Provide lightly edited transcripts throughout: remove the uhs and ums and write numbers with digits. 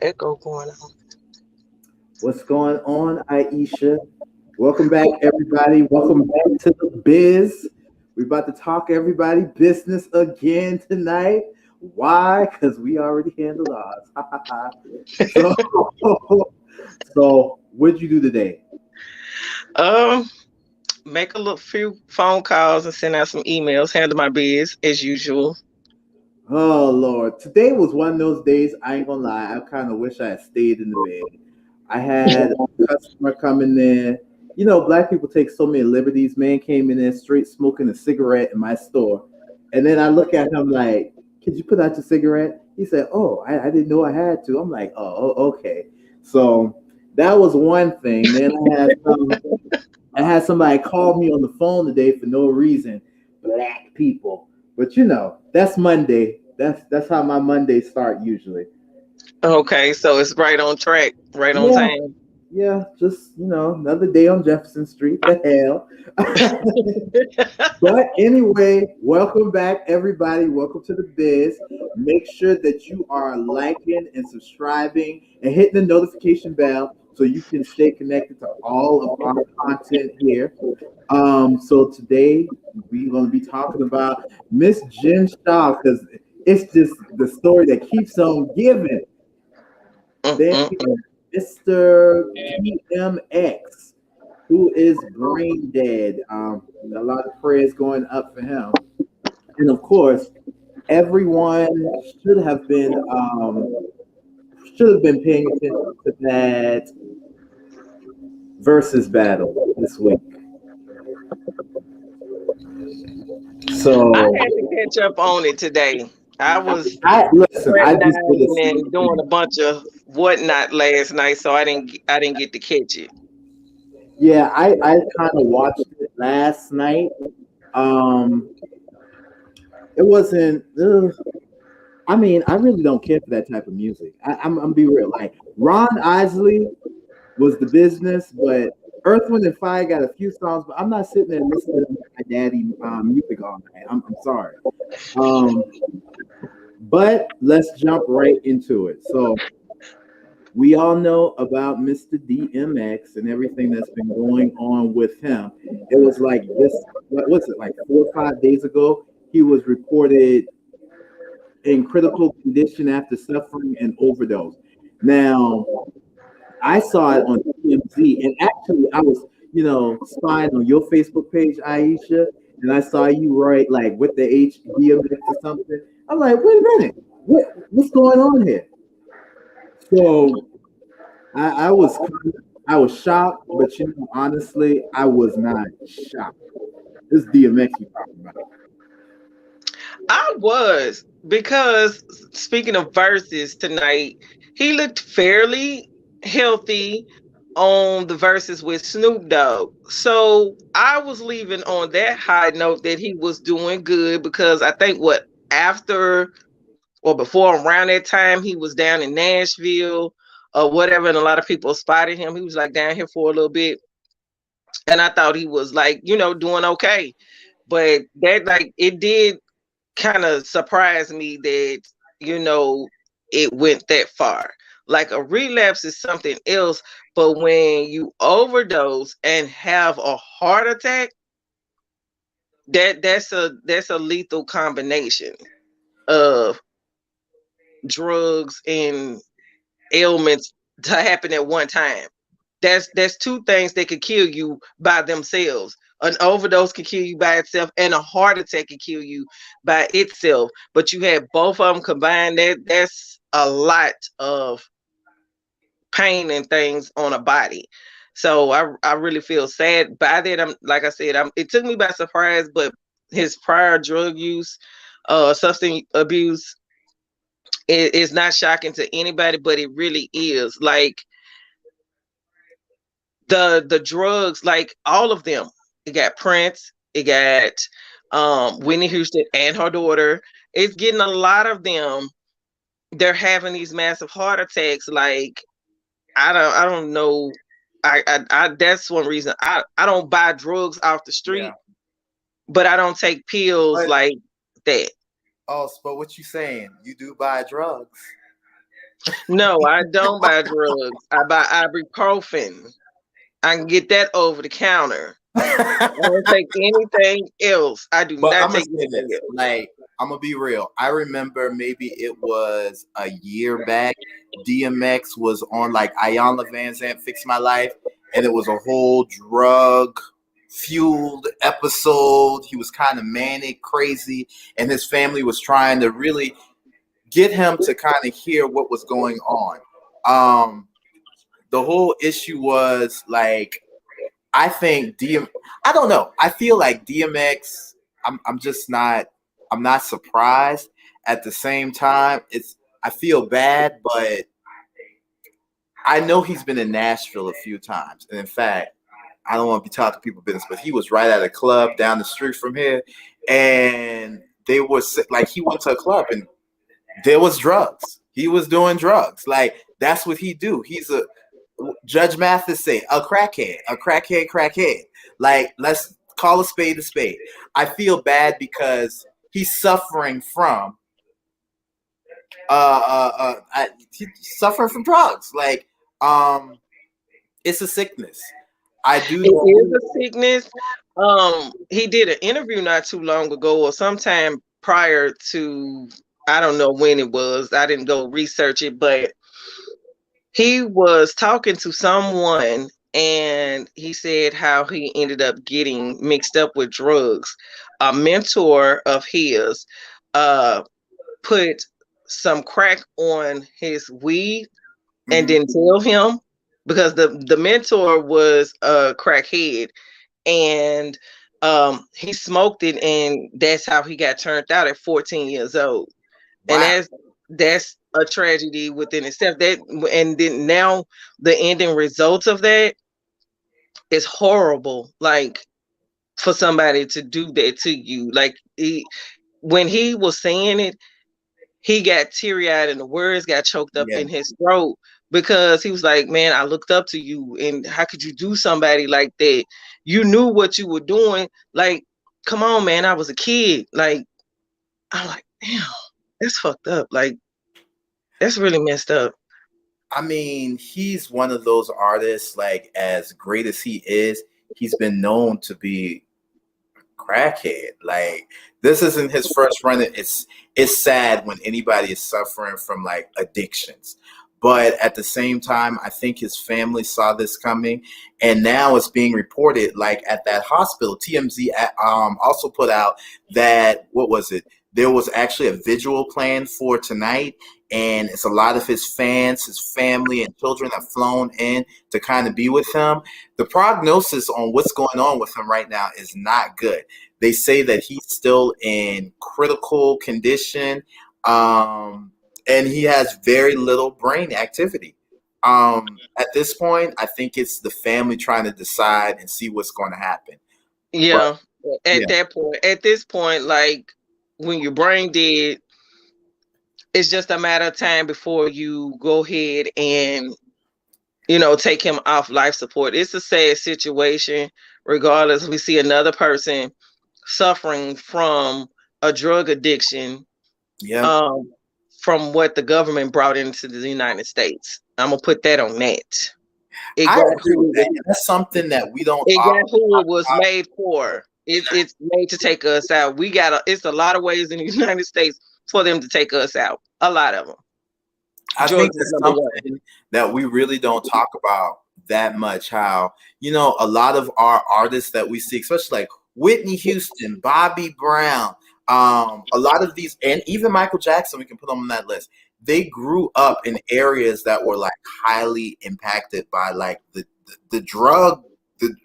Echo going on. What's going on, Aisha? Welcome back, everybody. Welcome back to the biz. We're about to talk everybody business again tonight. Why? Because we already handled ours. so, so what'd you do today? Um, Make a little few phone calls and send out some emails. Handle my biz as usual. Oh Lord, today was one of those days. I ain't gonna lie. I kind of wish I had stayed in the bed. I had a customer coming in. You know, black people take so many liberties. Man came in there straight smoking a cigarette in my store, and then I look at him like, "Could you put out your cigarette?" He said, "Oh, I didn't know I had to." I'm like, "Oh, okay." So that was one thing. Then I had somebody call me on the phone today for no reason. Black people. But you know, that's Monday. That's how my Mondays start usually. Okay, so it's right on track, right on Yeah, time. yeah, just another day on Jefferson Street. The hell. But anyway, welcome back, everybody. Welcome to the biz. Make sure that you are liking and subscribing and hitting the notification bell so you can stay connected to all of our content here. So today we're going to be talking about Miss Jen Shaw because it's just the story that keeps on giving. Then we Mm-mm-mm. have Mr. DMX, who is brain dead. A lot of prayers going up for him, and of course, everyone should have been paying attention to that versus battle this week. I So had to catch up on it today. I was I listen. I red just did a diving sneak and doing peek. a bunch of whatnot last night, so I didn't get to catch it. Yeah, I kind of watched it last night. Um, it wasn't. I mean, I really don't care for that type of music. I'm be real. Like Ron Isley was the business, but Earth, Wind, and Fire got a few songs, but I'm not sitting there listening to my daddy music all night. I'm sorry. Um, but let's jump right into it. So we all know about Mr. DMX and everything that's been going on with him. It was like this, what was it, like 4 or 5 days ago? He was reported in critical condition after suffering an overdose. Now, I saw it on TMZ, and actually, I was, spying on your Facebook page, Aisha, and I saw you write like with the HDMX or something. I'm like, wait a minute, what's going on here? So I was shocked, but honestly, I was not shocked. This DMX you talking about? I was because speaking of verses tonight, he looked fairly healthy on the verses with Snoop Dogg. So I was leaving on that high note that he was doing good because I think what after or before around that time he was down in Nashville or whatever, and a lot of people spotted him. He was like down here for a little bit, and I thought he was like doing okay, but that like it did kind of surprised me that you know it went that far. Like a relapse is something else, but when you overdose and have a heart attack, that's a lethal combination of drugs and ailments to happen at one time. That's two things that could kill you by themselves. An overdose can kill you by itself, and a heart attack can kill you by itself. But you have both of them combined. That's a lot of pain and things on a body. So I really feel sad by that. I'm like I said, it took me by surprise, but his prior drug use, substance abuse, is not shocking to anybody, but it really is. Like the drugs, like all of them. It got Prince, it got Whitney Houston and her daughter. It's getting a lot of them. They're having these massive heart attacks. Like I don't know. I that's one reason I don't buy drugs off the Yeah. street, but I don't take pills But like that. but what you saying? You do buy drugs. No, I don't buy drugs. I buy ibuprofen. I can get that over the counter. I don't take anything else. I do But not I'm gonna take say anything this, else. like I'm gonna be real. I remember maybe it was a year back. DMX was on like Ayanna Van Zant Fix My Life, and it was a whole drug fueled episode. He was kind of manic, crazy, and his family was trying to really get him to kind of hear what was going on. Um, the whole issue was like I think I don't know. I feel like DMX. I'm just not. I'm not surprised. At the same time, it's. I feel bad, but I know he's been in Nashville a few times, and in fact, I don't want to be talking people business, but he was right at a club down the street from here, and they were like he went to a club and there was drugs. He was doing drugs. Like that's what he do. He's a Judge Mathis say a crackhead, crackhead. Like let's call a spade a spade. I feel bad because he's suffering from he's suffering from drugs. Like um, it's a sickness. I do It know. is a sickness. He did an interview not too long ago, or sometime prior to, I don't know when it was. I didn't go research it, but he was talking to someone, and he said how he ended up getting mixed up with drugs. A mentor of his uh put some crack on his weed and Mhm. didn't tell him, because the mentor was a crackhead, and he smoked it, and that's how he got turned out at 14 years old. And Wow. that's a tragedy within itself. That, and then now the ending results of that is horrible. Like, for somebody to do that to you, like when he was saying it, he got teary eyed and the words got choked up Yeah. in his throat, because he was like, "Man, I looked up to you, and how could you do somebody like that? You knew what you were doing. Like, come on, man, I was a kid." Like, I'm like, damn, that's fucked up. Like, that's really messed up. I mean, he's one of those artists, like, as great as he is, he's been known to be crackhead. Like, this isn't his first run. It's sad when anybody is suffering from like addictions. But at the same time, I think his family saw this coming, and now it's being reported. Like at that hospital, TMZ also put out that what was it? There was actually a vigil planned for tonight, and it's a lot of his fans, his family, and children have flown in to kind of be with him. The prognosis on what's going on with him right now is not good. They say that he's still in critical condition, and he has very little brain activity. At this point, I think it's the family trying to decide and see what's going to happen. But Yeah. At yeah, that point, at this point, like, when your brain dead, it's just a matter of time before you go ahead and, take him off life support. It's a sad situation. Regardless, we see another person suffering from a drug addiction, yeah, um, from what the government brought into the United States. I'm gonna put that on that. It I got agree with who that. it And that's something that we don't it got often who talk it was about. made for. It's made to take us out. It's a lot of ways in the United States for them to take us out. A lot of them. I think Drugs is that's number one. something that we really don't talk about that much. How, a lot of our artists that we see, especially like Whitney Houston, Bobby Brown, a lot of these, and even Michael Jackson, we can put them on that list. They grew up in areas that were like highly impacted by like the drug,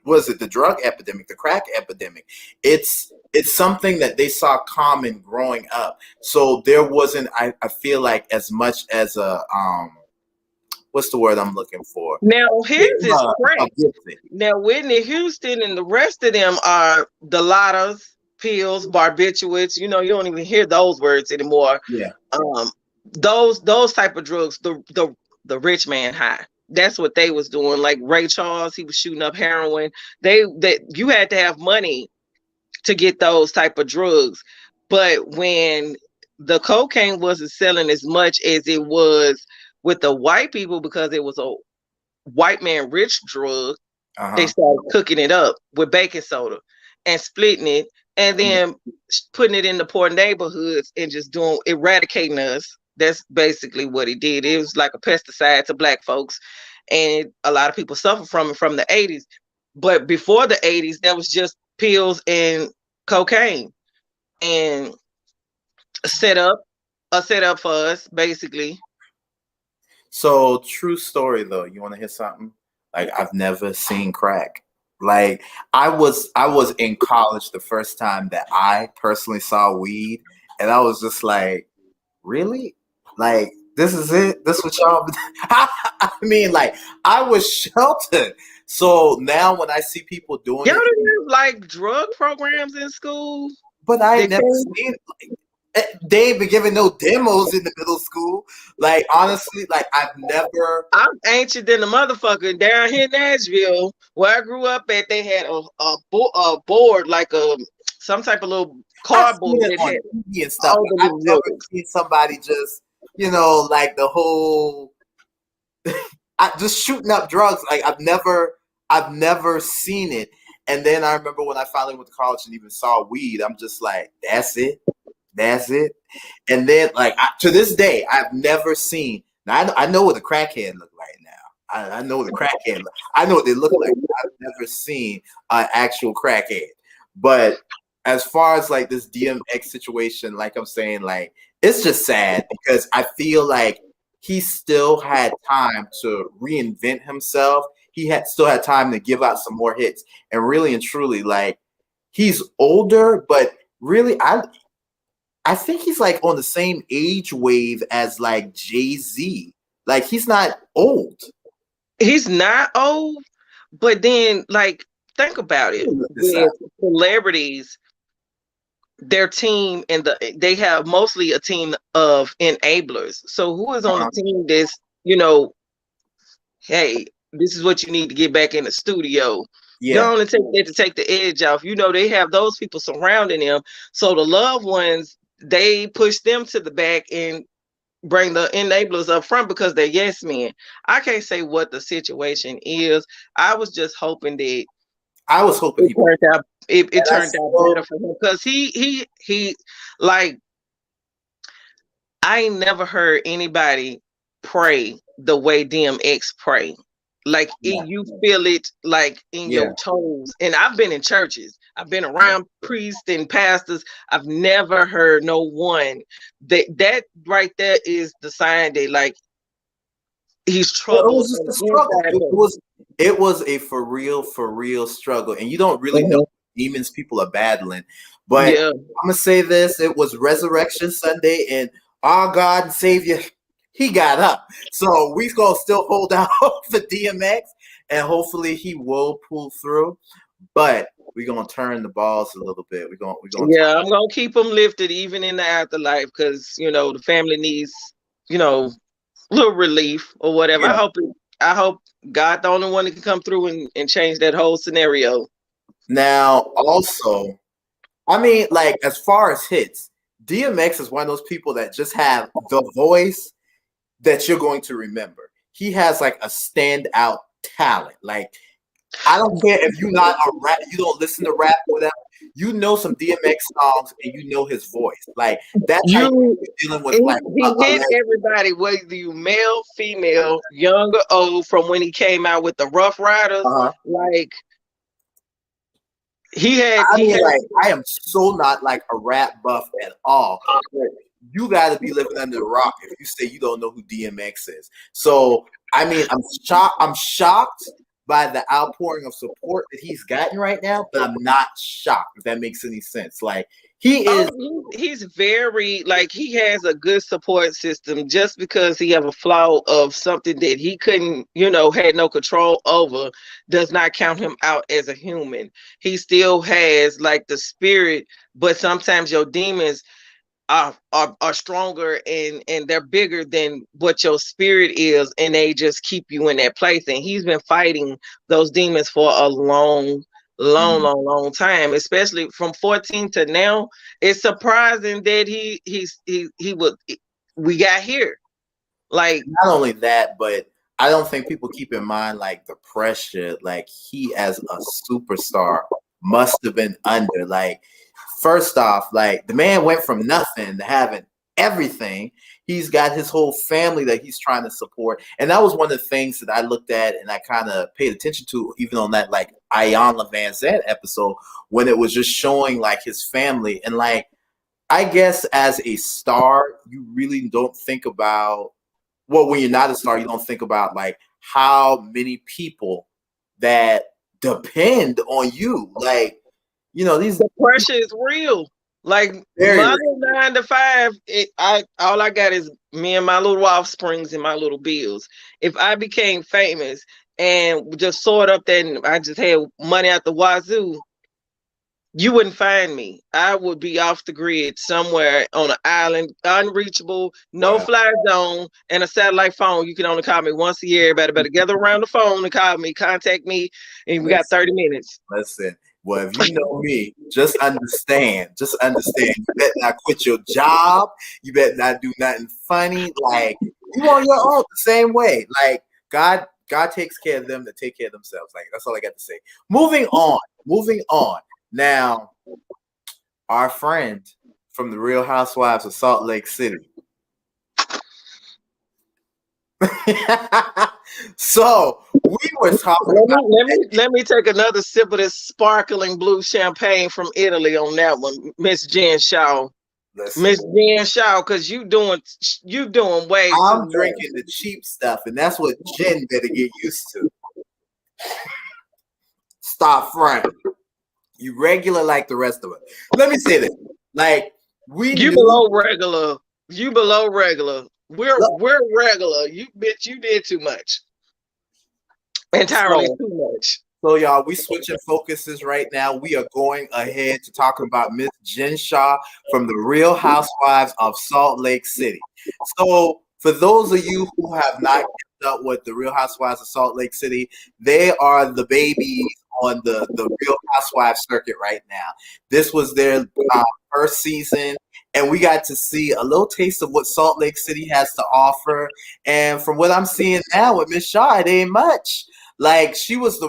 was it the drug epidemic, the crack epidemic? It's something that they saw common growing up. So there wasn't, I feel like, as much as a what's the word I'm looking for? Now his is Stigma crack. against it. Now Whitney Houston and the rest of them are Dilaudid, pills, barbiturates. You don't even hear those words anymore. Yeah. Um, those type of drugs, the rich man high. That's what they was doing. Like Ray Charles, he was shooting up heroin. That you had to have money to get those type of drugs. But when the cocaine wasn't selling as much as it was with the white people, because it was a white man rich drug, they Uh-huh. started cooking it up with baking soda and splitting it, and then putting it in the poor neighborhoods and just doing eradicating us. That's basically what he did. It was like a pesticide to black folks, and a lot of people suffer from it from the 80s. But before the 80s, that was just pills and cocaine, and set up a setup for us basically. So true story though. You want to hear something? Like I've never seen crack. Like I was in college the first time that I personally saw weed, and I was just like, really? Like this is it? This what y'all? I mean, like I was sheltered. So now when I see people doing Y'all it, didn't have like drug programs in school. but I They ain't never came. seen. They ain't been giving no demos in the middle school. Like honestly, like I've never. I'm ancient than the motherfucker down here in Nashville, where I grew up at. They had a board like a some type of little I've seen cardboard it that on had TV and stuff, all but the I've little never drugs. seen somebody just, like the whole, just shooting up drugs. Like I've never seen it. And then I remember when I finally went to college and even saw weed, I'm just like, that's it, that's it. And then like to this day, I've never seen. Now I know what a crackhead look like now. I know what a crackhead. I know what they look like. I've never seen an actual crackhead. But as far as like this DMX situation, like I'm saying, like it's just sad because I feel like he still had time to reinvent himself. He had still had time to give out some more hits, and really and truly, like he's older, but really, I think he's like on the same age wave as like Jay-Z. Like he's not old. He's not old, but then like think about Let it me look this up. with celebrities, their team and they have mostly a team of enablers. So who is on the Uh-huh. team that's, you know, hey, this is what you need to get back in the studio. You Yeah, only take that to take the edge off. You know, they have those people surrounding them. So the loved ones, they push them to the back and bring the enablers up front because they're yes men. I can't say what the situation is. I was just hoping that I was hoping it he, turned out it and I turned out still, better for him because he like I ain't never heard anybody pray the way DMX pray. Like yeah, you feel it like in yeah. your toes. And I've been in churches. I've been around priests and pastors. I've never heard no one that right there is the sign that like he's Well, it troubled was just from a the struggle. inside. It was a for real struggle, and you don't really know Mhm. what demons people are battling. But Yeah. I'm gonna say this: it was Resurrection Sunday, and our God and Savior, He got up. So we gonna still hold out for DMX, and hopefully He will pull through. But we're gonna turn the balls a little bit. We're gonna Yeah, I'm gonna keep them lifted even in the afterlife because you know the family needs, you know, little relief or whatever. yeah. I hope God the only one that can come through and change that whole scenario. Now also, I mean, like as far as hits, DMX is one of those people that just have the voice that you're going to remember. He has like a standout talent. Like I don't care if you're not a rap, you don't listen to rap or whatever. You know some DMX songs and you know his voice. Like that's how You you're dealing with he, like he a hit legend. everybody, whether you male, female, young or old, from when he came out with the Rough Riders. Uh-huh. Like I he mean, had like I am so not like a rap buff at all. But you got to be living under the rock if you say you don't know who DMX is. So I mean, I'm shocked. I'm shocked by the outpouring of support that he's gotten right now, but I'm not shocked if that makes any sense. Like he is. he's very like he has a good support system just because he have a flaw of something that he couldn't, you know, had no control over does not count him out as a human. He still has like the spirit, but sometimes your demons are stronger and they're bigger than what your spirit is, and they just keep you in that place. And he's been fighting those demons for a long time, especially from 14 to now. It's surprising that he would we got here. Like, not only that, but I don't think people keep in mind like the pressure like he as a superstar must have been under. Like, first off, like the man went from nothing to having everything. He's got his whole family that he's trying to support. And that was one of the things that I looked at and I kind of paid attention to, even on that like Ayanna Van Zandt episode, when it was just showing like his family. And like, I guess as a star, you really don't think about, well, when you're not a star, you don't think about like how many people that depend on you. Like, you know, these the pressure is real. Like very my real. little 9 to 5, I all I got is me and my little offsprings and my little bills. If I became famous and just soared up there and I just had money out the wazoo, you wouldn't find me. I would be off the grid somewhere on an island, unreachable, no Wow. fly zone, and a satellite phone. You can only call me once a year. Everybody better gather around the phone and call me, contact me, and we got Listen, 30 minutes. listen. Well, if you know me, just understand. You better not quit your job. You better not do nothing funny. Like, you on your own the same way. Like, God takes care of them that take care of themselves. Like, that's all I got to say. Moving on. Moving on. Now, our friend from the Real Housewives of Salt Lake City. So we were talking Let about me let me let me take another sip of this sparkling blue champagne from Italy on that one, Miss Jen Shaw. listen. Miss Jen Shaw, because you doing way too I'm much. drinking the cheap stuff, and that's what Jen better get used to. Stop front. You regular like the rest of us. Let me say this. Like, we You knew. below regular. You below regular. We're regular. You bitch, you did too much. Entirely So, too much. so y'all, we switching focuses right now. We are going ahead to talking about Miss Jen Shaw from the Real Housewives of Salt Lake City. So, for those of you who have not kept up with the Real Housewives of Salt Lake City, they are the babies on the Real Housewives circuit right now. This was their first season, and we got to see a little taste of what Salt Lake City has to offer. And from what I'm seeing now with Miss Shaw, it ain't much. Like, she was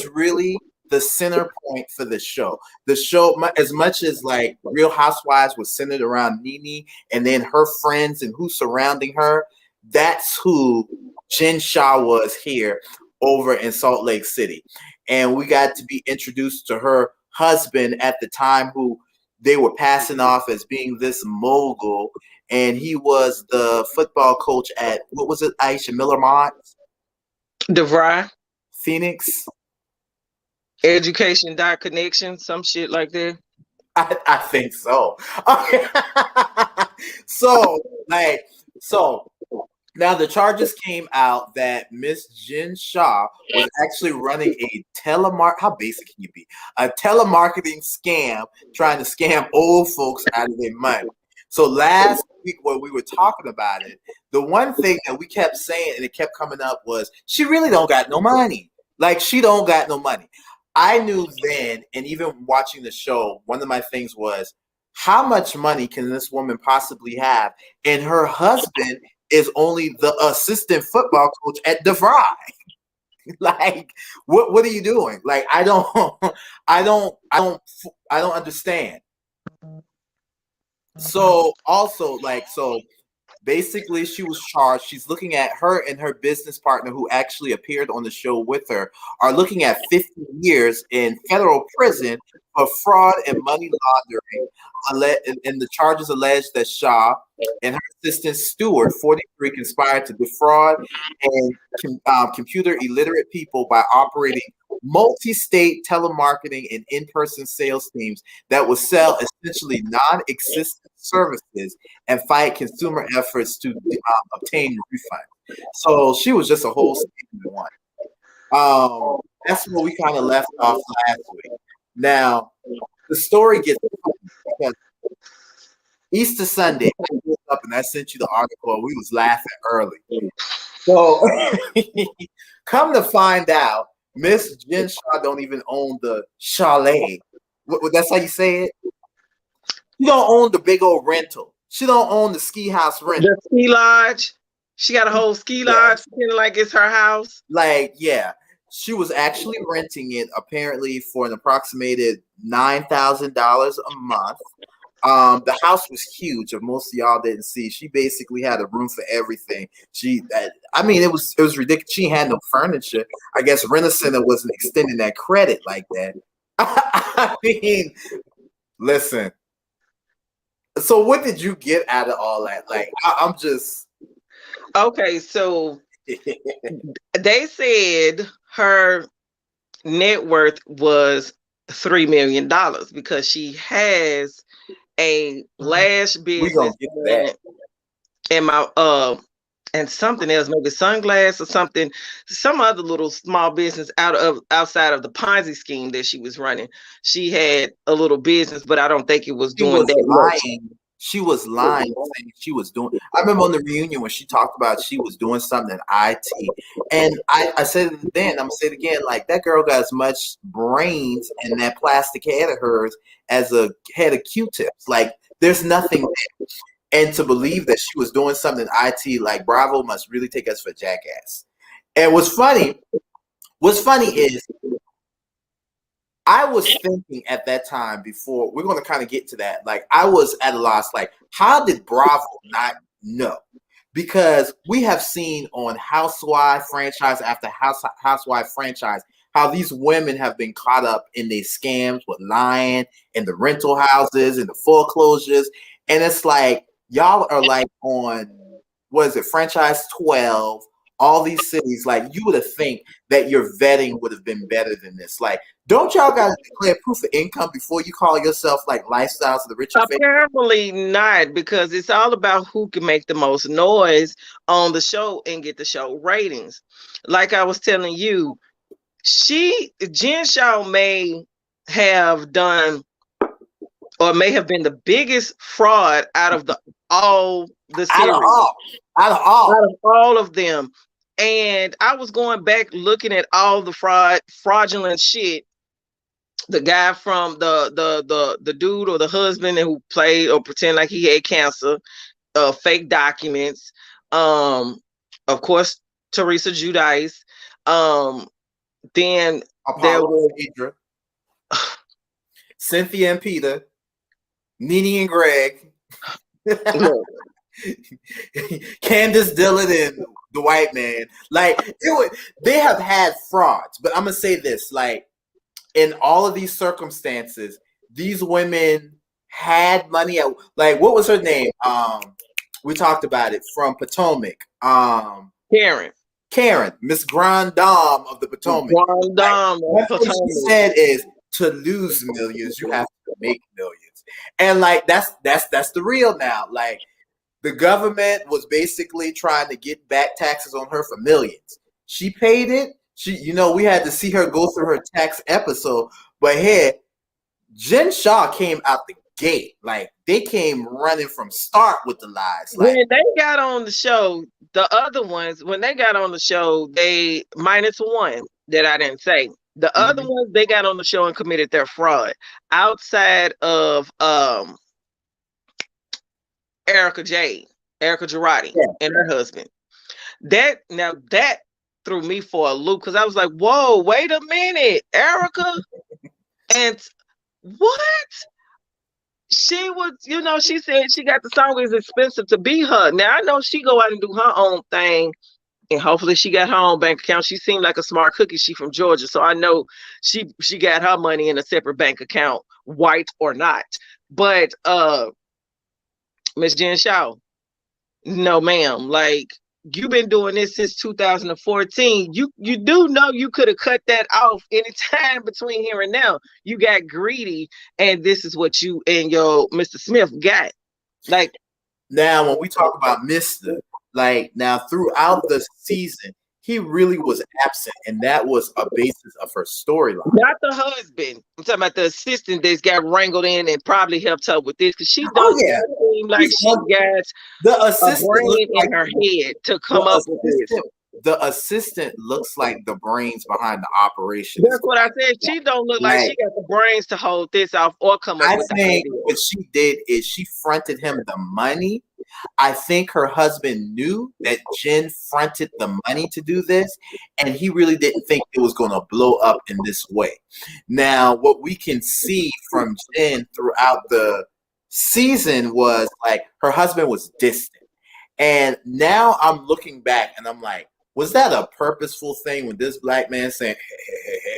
really the center point for the show. The show, as much as like Real Housewives was centered around Nene and then her friends and who's surrounding her, that's who Jen Shaw was here over in Salt Lake City. And we got to be introduced to her husband at the time, who they were passing off as being this mogul. And he was the football coach at, what was it, Aisha Miller Mott? DeVry, Phoenix. education dot connection, some shit like that. I think so. Okay. so, like, so now the charges came out that Miss Jen Shaw was actually running a how basic can you be? A telemarketing scam trying to scam old folks out of their money. So last week when we were talking about it, the one thing that we kept saying and it kept coming up was she really don't got no money. Like, she don't got no money. I knew then, and even watching the show, one of my things was, how much money can this woman possibly have? And her husband is only the assistant football coach at DeVry. Like, what are you doing? Like, I don't understand. So also, like, so basically she was charged. She's looking at her and her business partner, who actually appeared on the show with her, are looking at 15 years in federal prison for fraud and money laundering. And the charges allege that Shaw and her assistant Stewart, 43, conspired to defraud and computer illiterate people by operating multi-state telemarketing and in-person sales teams that would sell essentially non-existent services and fight consumer efforts to obtain refunds. So she was just a whole statement in one. That's where we kind of left off last week. Now, the story gets funny because Easter Sunday, I woke up and I sent you the article, and we was laughing early. So, come to find out, Miss Jen Shaw don't even own the chalet. That's how you say it? She don't own the big old rental. She don't own the ski house rental. The ski lodge. She got a whole ski lodge Yes. pretending like it's her house. Like, yeah, she was actually renting it apparently for an approximated $9,000 a month. The house was huge. If most of y'all didn't see, she basically had a room for everything. I mean, it was ridiculous. She had no furniture. I guess Rent-A-Center wasn't extending that credit like that. I mean, listen. So, what did you get out of all that? Like, I'm just. Okay, so they said her net worth was $3 million because she has a lash We gonna business get to that. and my and something else, maybe sunglass or something, some other little small business outside of the Ponzi scheme that she was running. She had a little business, but I don't think it was She doing was that much. lying. She was lying, saying she was doing. I remember on the reunion when she talked about she was doing something in IT, and I said it then. I'm gonna say it again. Like, that girl got as much brains in that plastic head of hers as a head of Q-tips. Like, there's nothing there. And to believe that she was doing something in IT, like, Bravo must really take us for jackass. And what's funny is I was thinking at that time, before we're going to kind of get to that, like, I was at a loss. Like, how did Bravo not know? Because we have seen on Housewife franchise after Housewife franchise how these women have been caught up in these scams with lying and the rental houses and the foreclosures. And it's like, y'all are like on, what is it, franchise 12, all these cities. Like, you would have think that your vetting would have been better than this. Like, don't y'all got to declare proof of income before you call yourself like Lifestyles of the Rich and Famous? Apparently not, because it's all about who can make the most noise on the show and get the show ratings. Like I was telling you, Jen Shaw may have done or may have been the biggest fraud out of all the Out of series, all, out of all. out of all of them. And I was going back looking at all the fraudulent shit. The guy from the dude or the husband who played or pretend like he had cancer, fake documents, of course Teresa Giudice, then there Apollo, was Phaedra, Cynthia and Peter, Nene and Greg, look, Candace Dillon and the white man. Like, they have had frauds, but I'm gonna say this: like, in all of these circumstances, these women had money. Like, what was her name? We talked about it, from Potomac. Karen. Karen, Miss Grand Dame of the Potomac. Grand Like, Dame one of thing she Potomac. said is, to lose millions, you have to make millions. And like, that's the real now. Like, the government was basically trying to get back taxes on her for millions. She paid it. We had to see her go through her tax episode. But here, Jen Shaw came out the gate. Like, they came running from start with the lies. Like, When they got on the show, the other ones, when they got on the show, they minus one that I didn't say. The other mhm. ones, they got on the show and committed their fraud outside of Erica Jade, Erica Girardi, Yeah. and her husband. That threw me for a loop because I was like, "Whoa, wait a minute, Erica!" And what? She was, she said she got the song is expensive to be her. Now I know she go out and do her own thing, and hopefully she got her own bank account. She seemed like a smart cookie. She from Georgia, so I know she got her money in a separate bank account, white or not. But Miss Jen Shaw, no ma'am. Like, you've been doing this since 2014. You do know you could have cut that off anytime between here and now. You got greedy, and this is what you and your Mr. Smith got. Like, Now, when we talk about Mister, like, now throughout the season, he really was absent, and that was a basis of her storyline. not the husband. I'm talking about the assistant that's got wrangled in and probably helped her with this because she Oh don't yeah, seem like he's she got the a assistant looks brain like in her head to the come up with this. assistant looks like the brains behind the operation. Is That's what I said. She don't look like like, she got the brains to hold this off or come up I with the think idea. what she did is she fronted him the money, I think her husband knew that Jen fronted the money to do this, and he really didn't think it was going to blow up in this way. Now, what we can see from Jen throughout the season was like her husband was distant. And now I'm looking back and I'm like, was that a purposeful thing when this black man saying, hey,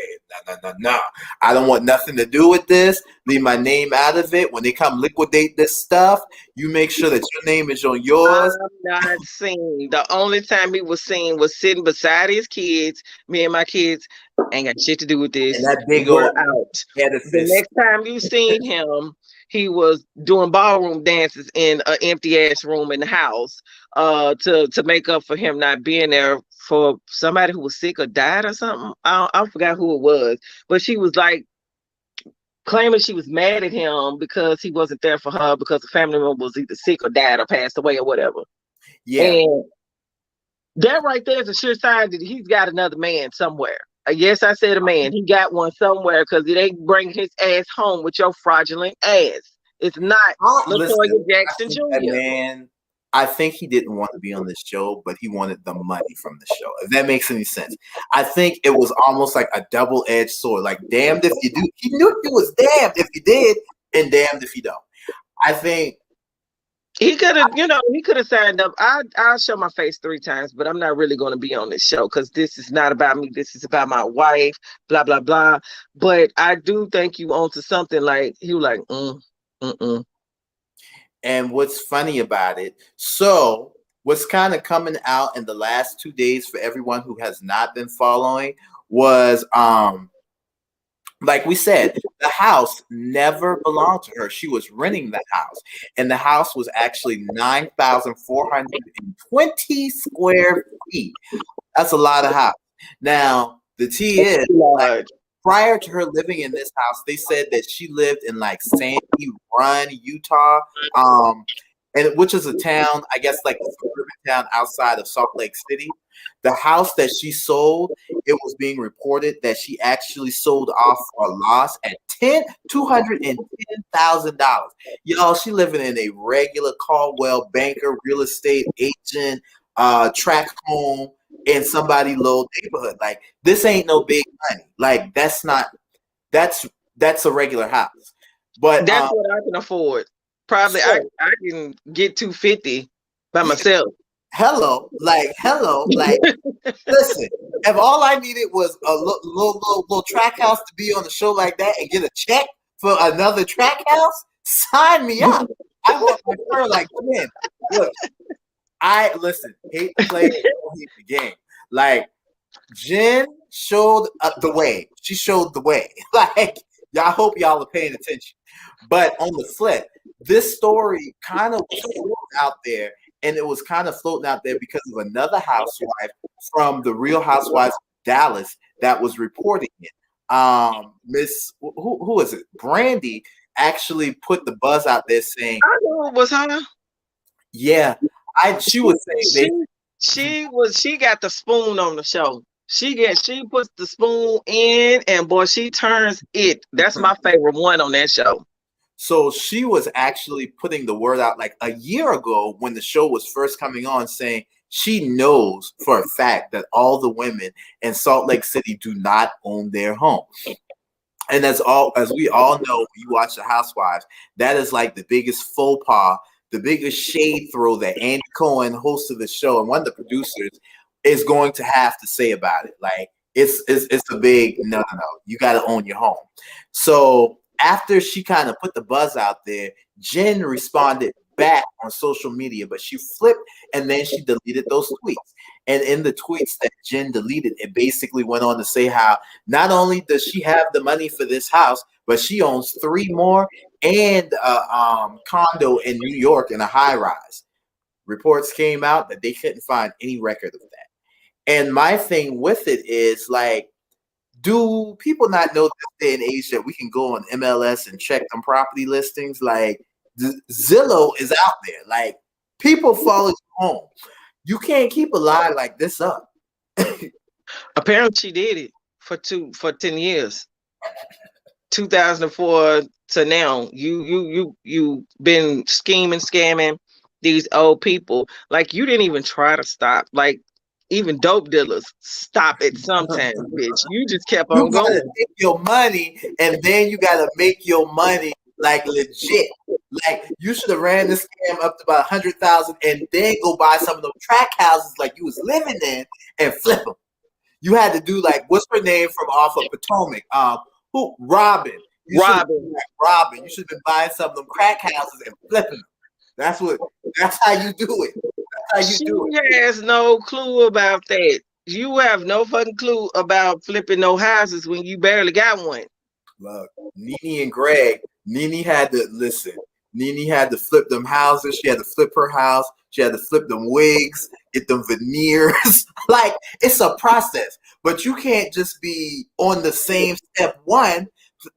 no, I don't want nothing to do with this. Leave my name out of it. When they come liquidate this stuff, you make sure that your name is on yours. I'm not seen. The only time he was seen was sitting beside his kids. Me and my kids ain't got shit to do with And this. that big We're old out. The edifice. next time you seen him, he was doing ballroom dances in an empty ass room in the house, to make up for him not being there for somebody who was sick or died or something. I forgot who it was, but she was like claiming she was mad at him because he wasn't there for her because the family member was either sick or died or passed away or whatever. Yeah. And that right there is a sure sign that he's got another man somewhere. Yes, I said a man. He got one somewhere because it ain't bringing his ass home with your fraudulent ass. It's not Listen, Latoya I Jackson think that Jr. man, I think he didn't want to be on this show, but he wanted the money from the show. If that makes any sense. I think it was almost like a double-edged sword. Like, damned if you do. He knew he was damned if you did, and damned if you don't. I think He could have, he could have signed up. I'll show my face 3 times, but I'm not really going to be on this show because this is not about me. This is about my wife, blah, blah, blah. But I do think you onto something like, he was like, mm-mm. and what's funny about it, so what's kind of coming out in the last 2 days for everyone who has not been following was like we said, the house never belonged to her. She was renting the house, and the house was actually 9,420 square feet. That's a lot of house. Now, the tea is, like, Lord. prior to her living in this house, they said that she lived in like Sandy Run, Utah, and which is a town, I guess, like a suburban town outside of Salt Lake City. The house that she sold, it was being reported that she actually sold off for a loss at $210,000. Y'all, she living in a regular Caldwell banker, real estate agent, track home in somebody low neighborhood. Like, this ain't no big money. Like, that's a regular house. But That's what I can afford. Probably I can get 250 by myself. hello, like listen, if all I needed was a little track house to be on a show like that and get a check for another track house, sign me up. I want my fur like, man, look, hate the play, don't hate the game. Like, Jen showed the way. She showed the way. Like, y'all, hope y'all are paying attention. But on the flip, this story kind of was floating out there, and it was kind of floating out there because of another housewife from the Real Housewives of Dallas that was reporting it. Miss who is it? Brandy actually put the buzz out there saying, I know it was her. "Yeah, she was saying she got the spoon on the show. She puts the spoon in, and boy, she turns it. That's my favorite one on that show. So she was actually putting the word out like a year ago when the show was first coming on, saying she knows for a fact that all the women in Salt Lake City do not own their home. And as we all know, when you watch the Housewives, that is like the biggest faux pas, the biggest shade throw that Andy Cohen, host of the show and one of the producers, is going to have to say about it. Like, it's a big no. You got to own your home. So after she kind of put the buzz out there, Jen responded back on social media, but she flipped and then she deleted those tweets. And in the tweets that Jen deleted, it basically went on to say how not only does she have the money for this house, but she owns 3 more and a condo in New York in a high rise. Reports came out that they couldn't find any record of that. And my thing with it is, like, do people not know this day and age that we can go on MLS and check them property listings? Like, Zillow is out there. Like, people follow you home. You can't keep a lie like this up. Apparently, she did it for 10 years, 2004 to now. You been scheming, scamming. these old people. Like you didn't even try to stop. Like even dope dealers stop at some time, bitch. You just kept You on gotta going. take your money, and then you gotta make your money like legit. Like you should have ran this scam up to about 100,000, and then go buy some of those track houses like you was living in and flip them. You had to do like what's her name from off of Potomac? Who? Robin. You should have been Robbing. like Robin. You should have been buying some of them crack houses and flipping them. That's what. That's how you do it. That's how you She do it. has no clue about that. You have no fucking clue about flipping no houses when you barely got one. Look, Nene and Greg. Nene had to listen. Nene had to flip them houses. She had to flip her house. She had to flip them wigs, get them veneers. Like it's a process. But you can't just be on the same step one.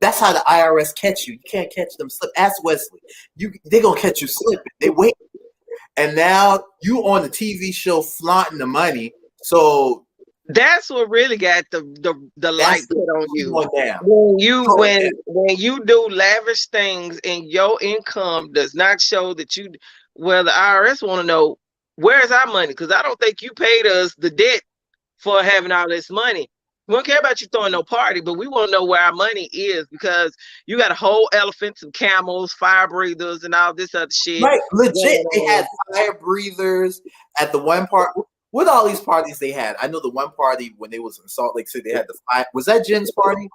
That's how the IRS catch you. You can't catch them slip. Ask Wesley. They gonna catch you slipping. They wait. And now you on the TV show flaunting the money. So That's what really got the light that's put on you you. going down. When you Going when down. when you do lavish things and your income does not show that you, well, the IRS want to know where's our money, because I don't think you paid us the debt for having all this money. We don't care about you throwing no party, but we want to know where our money is, because you got a whole elephants and camels, fire breathers, and all this other shit Right, legit. going They had on. fire breathers at the one part. With all these parties they had, I know the one party when they was in Salt Lake City, they had the fire. Was that Jen's party?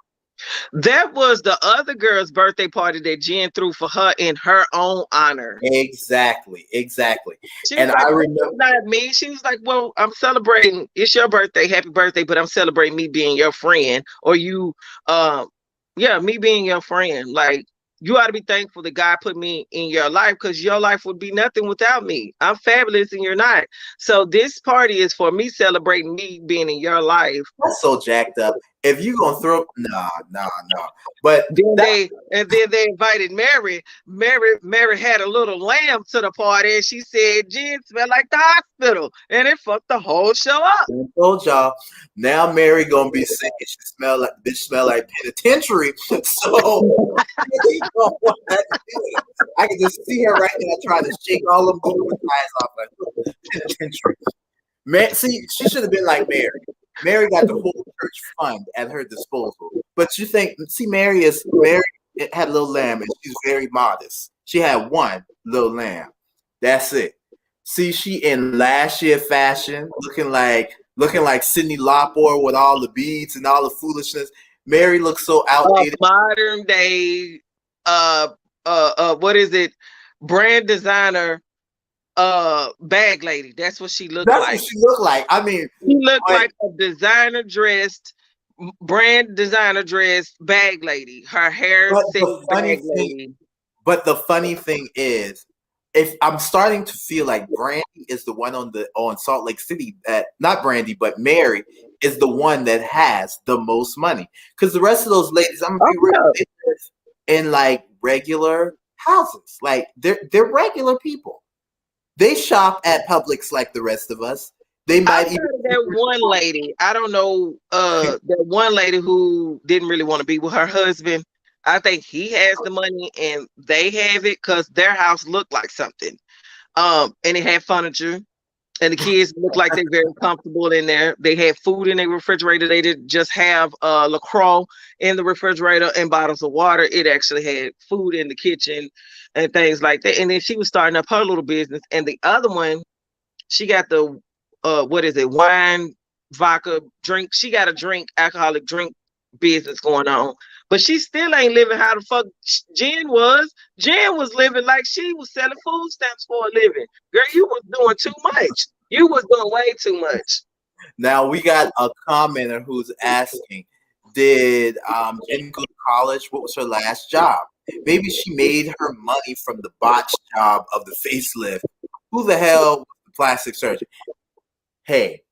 That was the other girl's birthday party that Jen threw for her in her own honor. Exactly, exactly. She was And like, I "Well, remember, that's not me." She was like, "Well, I'm celebrating. It's your birthday. Happy birthday, but I'm celebrating me being your friend, or you, uh, yeah, me being your friend. Like, you ought to be thankful that God put me in your life, because your life would be nothing without me. I'm fabulous and you're not. So this party is for me celebrating me being in your life." that's so jacked up. If you gonna throw, nah, nah, nah. But Then that they invited Mary. Mary had a little lamb to the party, and she said Jen smelled like the hospital, and it fucked the whole show up. I told y'all. Now Mary gonna be sick. And she smell like bitch smell like penitentiary. So you don't want that to do it. I can just see her right now trying to shake all them gold ties off like penitentiary. Man, see, she should have been like Mary. Mary got the whole church fund at her disposal. But you think, see, Mary had a little lamb, and she's very modest. She had one little lamb. That's it. See, she in last year fashion, looking like Sydney Lauper with all the beads and all the foolishness. Mary looks so A outdated. modern day, uh, what is it? Brand designer, bag lady. That's what she looked That's what like. she looked like. I mean, She looked but like a designer dressed, brand designer dressed bag lady. Her hair but said the funny bag thing lady. But the funny thing is, if I'm starting to feel like Brandy is the one on Salt Lake City that not Brandy, but Mary is the one that has the most money. Because the rest of those ladies, I'm gonna Oh be real, no. they live in like regular houses. Like they're regular people. They shop at Publix like the rest of us. They might even Outside of that one lady, I don't know, that one lady who didn't really want to be with her husband. I think he has the money and they have it because their house looked like something. And it had furniture, and the kids looked like they're very comfortable in there. They had food in their refrigerator. They didn't just have LaCroix in the refrigerator and bottles of water. It actually had food in the kitchen and things like that. And then she was starting up her little business. And the other one, she got the what is it, wine, vodka, drink. She got a drink, alcoholic drink business going on. But she still ain't living how the fuck Jen was. Jen was living like she was selling food stamps for a living. Girl, you was doing too much. You was doing way too much. Now we got a commenter who's asking, did Jen go to college? What was her last job? Maybe she made her money from the botched job of the facelift. Who the hell was the plastic surgeon? Hey,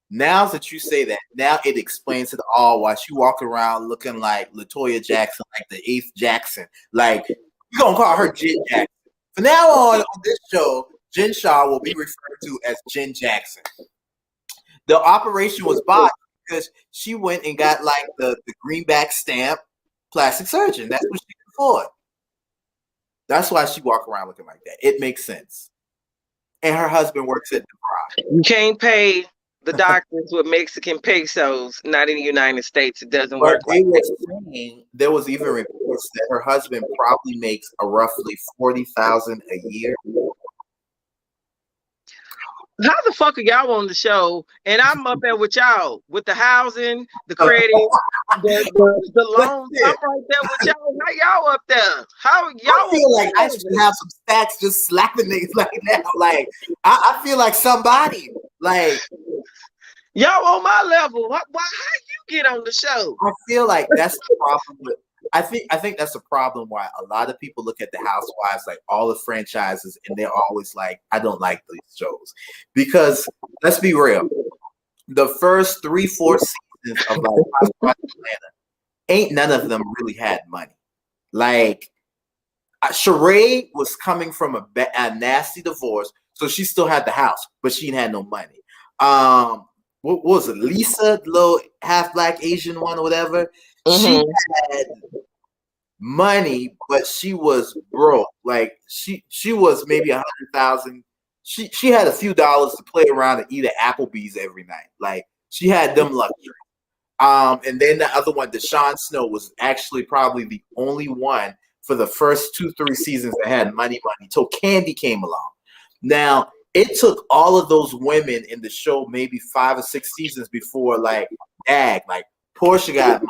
now that you say that, now it explains it all why she walk around looking like Latoya Jackson, like the eighth Jackson. Like, we're going to call her Jen Jackson. From now on this show, Jen Shah will be referred to as Jen Jackson. The operation was botched because she went and got like the greenback stamp plastic surgeon. That's what she could afford. That's why she walk around looking like that. It makes sense. and her husband works at You can't pay the doctors with Mexican pesos. Not in the United States. It doesn't But work they like were that. saying there was even reports that her husband probably makes a roughly 40,000 a year. How the fuck are y'all on the show? And I'm up there with y'all with the housing, the credit, the loans. I'm Listen, right there with y'all. How y'all up there? How I y'all feel like I on should the have some stats just slapping niggas like now. Like I feel like somebody. Like y'all on my level. How you get on the show? I feel like that's the problem with. I think that's the problem why a lot of people look at the Housewives like all the franchises and they're always like, I don't like these shows because let's be real, the first 3-4 seasons of like Housewives of Atlanta ain't none of them really had money. Like Sheree was coming from a nasty divorce, so she still had the house, but she had no money. What was it? Lisa, the little half black Asian one or whatever. She had money, but she was broke. Like she was maybe 100,000. She had a few dollars to play around and eat at Applebee's every night. Like she had them luxury. And then the other one, Deshaun Snow, was actually probably the only one for the first 2-3 seasons that had money till Candy came along. Now it took all of those women in the show maybe 5 or 6 seasons before like Portia got money,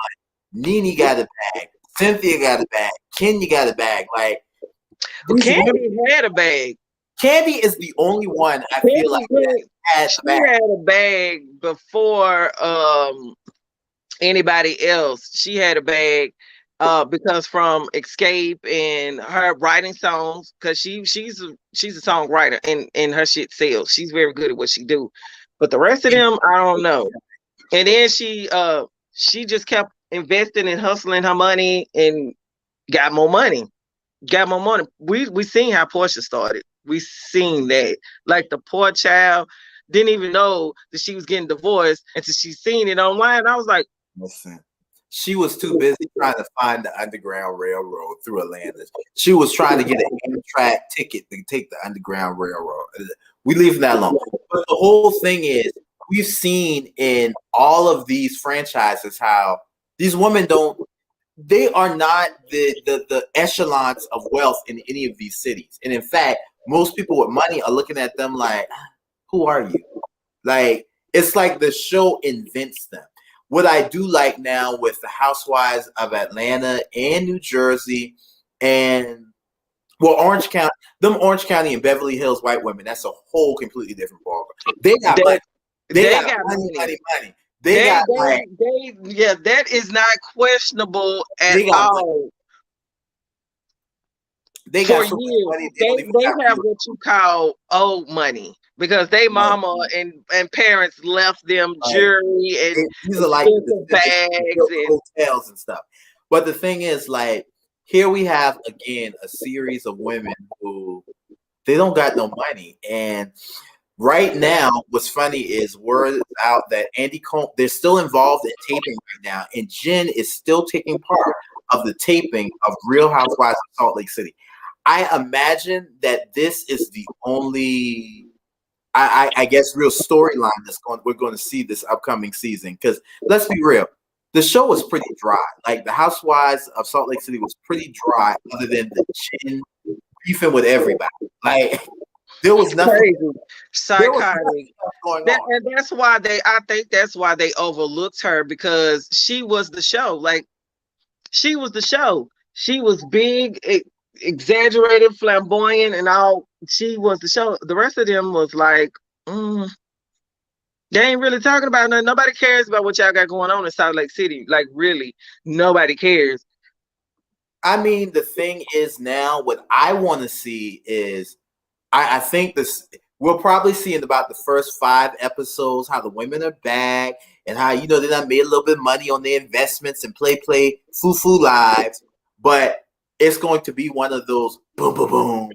Nene got a bag, Cynthia got a bag, Kenya got a bag. Like Candy had a bag. Candy is the only one I feel like had she had a bag before anybody else. She had a bag because from Escape and her writing songs, because she's a songwriter and her shit sells. She's very good at what she do. But the rest of them, I don't know. And then she just kept investing and hustling her money and got more money. We seen how Portia started. We seen that. Like the poor child didn't even know that she was getting divorced until she seen it online. I was like, listen, she was too busy trying to find the Underground Railroad through Atlanta. She was trying to get an Amtrak ticket to take the Underground Railroad. We leave that alone. But the whole thing is, we've seen in all of these franchises how these women they are not the echelons of wealth in any of these cities. And in fact, most people with money are looking at them like, who are you? Like, it's like the show invents them. What I do like now with the Housewives of Atlanta and New Jersey and Orange County and Beverly Hills white women, that's a whole completely different ballgame. They got money. They got money. That is not questionable at all. They got so years, money, they have what you call old money because they mama and parents left them jewelry and these are like bags and hotels and stuff. But the thing is, like, here we have again a series of women who they don't got no money. And right now, what's funny is word out that Andy Cohen, they're still involved in taping right now, and Jen is still taking part of the taping of Real Housewives of Salt Lake City. I imagine that this is the only, I guess, real storyline we're going to see this upcoming season. Because let's be real, the show was pretty dry. Like the Housewives of Salt Lake City was pretty dry, other than the Jen beefing with everybody. Like there was nothing crazy, psychotic. going on. And that's why I think that's why they overlooked her, because she was the show. Like she was the show. She was big, exaggerated, flamboyant, and all. She was the show. The rest of them was like, they ain't really talking about nothing. Nobody cares about what y'all got going on in Salt Lake City. Like, really, nobody cares. I mean, the thing is now, what I want to see is, I think we'll probably see in about the first 5 episodes how the women are back and how, they done made a little bit of money on their investments and play foo lives. But it's going to be one of those boom, boom, boom,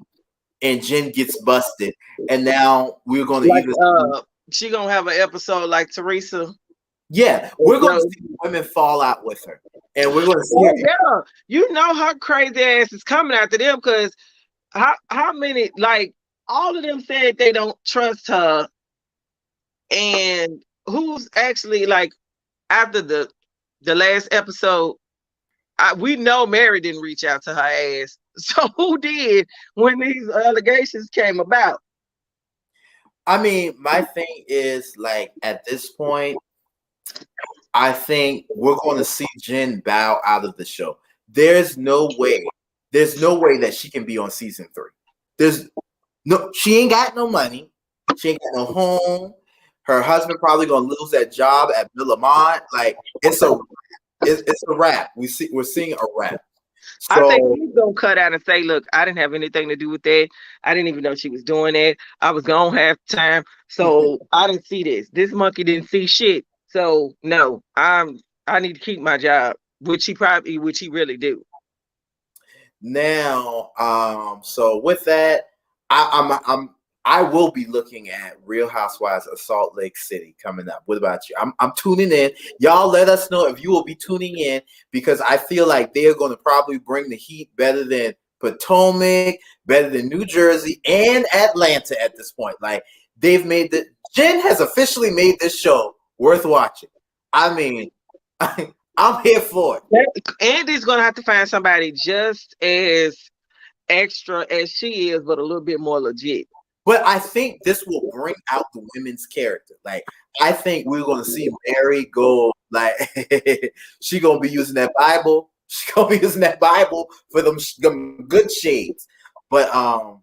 and Jen gets busted. And now we're going to she going to have an episode like Teresa. Yeah, we're going to see women fall out with her. And we're going to see her. You know her crazy ass is coming after them, because how many, like, all of them said they don't trust her. And who's actually like after the last episode, we know Mary didn't reach out to her ass. So who did when these allegations came about? I mean, my thing is like at this point, I think we're going to see Jen bow out of the show. There's no way. There's no way that she can be on season 3. There's no. She ain't got no money. She ain't got no home. Her husband probably gonna lose that job at Villamont. Like it's a wrap. We're seeing a wrap. I think So he's gonna cut out and say, "Look, I didn't have anything to do with that. I didn't even know she was doing that. I was gone half the time, so I didn't see this. This monkey didn't see shit. So no, I need to keep my job, which he really do." now, so with that, I will be looking at Real Housewives of Salt Lake City coming up. What about you? I'm tuning in. Y'all let us know if you will be tuning in because I feel like they are going to probably bring the heat better than Potomac, better than New Jersey and Atlanta at this point. Like Jen has officially made this show worth watching. I mean, I'm here for it. Andy's gonna have to find somebody just as extra as she is, but a little bit more legit. But I think this will bring out the women's character. Like, I think we're going to see Mary go, like, she going to be using that Bible. She going to be using that Bible for them good shades. But I'm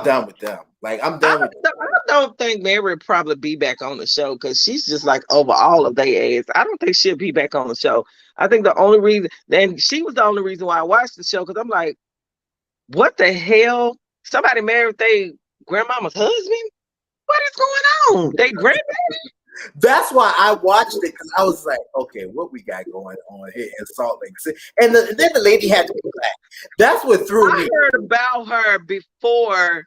done with them. Like, I'm done with them. I don't think Mary will probably be back on the show because she's just like over all of their ass. I don't think she'll be back on the show. I think the only reason, then she was the only reason why I watched the show because I'm like, what the hell? Somebody married their grandmama's husband? What is going on? They grandbaby? That's why I watched it because I was like, okay, what we got going on here in Salt Lake City? And then the lady had to be black. That's what threw me. I heard about her before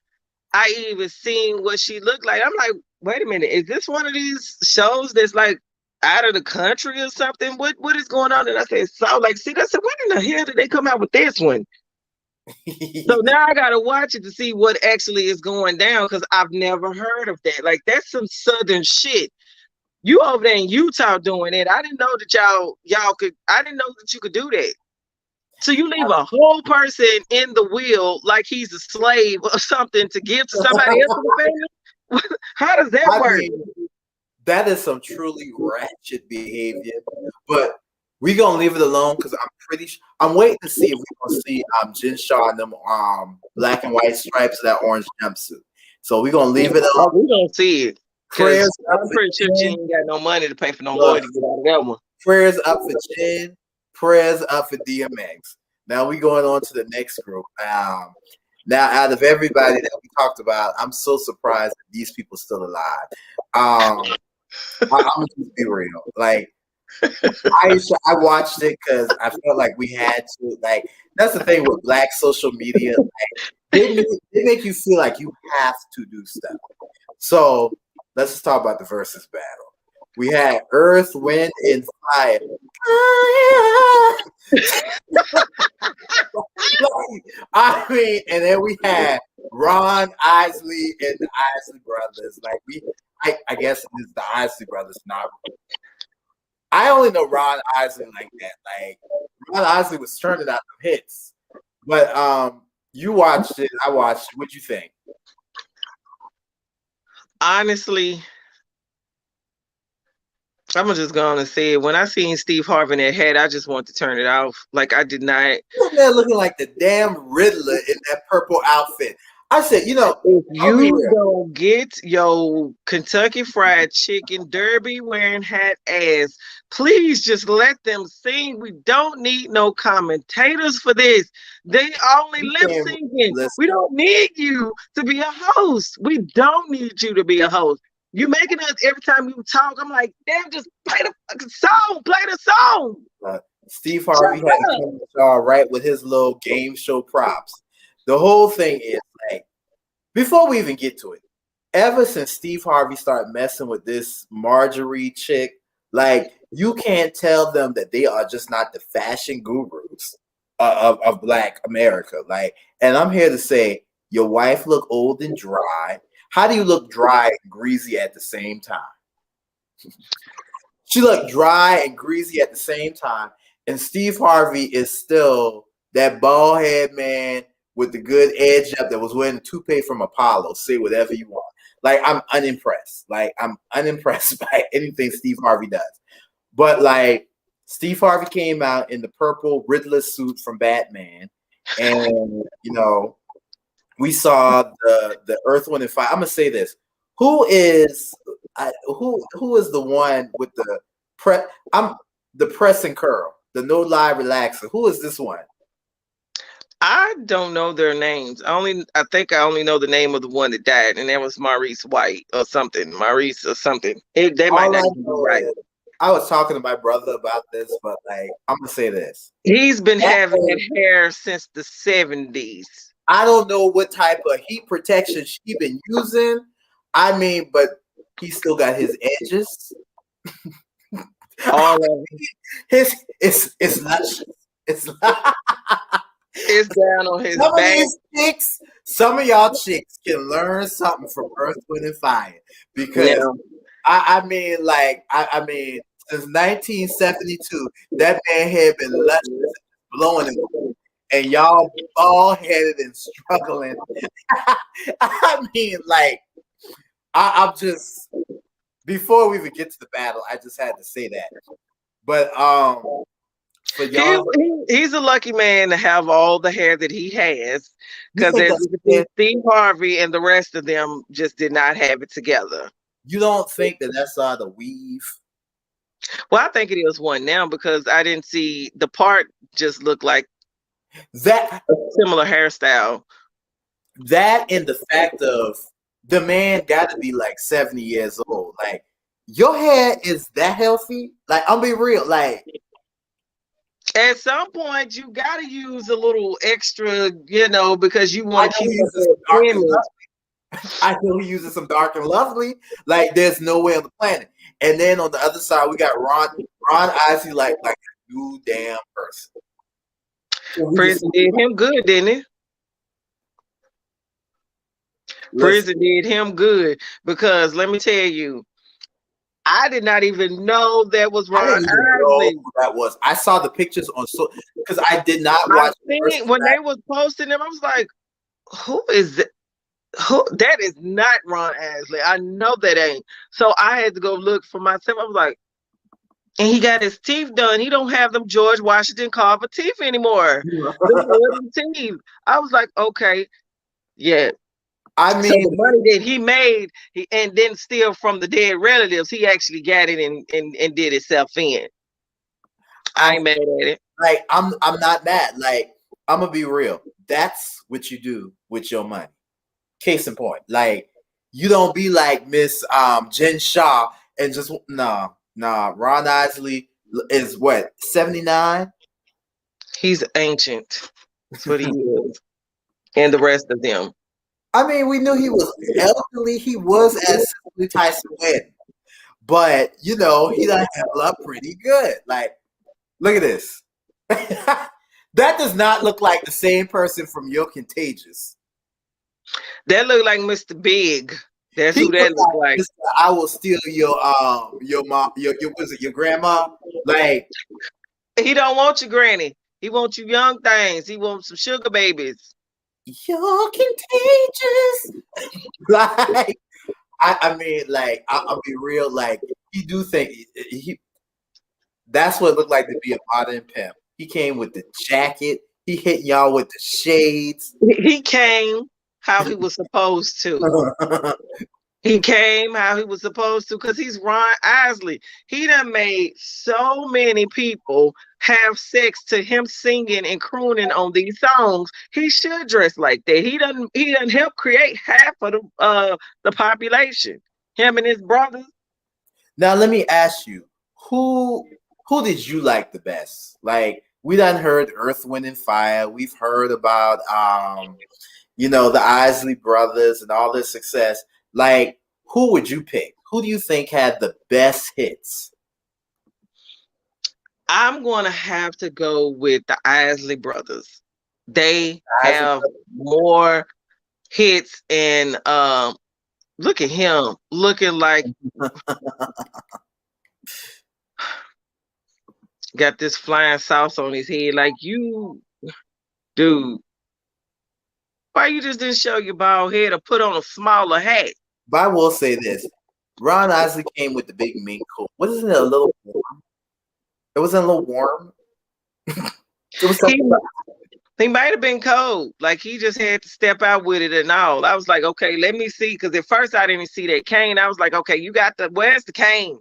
I even seen what she looked like. I'm like, wait a minute, is this one of these shows that's like out of the country or something? What is going on? And I said, Salt Lake City. I said, when in the hell did they come out with this one? So now I gotta watch it to see what actually is going down because I've never heard of that. Like that's some southern shit. You over there in Utah doing it. I didn't know that y'all could. I didn't know that you could do that. So you leave a whole person in the wheel like he's a slave or something to give to somebody else in the family. How does that work? Mean, that is some truly ratchet behavior. But we're gonna leave it alone because I'm waiting to see if we're gonna see Jen Shah and them black and white stripes of that orange jumpsuit. So we're gonna leave it alone. We don't see it. Prayers I'm pretty sure she ain't got no money to pay for no lawyer to get out of that one. Prayers up for Jen. Prayers up for DMX. Now we going on to the next group. Now, out of everybody that we talked about, I'm so surprised that these people still alive. I'm gonna just be real. Like, I watched it because I felt like we had to. Like, that's the thing with black social media. Like, they make you feel like you have to do stuff. So let's just talk about the versus battle. We had Earth, Wind, and Fire. I mean, and then we had Ron Isley and the Isley Brothers. Like I guess it's the Isley Brothers, not. I only know Ron Isley like that. Like Ron Isley was turning out some hits. But you watched it, I watched it. What'd you think? Honestly, I'm just gonna say it. When I seen Steve Harvey in that hat, I just wanted to turn it off. Like I did not. They're looking like the damn Riddler in that purple outfit. I said, if you don't get your Kentucky Fried Chicken Derby wearing hat ass, please just let them sing. We don't need no commentators for this. They only lip syncing. We don't need you to be a host. We don't need you to be a host. You making us every time you talk. I'm like, damn, just play the fucking song. Play the song. Steve Harvey had to come to y'all right with his little game show props. The whole thing is like, before we even get to it, ever since Steve Harvey started messing with this Marjorie chick, like you can't tell them that they are just not the fashion gurus of Black America. Like, and I'm here to say Your wife look old and dry. How do you look dry and greasy at the same time? She looked dry and greasy at the same time. And Steve Harvey is still that bald head man with the good edge up that was wearing the toupee from Apollo. Say whatever you want. Like, I'm unimpressed. Like, I'm unimpressed by anything Steve Harvey does. But like, Steve Harvey came out in the purple Riddler suit from Batman, and we saw the Earth, Wind, and Fire. I'm gonna say this: who is who is the one with the press and curl, the no lie relaxer? Who is this one? I don't know their names. I think I only know the name of the one that died, and that was Maurice White or something. Maurice or something. They might not even be right. I was talking to my brother about this, but like, I'm gonna say this: he's been having that hair since the 70s. I don't know what type of heat protection she been using. I mean, but he still got his edges. All of it's luscious. It's down on his back. Some of y'all chicks can learn something from Earth, Wind, and Fire, because I mean, since 1972, that man had been luscious, blowing it, and y'all bald headed and struggling. I mean, like, I'm just, before we even get to the battle, I just had to say that. But for y'all, he's a lucky man to have all the hair that he has, because Steve Harvey and the rest of them just did not have it together. You don't think that that's the weave? Well, I think it is one now, because I didn't see the part just look like that a similar hairstyle. That, and the fact of the man got to be like 70 years old. Like, your hair is that healthy? Like, I'm be real. Like, at some point, you got to use a little extra, because you want to keep I know he uses some dark and lovely. Like, there's no way on the planet. And then on the other side, we got Ron Isley, like a new damn person. Prison did him good, didn't it? Prison did him good, because let me tell you, I did not even know that was Ron Isley. Who that was. I saw the pictures because I did not watch. When they was posting them, I was like, "Who is that? That is not Ron Isley. I know that ain't." So I had to go look for myself. I was like, and he got his teeth done. He don't have them George Washington Carver teeth anymore. The teeth. I was like, okay, yeah. I mean, so the money that he made, and then steal from the dead relatives, he actually got it and did itself in. I ain't mad at it. Like, I'm not mad. Like, I'm gonna be real. That's what you do with your money. Case in point, like, you don't be like Miss Jen Shah and just nah. Ron Isley is what, 79? He's ancient. That's what he is, and the rest of them. I mean, we knew he was elderly. He was at Cicely Tyson wedding, but he done held up pretty good. Like, look at this. That does not look like the same person from You're Contagious. That look like Mr. Big. That's who that look like. I will steal your mom, your grandma. Like, he don't want your granny. He wants you young things. He wants some sugar babies. You're contagious. Like, I mean, like, I'll be real. Like, he do think that's what it looked like to be a modern pimp. He came with the jacket. He hit y'all with the shades. He came how he was supposed to. He came how he was supposed to, because he's Ron Isley. He done made so many people have sex to him singing and crooning on these songs. He should dress like that. He done help create half of the population. Him and his brothers. Now let me ask you, who did you like the best? Like, we done heard Earth, Wind, and Fire. We've heard about the Isley brothers and all this success. Like, who would you pick? Who do you think had the best hits? I'm going to have to go with the Isley brothers. They have more hits, and look at him looking like got this flying sauce on his head. Like, you, dude, why you just didn't show your bald head or put on a smaller hat? But I will say this: Ron Isley came with the big mink coat. Wasn't it a little warm? It wasn't a little warm. It was He something about he might have been cold. Like, he just had to step out with it and all. I was like, okay, let me see. Because at first I didn't see that cane. I was like, okay, where's the cane?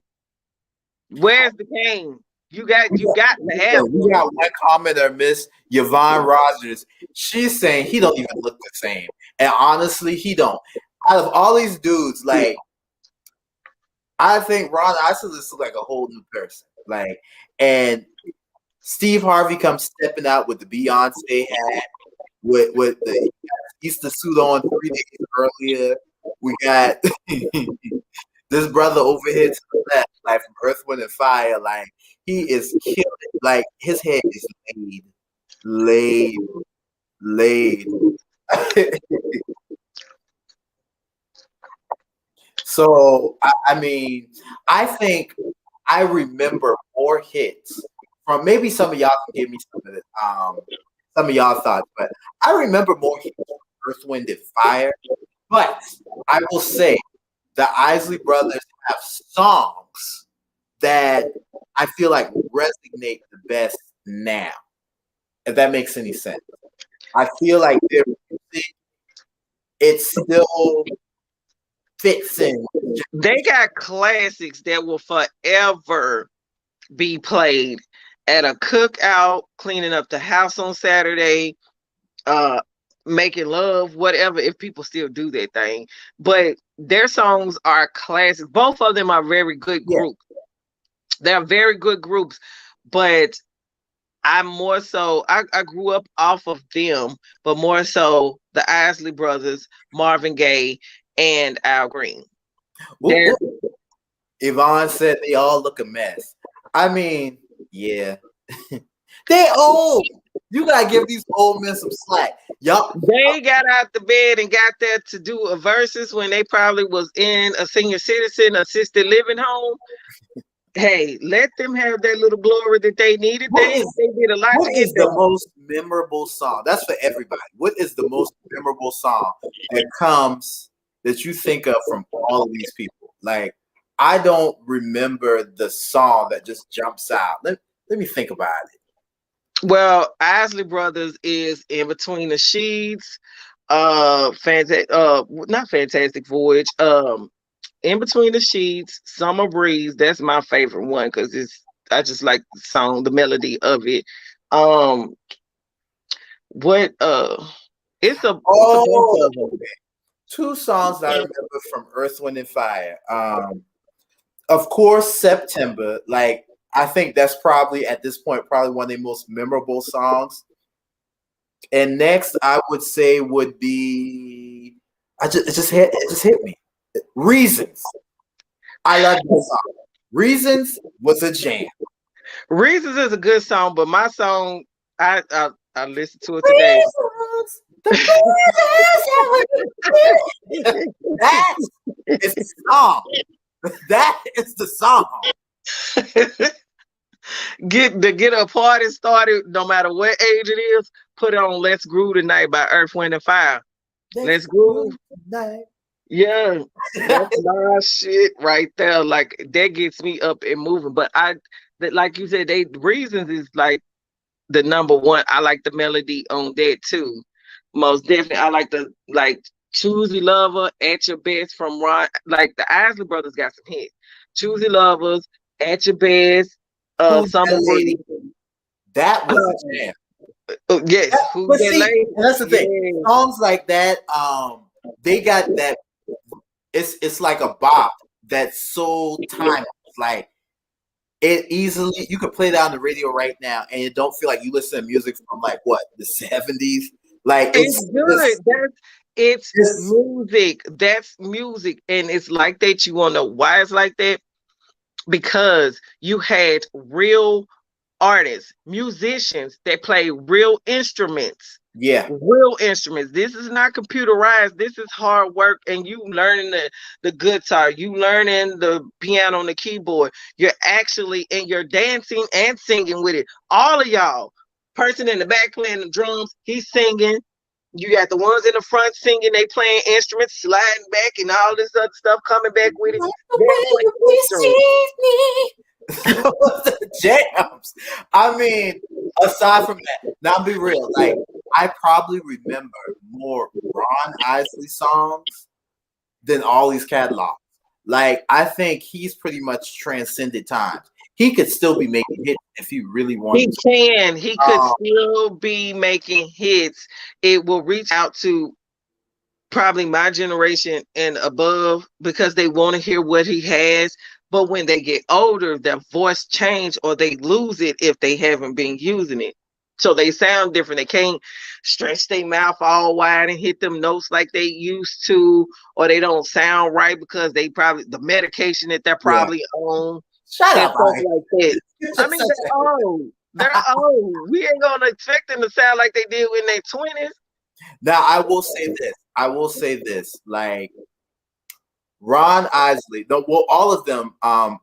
Where's the cane? You got to have we one. got one commenter, Miss Yvonne Rogers. She's saying he don't even look the same. And honestly, he don't. Out of all these dudes, like I think Ron Isley looks like a whole new person. Like, and Steve Harvey comes stepping out with the Beyonce hat, with the Easter suit on 3 days earlier. We got this brother over here to the left, like from Earth, Wind, and Fire. Like he is killing. Like his head is laid, laid. So I mean, I think I remember more hits from maybe some of y'all can give me some of y'all thoughts, but I remember more hits from Earth, Wind, and Fire. But I will say the Isley Brothers have songs that I feel like resonate the best now, if that makes any sense. I feel like their music, it still fits in. They got classics that will forever be played at a cookout, cleaning up the house on Saturday, uh, making love, whatever, if people still do that thing. But their songs are classics. Both of them are very good Yeah. groups. They're very good groups, but I'm more so I grew up off of them, but more so the Isley Brothers, Marvin Gaye, and Al Green. Whoop, They're whoop. Yvonne said they all look a mess. I mean, yeah. They old. You gotta give these old men some slack. Y'all, they got out the bed and got there to do a versus when they probably was in a senior citizen assisted living home. Hey, let them have that little glory that they needed. what is They did a lot what to get is the there. most memorable song? That's for everybody. What is the most memorable song that you think of from all of these people? Like, I don't remember the song that just jumps out. Let me think about it. Well, Isley Brothers is In Between the Sheets, not Fantastic Voyage, In Between the Sheets, Summer Breeze. That's my favorite one because I just like the song, the melody of it. Um, what it's a bunch Oh, of them. two songs that I remember from Earth, Wind, and Fire. Of course, September. Like, I think that's probably at this point probably one of the most memorable songs. And next, I would say would be it just hit me. Reasons. I love this song. Reasons was a jam. Reasons is a good song, but my song I listened to it today. Reasons. That is the song. That is the song. Get a party started, no matter what age it is. Put on "Let's Groove Tonight" by Earth, Wind, and Fire. Let's groove. Tonight. Yeah, that's my shit right there. Like, that gets me up and moving. But like you said, they Reasons is like the number one. I like the melody on that too. Most definitely, I like the Choosy Lover, At Your Best from Ron. Like, the Isley Brothers got some hits. Choosy Lovers, At Your Best, Who's Summer that lady? Breeze. That was a jam. Yes, Who's But That see, Lady? and that's the thing. Yeah. Songs like that, they got that. It's like a bop that's so timeless. Like, it easily you could play it on the radio right now, and it don't feel like you listen to music from like what the 70s. Like It's good. It's just music. That's music. And it's like that. You wanna know why it's like that? Because you had real artists, musicians that play real instruments Yeah. Real instruments. This is not computerized. This is hard work, and you learning the guitar, you learning the piano and the keyboard. You're actually and you're dancing and singing with it. All of y'all. Person in the back playing the drums, he's singing. You got the ones in the front singing, they playing instruments, sliding back, and all this other stuff coming back with it. Like the They're way playing you instruments. receive me. The jams. I mean, aside from that, now be real. Like I probably remember more Ron Isley songs than all these catalogs. Like I think he's pretty much transcended times. He could still be making hits if he really He wanted to. can. He could Um, still be making hits. It will reach out to probably my generation and above because they want to hear what he has. But when they get older, their voice change or they lose it if they haven't been using it. So they sound different. They can't stretch their mouth all wide and hit them notes like they used to, or they don't sound right because they probably the medication that they're yeah. probably on Shut and up, stuff I. like that. I mean, they're old. They're old. We ain't gonna expect them to sound like they did in their 20s. Now I will say this. I will say this. Like Ron Isley, no, well, all of them,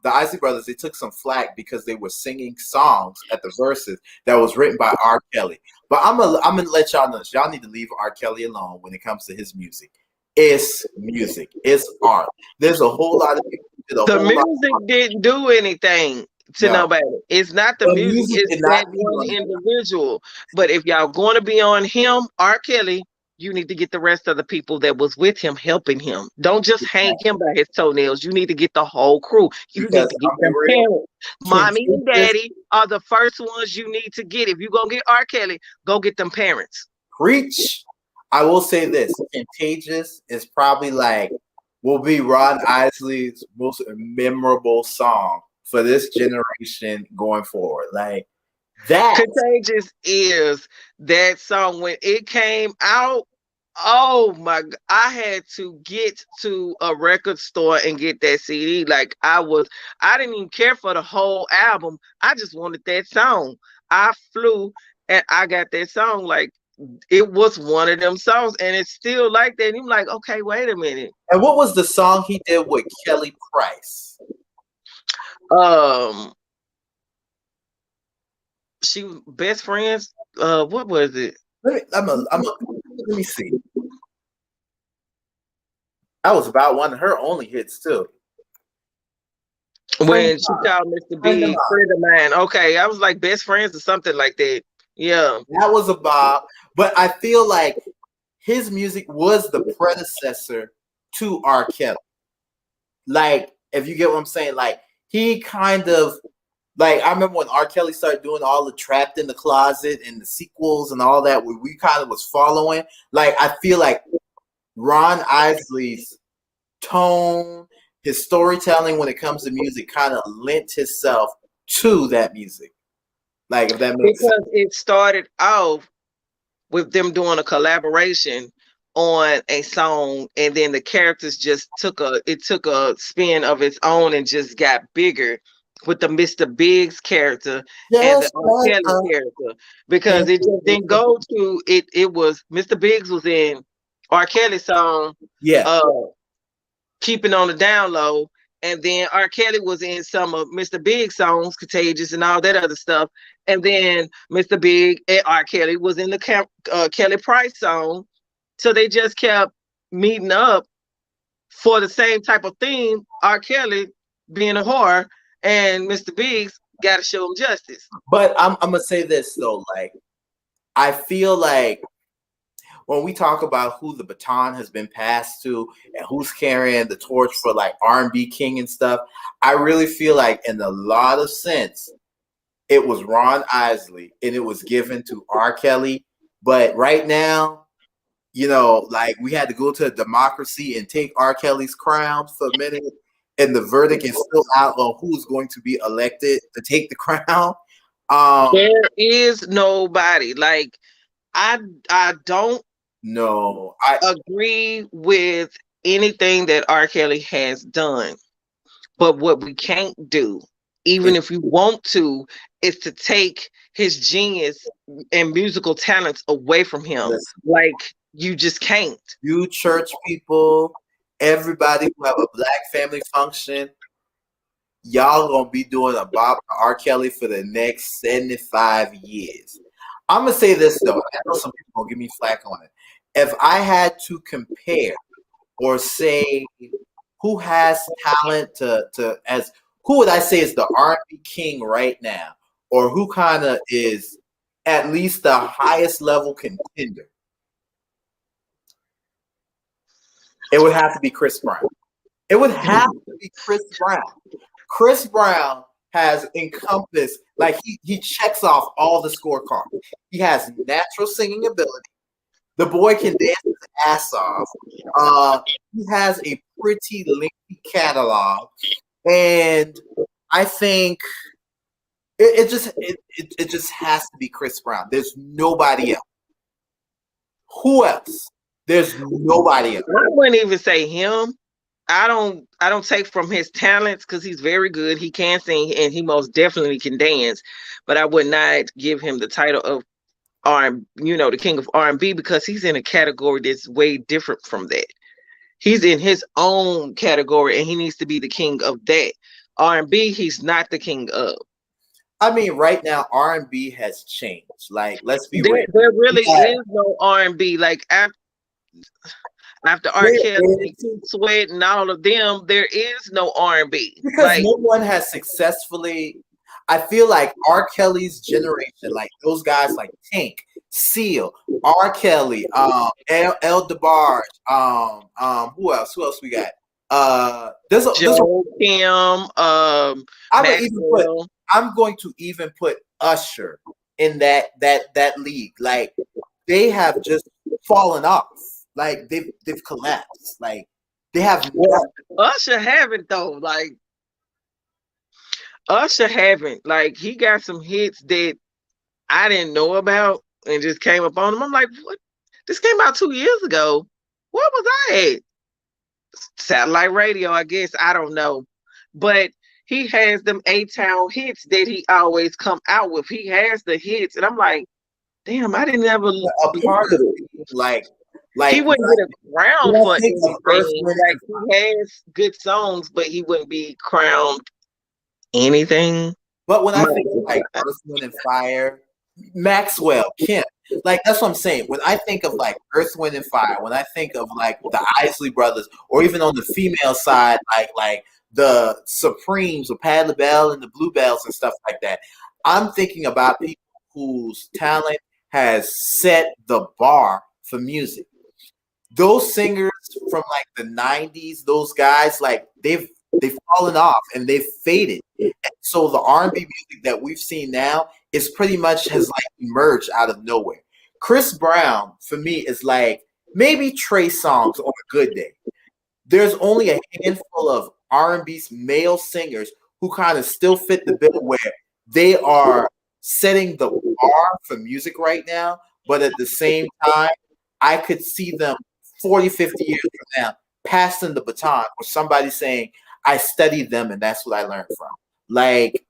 the Isley brothers, they took some flack because they were singing songs at the verses that was written by R. Kelly. But I'm gonna let y'all know this. Y'all need to leave R. Kelly alone when it comes to his music. It's music. It's art. There's a whole lot of people who did a The whole lot of music art. didn't do anything to No, nobody. It's not the the music, music it's did not that do one anything. individual. But if y'all going to be on him, R. Kelly, you need to get the rest of the people that was with him helping him. Don't just hang him by his toenails. You need to get the whole crew. You need Because to get I'm be them real, parents. Mommy and contagious daddy are the first ones you need to get. If you're going to get R. Kelly, go get them parents. preach. I will say this: Contagious is probably like will be Ron Isley's most memorable song for this generation going forward. Like that. Contagious is that song when it came out. Oh my! I had to get to a record store and get that CD. Like I didn't even care for the whole album. I just wanted that song. I flew and I got that song. Like it was one of them songs, and it's still like that. And you're like, okay, wait a minute. And what was the song he did with Kelly Price? Um, she best friends. What was it? Let me see. That was about one of her only hits too. Friend of When she mine. called Mr. Friend of Big, mine. friend of mine. Okay, I was like best friends or something like that. Yeah. That was about. But I feel like his music was the predecessor to R. Kelly. Like, if you get what I'm saying, like he kind of like I remember when R. Kelly started doing all the Trapped in the Closet and the sequels and all that, we kind of was following. Like, I feel like Ron Isley's tone, his storytelling when it comes to music, kind of lent himself to that music. Like, if that makes sense. Because it started off with them doing a collaboration on a song, and then the characters just took a spin of its own and just got bigger with the Mr. Biggs character and the Just R. like Kelly character because it just didn't a go to it. It was Mr. Biggs was in R. Kelly's song, yeah. uh, keeping on the down low. And then R. Kelly was in some of Mr. Big's songs, Contagious and all that other stuff. And then Mr. Big and R. Kelly was in the Kelly Price song. So they just kept meeting up for the same type of theme. R. Kelly being a whore and Mr. Biggs got to show him justice. But I'm gonna say this though, like I feel like when we talk about who the baton has been passed to and who's carrying the torch for like R&B king and stuff, I really feel like in a lot of sense it was Ron Isley and it was given to R. Kelly. But right now, you know, like we had to go to a democracy and take R. Kelly's crown for a minute, and the verdict is still out on who's going to be elected to take the crown. There is nobody like I don't No, I agree with anything that R. Kelly has done. But what we can't do even if you want to, is to take his genius and musical talents away from him. Listen, Like you just can't. you church people, everybody who have a black family function, y'all gonna be doing a Bob R. Kelly for the next 75 years. I'm gonna say this though. I know some people gonna give me flack on it. If I had to compare or say who has talent to as who would I say is the R&B king right now, or who kind of is at least the highest level contender, it would have to be Chris Brown. It would have to be Chris Brown. Chris Brown has encompassed, like he checks off all the scorecards. He has natural singing ability. The boy can dance his ass off. He has a pretty lengthy catalog, and I think it just has to be Chris Brown. There's nobody else. Who else? There's nobody else. I wouldn't even say him. I don't take from his talents because he's very good. He can sing and he most definitely can dance. But I would not give him the title of the king of R&B, because he's in a category that's way different from that. He's in his own category and he needs to be the king of that. R&B, he's not the king of. I mean, right now R&B has changed. Like, let's be real. There really is no R&B. Like after R. Kelly, Sweat, and all of them, there is no R&B. Because like, no one has successfully. I feel like R. Kelly's generation, like those guys like Tank, Seal, R. Kelly, El DeBarge, who else we got? Kim, I'm going to even put Usher in that league. Like they have just fallen off. Like they've collapsed. Like they have. Usher haven't though. Like Usher haven't. Like he got some hits that I didn't know about and just came up on them. I'm like, what? This came out 2 years ago. What was I at? Satellite radio, I guess. I don't know. But he has them A-Town hits that he always come out with. He has the hits, and I'm like, damn, I didn't ever a part of it. Like he wouldn't get a crown for anything. Like he has good songs, but he wouldn't be crowned anything. But when I think of like Earth, Wind and Fire, Maxwell, Kemp, like that's what I'm saying. When I think of like Earth, Wind and Fire, when I think of like the Isley Brothers, or even on the female side, like the Supremes or Patti LaBelle and the Bluebells and stuff like that, I'm thinking about people whose talent has set the bar for music. Those singers from like the 90s, those guys, like they've fallen off and they've faded. And so the R&B music that we've seen now is pretty much has like emerged out of nowhere. Chris Brown for me is like maybe Trey Songz on a good day. There's only a handful of R&B male singers who kind of still fit the bill where they are setting the bar for music right now, but at the same time, I could see them 40, 50 years from now passing the baton or somebody saying, I studied them and that's what I learned from. Like,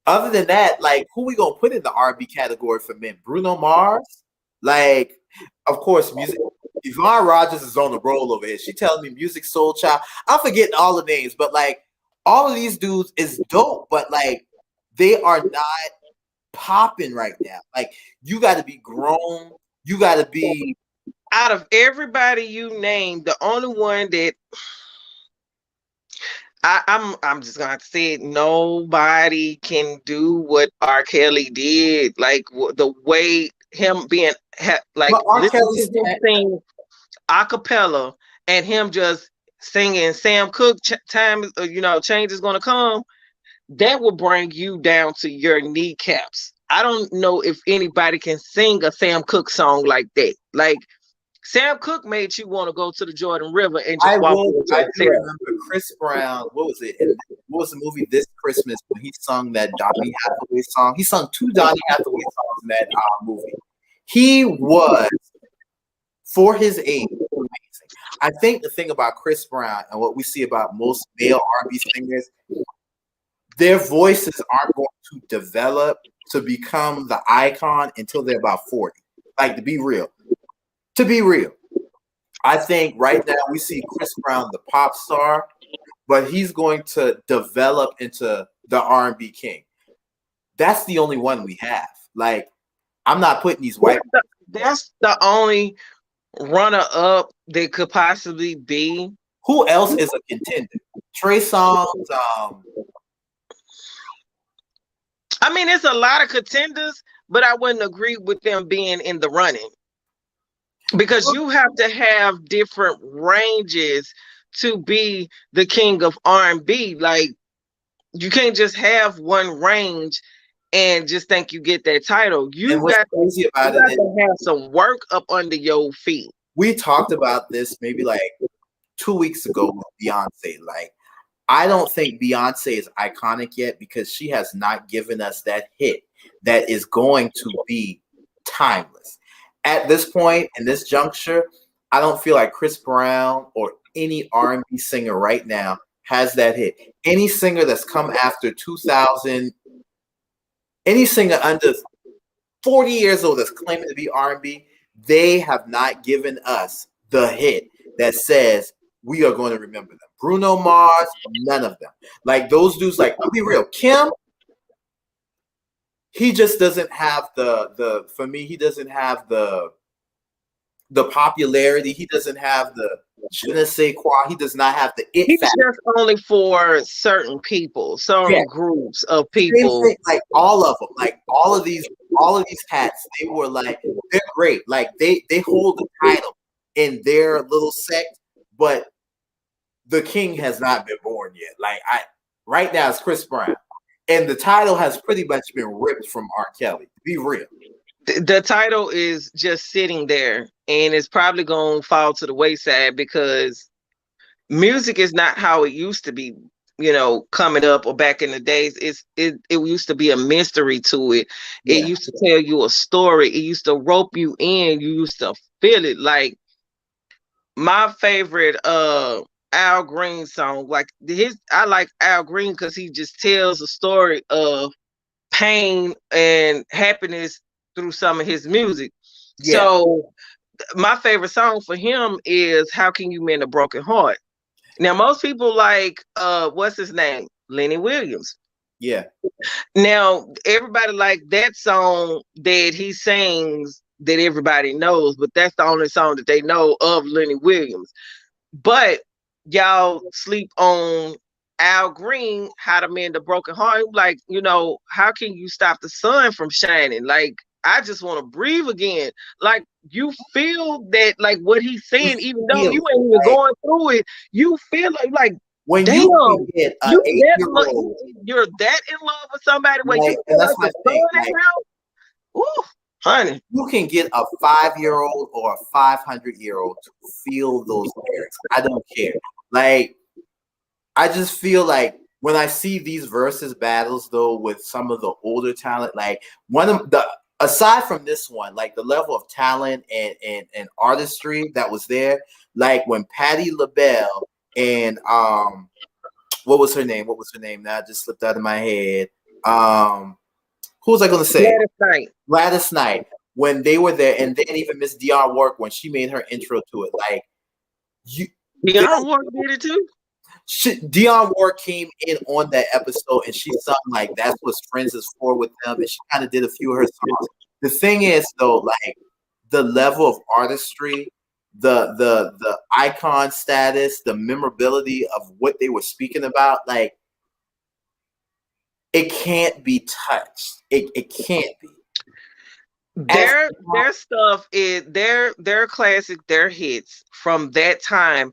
other than that, like, who we gonna put in the R&B category for men? Bruno Mars? Like, of course, music. Yvonne Rogers is on the roll over here. She telling me Music Soul Child. I'm forgetting all the names, but like, all of these dudes is dope, but like, they are not popping right now. Like, you got to be grown. You got to be. Out of everybody you named, the only one that I'm just gonna have to say it, nobody can do what R. Kelly did. Like the way him being like R. Kelly's sing a cappella and him just singing Sam Cooke time change is gonna come. That will bring you down to your kneecaps. I don't know if anybody can sing a Sam Cooke song like that. Like Sam Cooke made you want to go to the Jordan River and just walk over to I do remember Chris Brown. What was it? What was the movie This Christmas when he sung that Donny Hathaway song? He sung 2 Donny Hathaway songs in that movie. He was, for his age, amazing. I think the thing about Chris Brown and what we see about most male R&B singers, their voices aren't going to develop to become the icon until they're about 40. Like, to be real. To be real. I think right now we see Chris Brown, the pop star, but he's going to develop into the R&B king. That's the only one we have. Like, I'm not putting these white. That's the only runner up that could possibly be. Who else is a contender? Trey Songz. I mean, it's a lot of contenders, but I wouldn't agree with them being in the running because you have to have different ranges to be the king of R&B. Like, you can't just have one range and just think you get that title. You got to have some work up under your feet. We talked about this maybe like 2 weeks ago with Beyonce. Like, I don't think Beyonce is iconic yet because she has not given us that hit that is going to be timeless. At this point, in this juncture, I don't feel like Chris Brown or any R&B singer right now has that hit. Any singer that's come after 2000, any singer under 40 years old that's claiming to be R&B, they have not given us the hit that says we are going to remember them. Bruno Mars, none of them. Like, those dudes, like, I'll be real. Kim, he just doesn't have the for me, he doesn't have the popularity. He doesn't have the je ne sais quoi. He does not have the it He's factor. just only for certain people, certain groups of people. Like, all of them, like all of these cats, they were like, they're great. Like, they hold the title in their little sect, but the king has not been born yet. Like, right now it's Chris Brown, and the title has pretty much been ripped from R. Kelly. To be real, the title is just sitting there, and it's probably going to fall to the wayside because music is not how it used to be. You know, coming up or back in the days, it used to be a mystery to it. Yeah. It used to tell you a story. It used to rope you in. You used to feel it. Like, my favorite Al Green song, like I like Al Green because he just tells a story of pain and happiness through some of his music. Yeah. So my favorite song for him is How Can You Mend a Broken Heart? Now, most people like what's his name? Lenny Williams. Yeah. Now, everybody like that song that he sings that everybody knows, but that's the only song that they know of Lenny Williams. But y'all sleep on Al Green, How to Mend a Broken Heart. Like, you know, how can you stop the sun from shining? Like, I just want to breathe again. Like, you feel that, like, what he's saying, even though you ain't even going through it, you feel like when damn, you get an 8-year-old, you're that in love with somebody where like, you feel that's like my thing. Like, ooh, honey, you can get a 5-year-old or a 500-year-old to feel those lyrics. I don't care. Like, I just feel like when I see these versus battles, though, with some of the older talent, like, one of the, aside from this one, like, the level of talent and artistry that was there, like when Patti LaBelle and what was her name? Now it just slipped out of my head. Who was I going to say? Gladys Knight. When they were there, and then even Miss Dionne Warwick when she made her intro to it, like, Dionne Warwick did it too. Dionne Warwick came in on that episode, and she sung like "That's What Friends Is For" with them, and she kind of did a few of her songs. The thing is, though, like, the level of artistry, the icon status, the memorability of what they were speaking about, like, it can't be touched. It can't be. Their stuff is their classic, their hits from that time.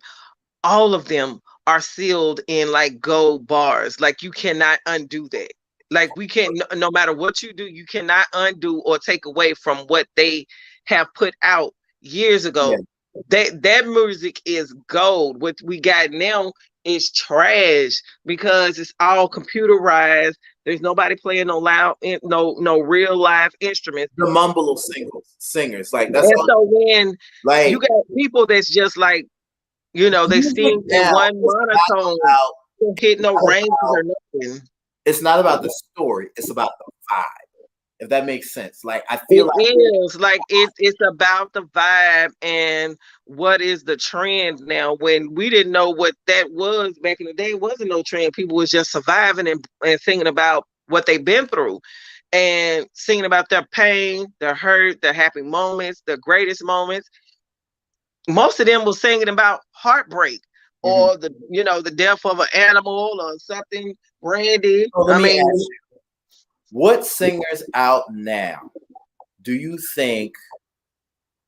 All of them are sealed in like gold bars. Like, you cannot undo that. Like, we can't, no matter what you do, you cannot undo or take away from what they have put out years ago. Yeah. That music is gold. What we got now is trash because it's all computerized. There's nobody playing no loud, no real live instruments. The mumble singers, like, that's. And so when, like, you got people that's just like, you know, they sing in one monotone, hit no ranges or nothing. It's not about the story. It's about the vibe. If that makes sense. Like I feel It like is like it's about the vibe and what is the trend now. When we didn't know what that was back in the day, it wasn't no trend. People was just surviving and thinking about what they've been through and singing about their pain, their hurt, their happy moments, their greatest moments. Most of them was singing about heartbreak mhm. or the death of an animal or something. Brandy. So let I me ask mean, you, what singers out now do you think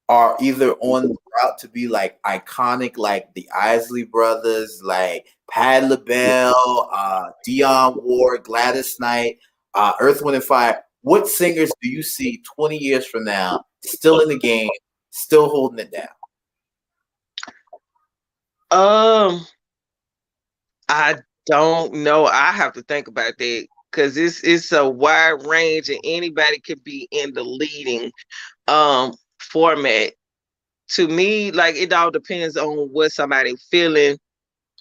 are either on the route to be like iconic, like the Isley brothers, like Patti LaBelle, Dionne Ward, Gladys Knight, Earth, Wind, and Fire? What singers do you see 20 years from now still in the game, still holding it down? um, I don't know. I have to think about that because it's a wide range and anybody could be in the leading format. To me, like it all depends on what somebody feeling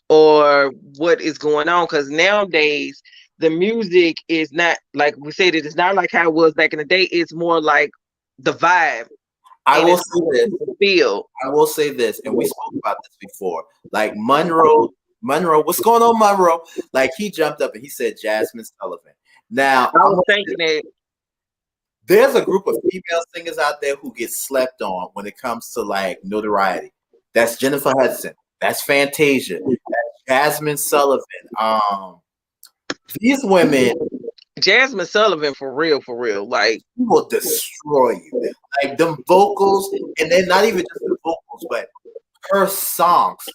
or what is going on. Because nowadays the music is not like we said it's not like how it was back in the day. It's more like the vibe I and will it's say what this. people feel. I will say this, and we spoke about this before. Like Monroe, what's going on, Monroe? Like he jumped up and he said Jasmine Sullivan. Now I I'm was gonna say thinking that there's a group of female singers out there who get slept on when it comes to like notoriety. That's Jennifer Hudson. That's Fantasia. That's Jasmine Sullivan. These women Jasmine Sullivan for real. Like will destroy you. Like them vocals, and then not even just the vocals, but her songs.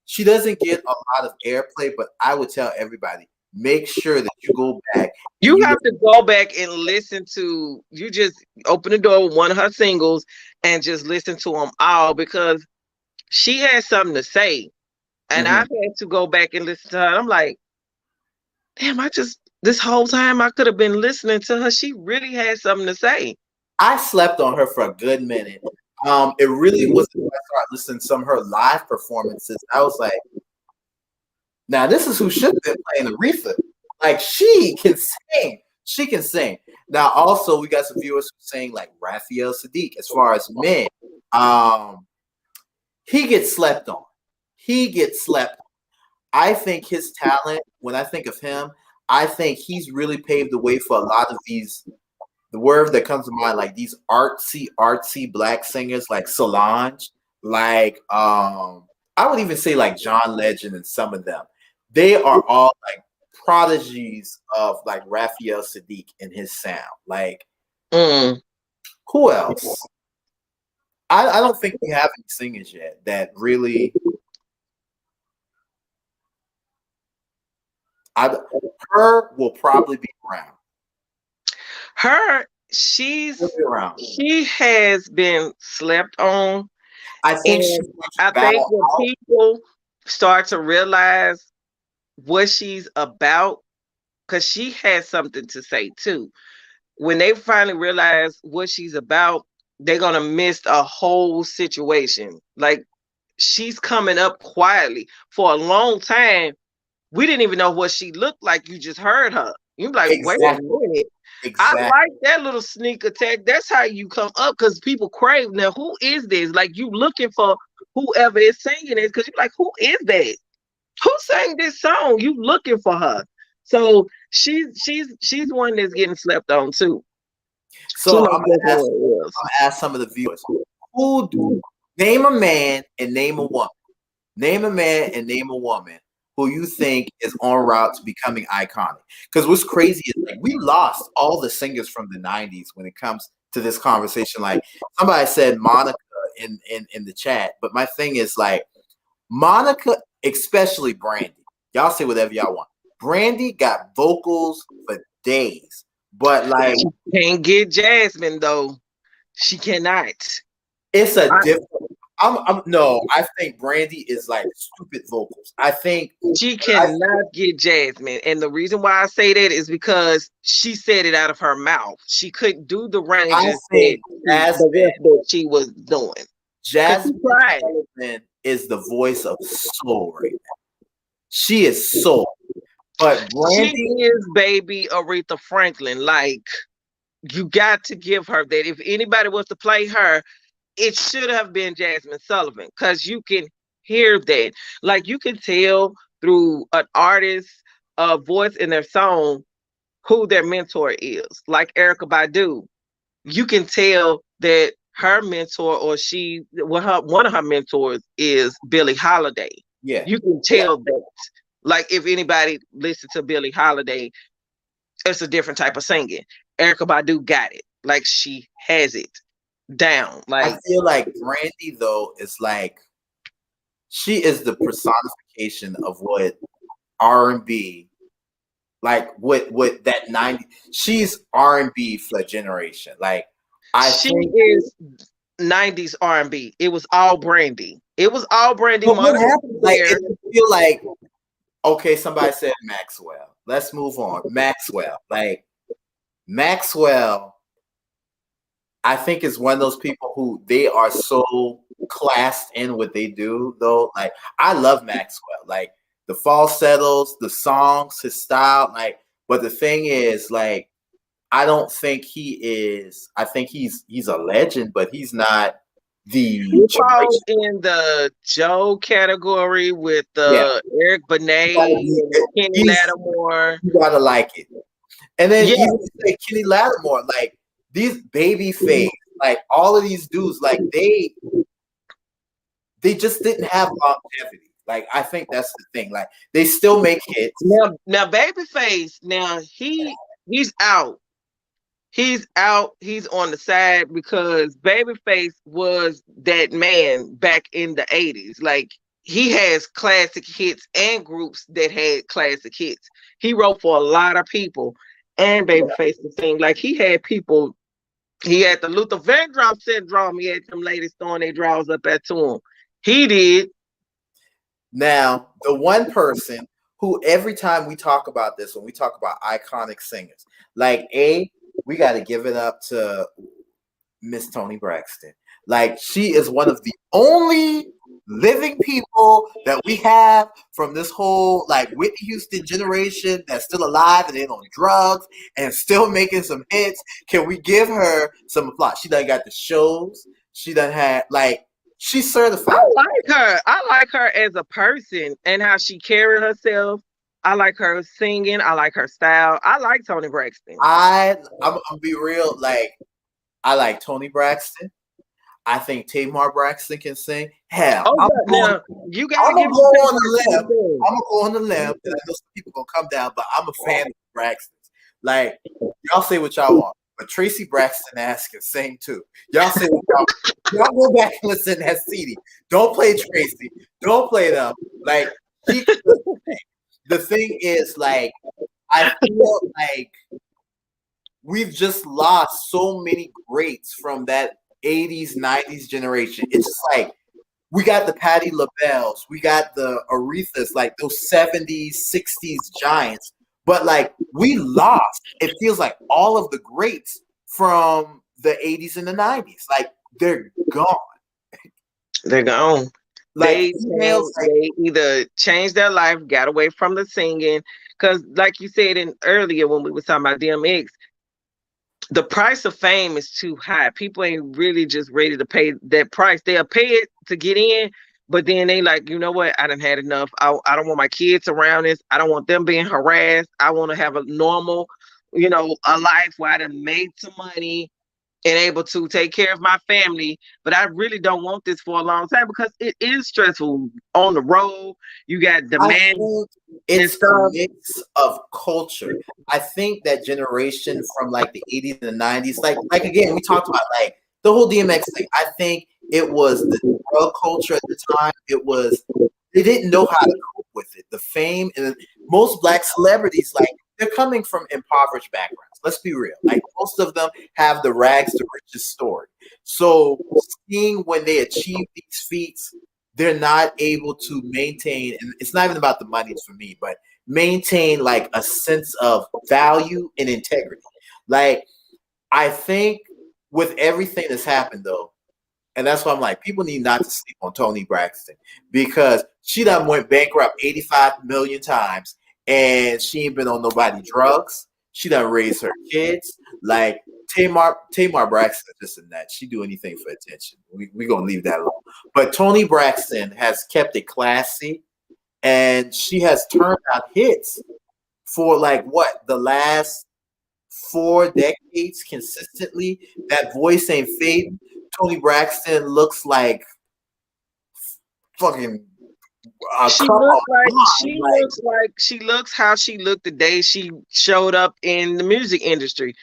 She doesn't get a lot of airplay, but I would tell everybody make sure that you go back and you you have to go back and listen to. You just open the door with one of her singles and just listen to them all because she has something to say. And Mhm. I've had to go back and listen to her. I'm like, damn, I just this whole time I could have been listening to her. She really had something to say. I slept on her for a good minute. It really was until I started listening to some of her live performances. I was like, now this is who should have been playing Aretha. Like she can sing. She can sing. Now also we got some viewers saying like Raphael Sadiq as far as men. Um, he gets slept on. He gets slept on. I think his talent, when I think of him, I think he's really paved the way for a lot of these the word that comes to mind, like these artsy black singers like Solange, like I would even say like John Legend and some of them. They are all like prodigies of like Raphael Sadiq and his sound. Like Mm. who else? I don't think we have any singers yet that really I her will probably be around. Her, She'll be around. she has been slept on, I think she's and going to I think battle when out. people start to realize what she's about, because she has something to say too. When they finally realize what she's about, they're gonna miss a whole situation. Like she's coming up quietly for a long time. We didn't even know what she looked like. You just heard her. You're like, wait a Exactly. minute. I Exactly. like that little sneak attack. That's how you come up because people crave. Now, who is this? Like you looking for whoever is singing it because you're like, who is that? Who sang this song? You looking for her. So she's one that's getting slept on too. She So knows definitely what it is. I'm gonna ask some of the viewers who name a man and name a woman. Name a man and name a woman who you think is en route to becoming iconic. Because what's crazy is like we lost all the singers from the '90s when it comes to this conversation. Like somebody said Monica in the chat, but my thing is like Monica, especially Brandy. Y'all say whatever y'all want. Brandy got vocals for days, but like Can't get Jasmine though. She cannot. it's a I, different. I'm no. I think Brandy is like stupid vocals. I think she I, cannot get Jasmine. And the reason why I say that is because she said it out of her mouth. She couldn't do the I ranges that think the Jasmine rest that she was doing. Cause she Jasmine tried. Sullivan is the voice of soul right now. She is soul. But She Brandy, is baby Aretha Franklin. Like, you got to give her that. If anybody was to play her, it should have been Jasmine Sullivan, because you can hear that. Like, you can tell through an artist's voice in their song who their mentor is. Like Erica Badu, you can tell that her mentor, or one of her mentors is Billie Holiday. yeah, You can yeah. tell that. Like, if anybody listens to Billie Holiday, it's a different type of singing. Erica Badu got it. Like, she has it down. I Like, feel like Brandy though is like she is the personification of what R&B, like what that 90, she's R&B for a generation. Like I she think, is 90s R&B. It was all Brandy. It was all Brandy. but what Monica happened? was Like there. it feel like okay, somebody said Maxwell. Let's move on. Maxwell, like Maxwell, I think is one of those people who they are so classed in what they do though. Like I love Maxwell. Like the falsettos, the songs, his style, like but the thing is like I don't think he is I think he's a legend, but he's not He the falls generation. in the Joe category with Yeah. Eric You gotta Benet be and Kenny he's Lattimore. you gotta like it. And then Yeah, even say Kenny Lattimore, like these baby face, like all of these dudes, like they just didn't have longevity. Like I think that's the thing. Like they still make hits. now Babyface, now he's out. He's out. He's on the side because Babyface was that man back in the 80s. Like, he has classic hits and groups that had classic hits. He wrote for a lot of people, and Babyface the thing. Like, he had people. He had the Luther Vandross syndrome. He had them ladies throwing their drawers up at to him. He did. Now, the one person who every time we talk about this, when we talk about iconic singers, like we got to give it up to Miss Toni Braxton. Like she is one of the only living people that we have from this whole like Whitney Houston generation that's still alive and ain't on drugs and still making some hits. Can we give her some applause? She done got the shows. She done had like she's certified. I like her. I like her as a person and how she carried herself. I like her singing. I like her style. I like Toni Braxton. I'm gonna be real. Like I like Toni Braxton. I think Tamar Braxton can sing. Hell, Oh, I'm yeah. going, Now, you I'm gotta gonna give go me on the limb. thing. I'm gonna go on the limb, and I know some people gonna come down, but I'm a fan of Braxton's. Like y'all say what y'all want, but Tracy Braxton ass can sing too. Y'all say what y'all go back and listen to that CD. Don't play Tracy. Don't play them. Like she, the thing is, like I feel like we've just lost so many greats from that 80s, 90s generation. It's just like we got the Patti LaBelles, we got the Arethas, like those 70s, 60s giants. But like we lost, it feels like all of the greats from the 80s and the 90s. Like they're gone. They're gone. Like They emails, like they either changed their life, got away from the singing, because like you said in earlier when we were talking about DMX, the price of fame is too high. People ain't really just ready to pay that price. They'll pay it to get in, but then they like, you know what? I done had enough. I don't want my kids around this. I don't want them being harassed. I want to have a normal, a life where I done made some money and able to take care of my family. But I really don't want this for a long time because it is stressful on the road. You got I demand think and it's a stuff. mix of culture. I think that generation from like the 80s and the 90s, like again, we talked about like the whole DMX thing. I think it was the drug culture at the time. It was they didn't know how to cope with it. The fame and most black celebrities, like they're coming from impoverished backgrounds. Let's be real. Like most of them have the rags to riches story. So seeing when they achieve these feats, they're not able to maintain, and it's not even about the money for me, but maintain like a sense of value and integrity. Like I think with everything that's happened though, and that's why I'm like, people need not to sleep on Toni Braxton because she done went bankrupt 85 million times and she ain't been on nobody drugs. She done raised her kids. Like Tamar Braxton, just in that she do anything for attention. We gonna leave that alone. But Toni Braxton has kept it classy, and she has turned out hits for like what the last 4 decades consistently. That voice ain't fading. Toni Braxton looks like fucking She looks like she looks how she looked the day she showed up in the music industry.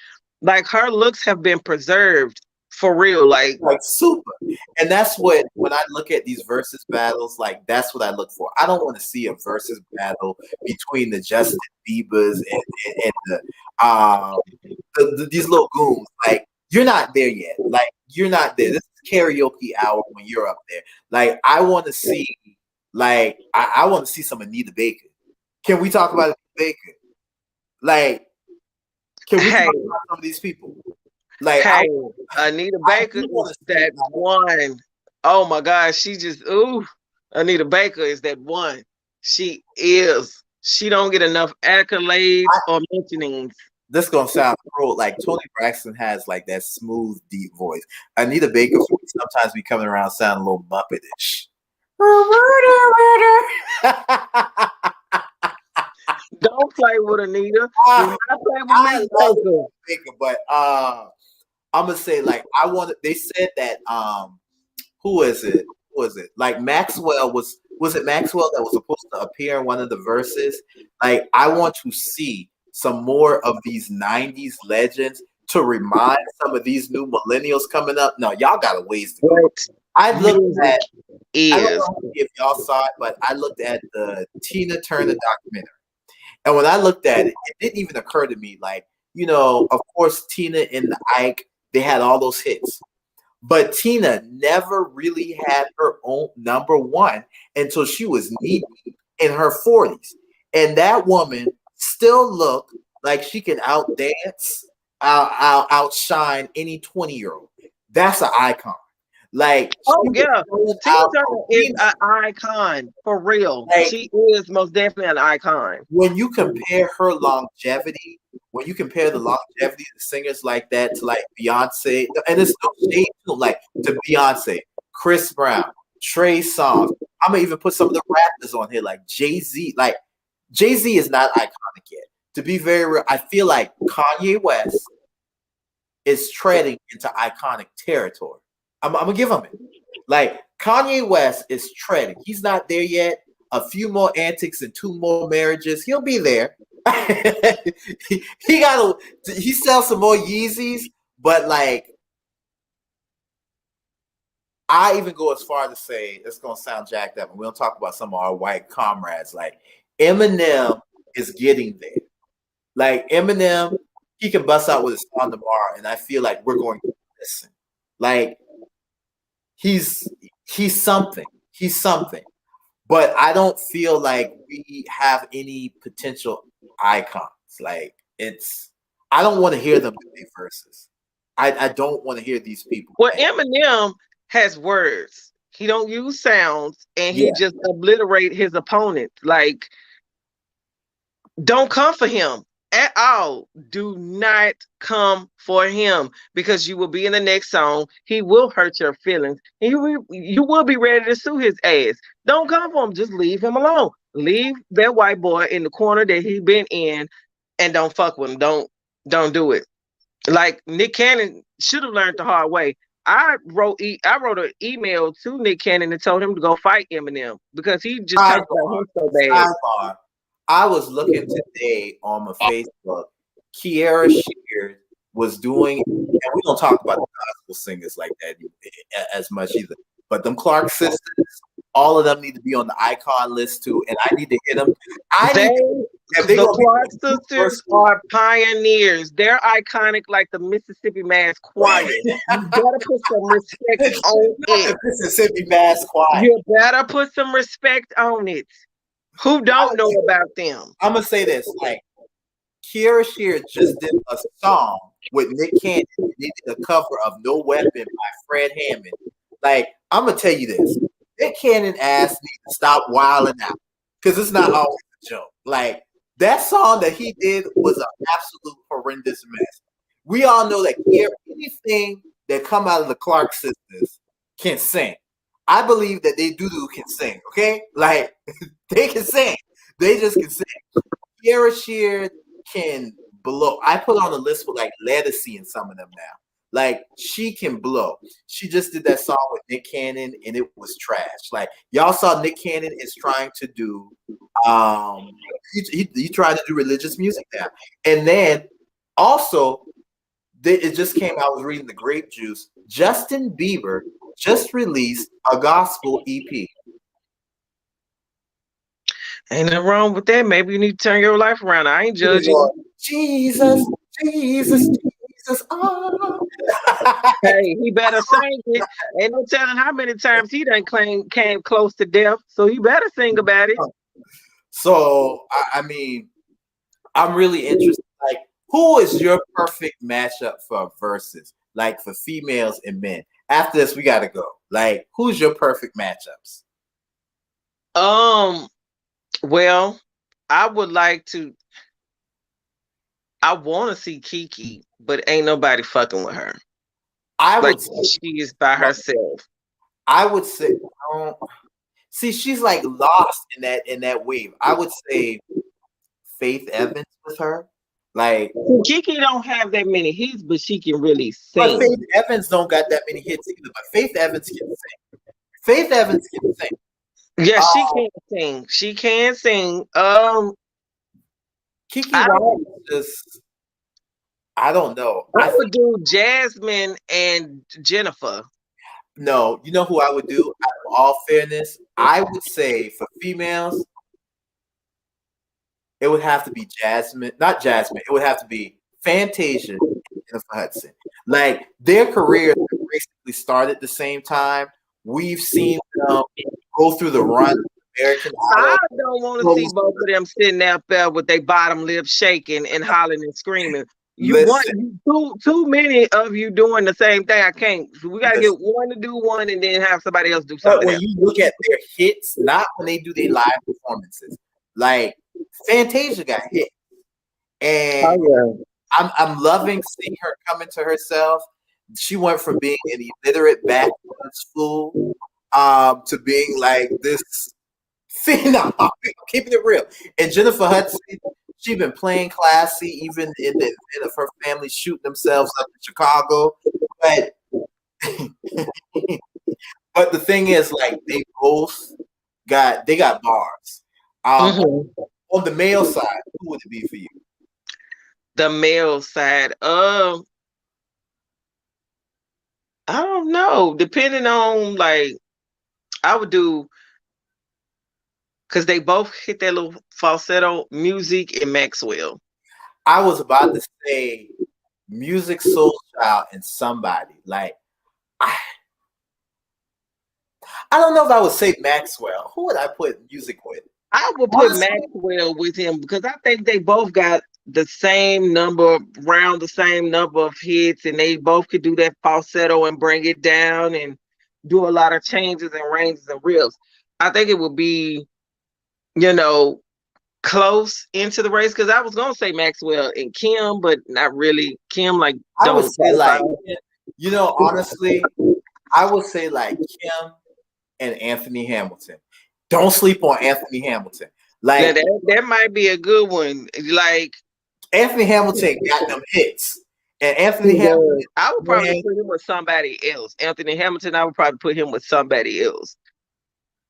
Like her looks have been preserved for real. Like super. And that's what when I look at these versus battles, like that's what I look for. I don't want to see a versus battle between the Justin Biebers and these little goons. Like you're not there yet. Like you're not there. This is karaoke hour when you're up there. Like I want to see. Like I want to see some Anita Baker. Can we talk about Anita Baker? Like, can we talk about some of these people? Like, hey, Anita Baker is that one. Oh my gosh, she just Anita Baker is that one. She is. She don't get enough accolades or mentionings. This gonna sound cruel. Like Toni Braxton has like that smooth, deep voice. Anita Baker sometimes be coming around sounding a little Muppetish. Don't play with Anita. I play with Baker, but I'm gonna say like they said that who is it? Like Maxwell was it Maxwell that was supposed to appear in one of the verses? Like I want to see some more of these 90s legends to remind some of these new millennials coming up. No, y'all got a ways to go. I looked at I don't know if y'all saw it, but I looked at the Tina Turner documentary. And when I looked at it, it didn't even occur to me, like, of course, Tina and the Ike, they had all those hits. But Tina never really had her own number one until she was knee deep in her 40s. And that woman still looked like she can outshine any 20-year-old. That's an icon. Like, Tina Turner is an icon for real. Like, she is most definitely an icon. When you compare her longevity, when you compare the longevity of singers like that to like Beyonce, and it's no shade to like to Beyonce, Chris Brown, Trey Songz. I'm gonna even put some of the rappers on here like Jay-Z. Like Jay-Z is not iconic yet. To be very real, I feel like Kanye West is treading into iconic territory. I'm gonna give him it. Like Kanye West is treading. He's not there yet. A few more antics and 2 more marriages. He'll be there. he sells some more Yeezys, but like I even go as far to say it's gonna sound jacked up, and we'll talk about some of our white comrades. Like Eminem is getting there. Like Eminem, he can bust out with a song tomorrow, and I feel like we're going to listen. Like he's something. He's something. But I don't feel like we have any potential icons. Like I don't want to hear them do their verses. I don't want to hear these people. Well, Eminem has words. He don't use sounds, and he just obliterate his opponent. Like, don't come for him at all. Do not come for him, because you will be in the next song. He will hurt your feelings, and you will be ready to sue his ass. Don't come for him. Just leave him alone. Leave that white boy in the corner that he been in, and don't fuck with him. Don't do it. Like Nick Cannon should have learned the hard way. I wrote an email to Nick Cannon and told him to go fight Eminem because he just talked about him so bad. I was looking today on my Facebook. Kiara Sheard was doing, and we don't talk about the gospel singers like that as much either. But them Clark sisters, all of them need to be on the icon list too, and I need to hit them. The Clark sisters are pioneers. They're iconic like the Mississippi Mass Choir. You better put some respect on it. Mississippi Mass Choir. You better put some respect on it. Who don't know about them? I'm gonna say this: like Kiara Sheard just did a song with Nick Cannon. They did a cover of "No Weapon" by Fred Hammond. Like I'm gonna tell you this: Nick Cannon asked me to stop wilding out because it's not always a joke. Like That song that he did was an absolute horrendous mess. We all know that anything that come out of the Clark sisters can sing. I believe that they do can sing. Okay, like they can sing. They just can sing. Kiara Sheard can blow. I put on a list with like Ledisi and some of them now. Like she can blow. She just did that song with Nick Cannon and it was trash. Like y'all saw Nick Cannon is trying to do he tried to do religious music now. And then also it just came out, I was reading the Grape Juice. Justin Bieber just released a gospel EP. Ain't nothing wrong with that. Maybe you need to turn your life around. I ain't judging. Jesus, Jesus, Jesus. Oh. Hey, he better sing it. Ain't no telling how many times he done came close to death. So he better sing about it. So I mean, I'm really interested. Like, who is your perfect matchup for verses? Like for females and men. After this, we gotta go. Like, who's your perfect matchups? Well, I would like to. I want to see Kiki, but ain't nobody fucking with her. I Like would say, she is by herself. I would say, see, she's like lost in that wave. I would say Faith Evans with her. Like Kiki don't have that many hits, but she can really but sing. Faith Evans don't got that many hits either. But Faith Evans can sing. Faith Evans can sing. Yeah, she can sing. She can sing. Kiki White just, I don't know. I would do Jasmine and Jennifer. No, you know who I would do? Out of all fairness, I would say for females, it would have to be Jasmine, not Jasmine. It would have to be Fantasia and Jennifer Hudson. Like their careers basically started at the same time. We've seen them go through the run of American Idol. I don't want to see both of them sitting out there with their bottom lip shaking and hollering and screaming. Too many of you doing the same thing. I can't. We gotta get one to do one and then have somebody else do something. But when you look at their hits, not when they do their live performances, like Fantasia got hit, and I'm loving seeing her come into herself. She went from being an illiterate backwoods fool to being like this phenom. I'm keeping it real. And Jennifer Hudson, she's been playing classy, even in the event of her family shooting themselves up in Chicago. But but the thing is, like, they both got bars. On the male side, who would it be for you? The male side, I don't know. Depending on like, I would do because they both hit that little falsetto music in Maxwell. I was about to say Music Soul Child and somebody. Like I don't know if I would say Maxwell. Who would I put music with? I would put Maxwell with him because I think they both got the same number, around the same number of hits, and they both could do that falsetto and bring it down and do a lot of changes and ranges and riffs. I think it would be, close into the race because I was gonna say Maxwell and Kim, but not really. Kim, like, I would say like, honestly, I would say like Kim and Anthony Hamilton. Don't sleep on Anthony Hamilton. Like that might be a good one. Like Anthony Hamilton got them hits. And Anthony Hamilton, I would probably put him with somebody else. Anthony Hamilton, I would probably put him with somebody else.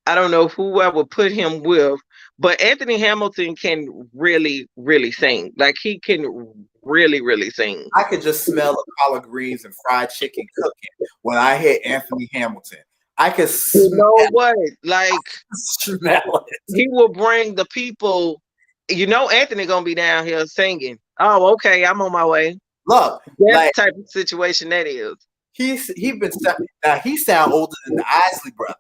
I don't know who I would put him with, but Anthony Hamilton can really, really sing. Like he can really, really sing. I could just smell the collard greens and fried chicken cooking when I hit Anthony Hamilton. I could smell like smell it. He will bring the people. Anthony gonna be down here singing. Oh, okay, I'm on my way. Look, that type of situation that is. He sound older than the Isley Brothers.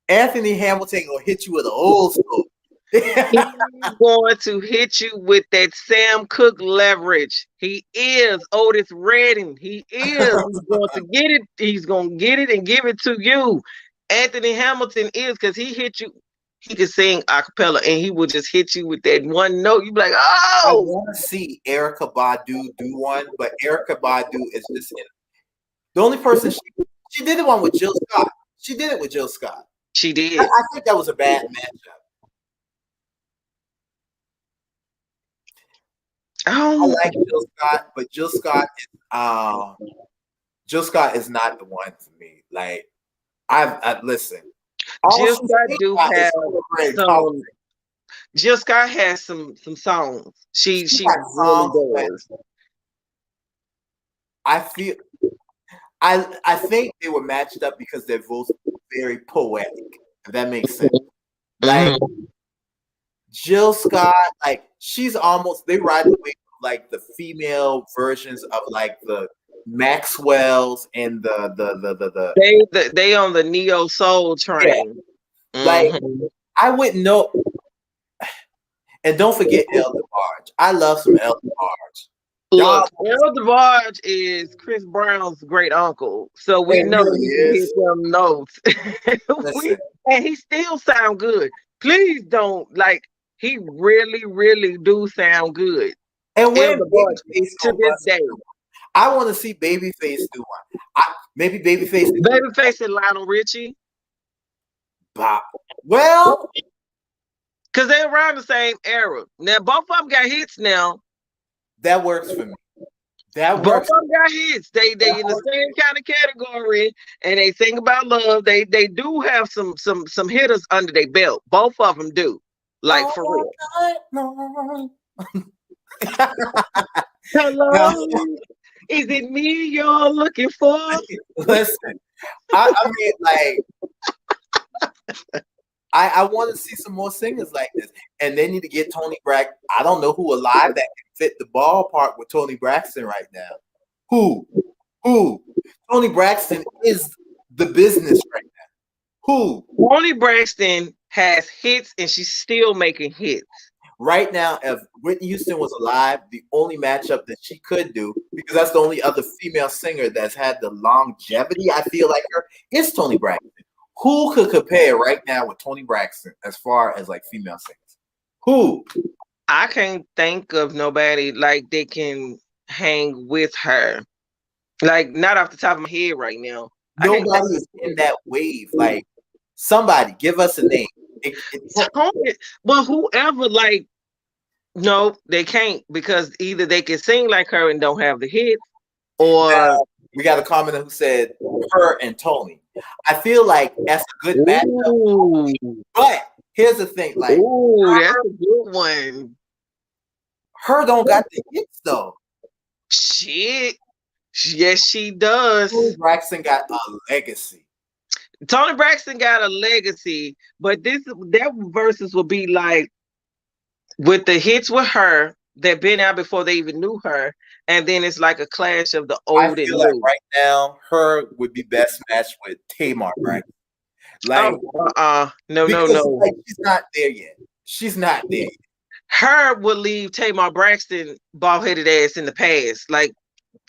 Anthony Hamilton gonna hit you with an old school. He's going to hit you with that Sam Cooke leverage. He is Otis Redding. He is. He's going to get it. He's going to get it and give it to you. Anthony Hamilton is, because he hit you. he could sing a cappella and he would just hit you with that one note. You'd be like, I oh, want to see Erica Badu do one, but Erica Badu is just the only person she did the one with Jill Scott. She did it with Jill Scott. she did. I think that was a bad matchup. I Oh, like Jill Scott, but Jill Scott is not the one for me. Like I listen. All Jill she's Scott seen do about is have celebrating college. some. Jill Scott has some songs. She She got really songs, but does. I feel I think they were matched up because they're both very poetic. If that makes sense. Like Jill Scott, like she's almost they ride the wave of like the female versions of like the Maxwell's and the They on the neo soul yeah. train. Like Mhm. I wouldn't know. And don't forget El DeBarge. I love some El DeBarge. Y'all, Look, El DeBarge is Chris Brown's great uncle, so we it know really he can hit is. them notes. Listen, And he still sound good. Please don't like. He really, really do sound good. and El when DeBarge Babyface to gonna this bust, day. I want to see Babyface do one. Maybe Babyface do Babyface and Lionel Richie, Bop. Well, because they're around the same era. Now both of them got hits now. that works for me. That Both of works. them got hits. They in the same kind of category, and they sing about love. They do have some hitters under their belt. Both of them do, like for All real. night long. Hello, No, is it me you're looking for? listen, I mean, like, I want to see some more singers like this, and they need to get Tony Braxton. I don't know who alive that can fit the ballpark with Tony Braxton right now. Who? Tony Braxton is the business right now. Who? Toni Braxton has hits, and she's still making hits. Right now, if Whitney Houston was alive, the only matchup that she could do, because that's the only other female singer that's had the longevity, I feel like her, is Toni Braxton. Who could compare right now with Toni Braxton as far as like female singers? Who? I can't think of nobody like they can hang with her. Like not off the top of my head right now. I can't think Nobody is in that wave. Like somebody, give us a name. Tony, well, whoever, like, no, they can't because either they can sing like her and don't have the hits, or we got a commenter who said her and Tony. I feel like that's a good matchup. ooh, But here's the thing, like that's a good one. her don't got the hits though. Shit, yes, she does. Toni Braxton got a legacy. Toni Braxton got a legacy, but that versus will be like with the hits with her that been out before they even knew her, and then it's like a clash of the I old and feel like new. right now her would be best matched with Tamar Braxton. Like No, because no. like she's not there yet. She's not there yet. Her would leave Tamar Braxton bald headed ass in the past. Like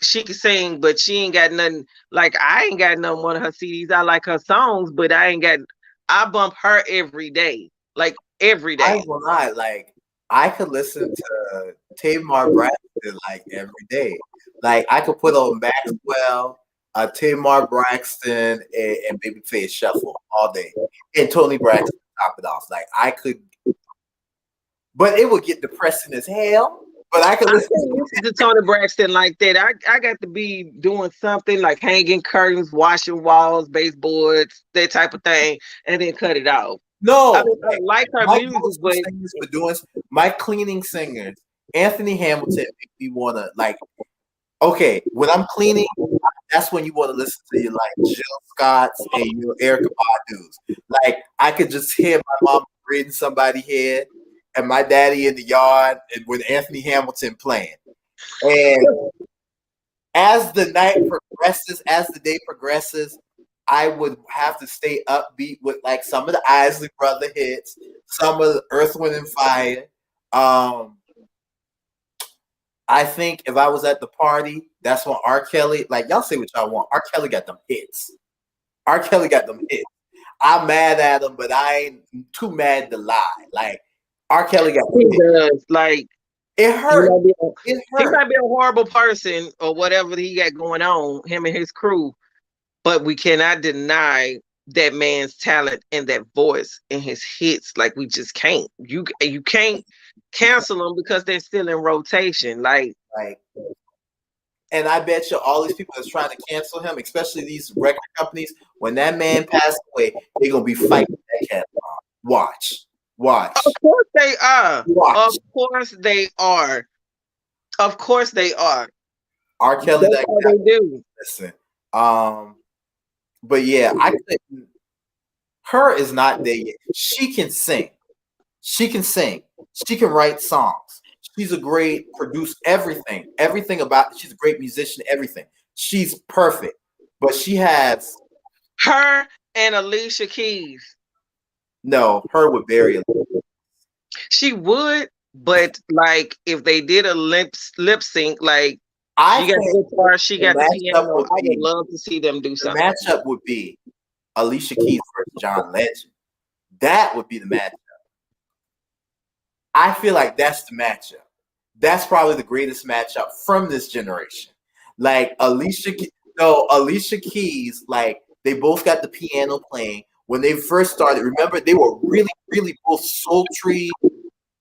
she can sing, but she ain't got nothing. Like I ain't got none one of her CDs. I like her songs, but I ain't got. I bump her every day, like every I day. will not like. I could listen to Tamar Braxton like every day. Like I could put on Maxwell, Tamar Braxton, and Babyface Shuffle all day, and Toni Braxton top it off. Like I could, but it would get depressing as hell. But I could I listen can't listen to Toni Braxton like that. I got to be doing something like hanging curtains, washing walls, baseboards, that type of thing, and then cut it off. I No, mean, I like her my music, go-to but singers for doing my cleaning singers. Anthony Hamilton make me wanna like. Okay, when I'm cleaning, that's when you want to listen to your like Jill Scotts and your Erica Badu's. Like I could just hear my mom reading somebody here, and my daddy in the yard, and with Anthony Hamilton playing. And as the night progresses, as the day progresses, I would have to stay upbeat with like some of the Isley Brother hits, some of the Earth, Wind, and Fire. I think if I was at the party, that's when R. Kelly, like y'all say what y'all want. R. Kelly got them hits. R. Kelly got them hits. I'm mad at him, but I ain't too mad to lie. Like R. Kelly got He hit. does. Like It he hurt. might be a, It he hurt. might be a horrible person or whatever he got going on, him and his crew, but we cannot deny that man's talent and that voice and his hits. Like we just can't. You can't cancel them because they're still in rotation. Like, and I bet you all these people that's trying to cancel him, especially these record companies, when that man passed away, they're gonna be fighting that cat. Watch, of watch, course they are. Of watch. course they are. Of course they are. R. Kelly, That's that how guy. they do. Listen, but yeah, I couldn't. Her is not there yet. She can sing. She can sing. She can write songs. She's a great producer. Everything about. She's a great musician. Everything. She's perfect, but she has Her and Alicia Keys. no. Her with Barry. She would, but like if they did a lip sync, like I she got think the guitar, she the got the matchup piano. would I would be love to see them do the something. matchup would be Alicia Keys versus John Legend. That would be the matchup. I feel like that's the matchup. That's probably the greatest matchup from this generation. Like Alicia Keys, like they both got the piano playing. When they first started, remember they were really, really both sultry,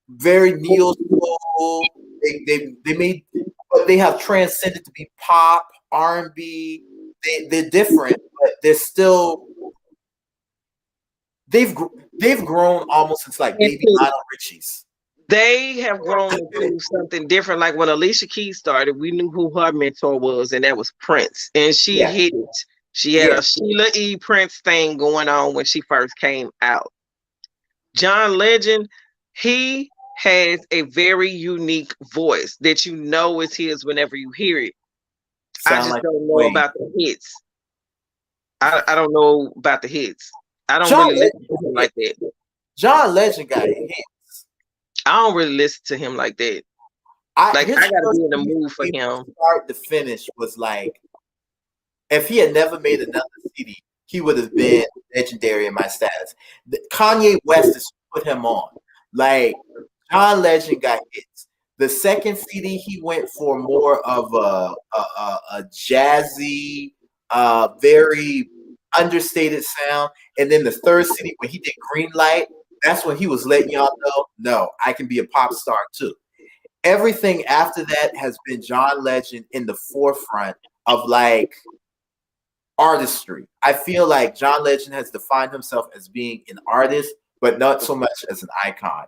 very neo soul. They made, but they have transcended to be pop, R&B. They're different, but they're still they've grown almost into like baby Into Lionel Richie's. they have grown into something different. Like when Alicia Keys started, we knew who her mentor was, and that was Prince. And she Yeah, hit it. She had yeah. a Sheila E. Prince thing going on when she first came out. John Legend, he has a very unique voice that you know is his whenever you hear it. I Sound just like don't know Wayne. about the hits. I don't know about the hits. I don't John really listen to him like that. John Legend got hit. I don't really listen to him like that. Like His I gotta first be in the CD mood for him. from start to finish was like, if he had never made another CD, he would have been legendary in my status. Kanye West has put him on. Like John Legend got hits. The second CD, he went for more of a jazzy, very understated sound. And then the third CD, when he did Green Light, that's when he was letting y'all know, no, I can be a pop star too. Everything after that has been John Legend in the forefront of like artistry. I feel like John Legend has defined himself as being an artist, but not so much as an icon.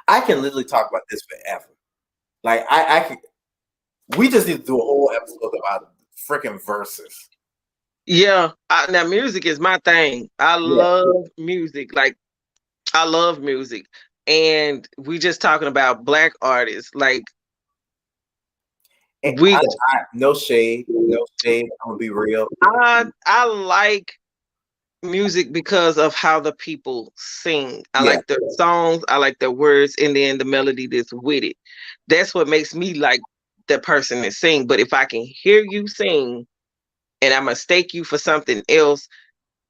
I can literally talk about this forever. Like I could. We just need to do a whole episode about freaking verses. Yeah, now music is my thing. I Yeah. love music. Like I love music, and we just talking about black artists. Like And we, no shade, no shade. I'm gonna be real. I like music because of how the people sing. I Yeah, like their songs. I like their words, and then the melody that's with it. That's what makes me like the person that sing. But if I can hear you sing, and I mistake you for something else,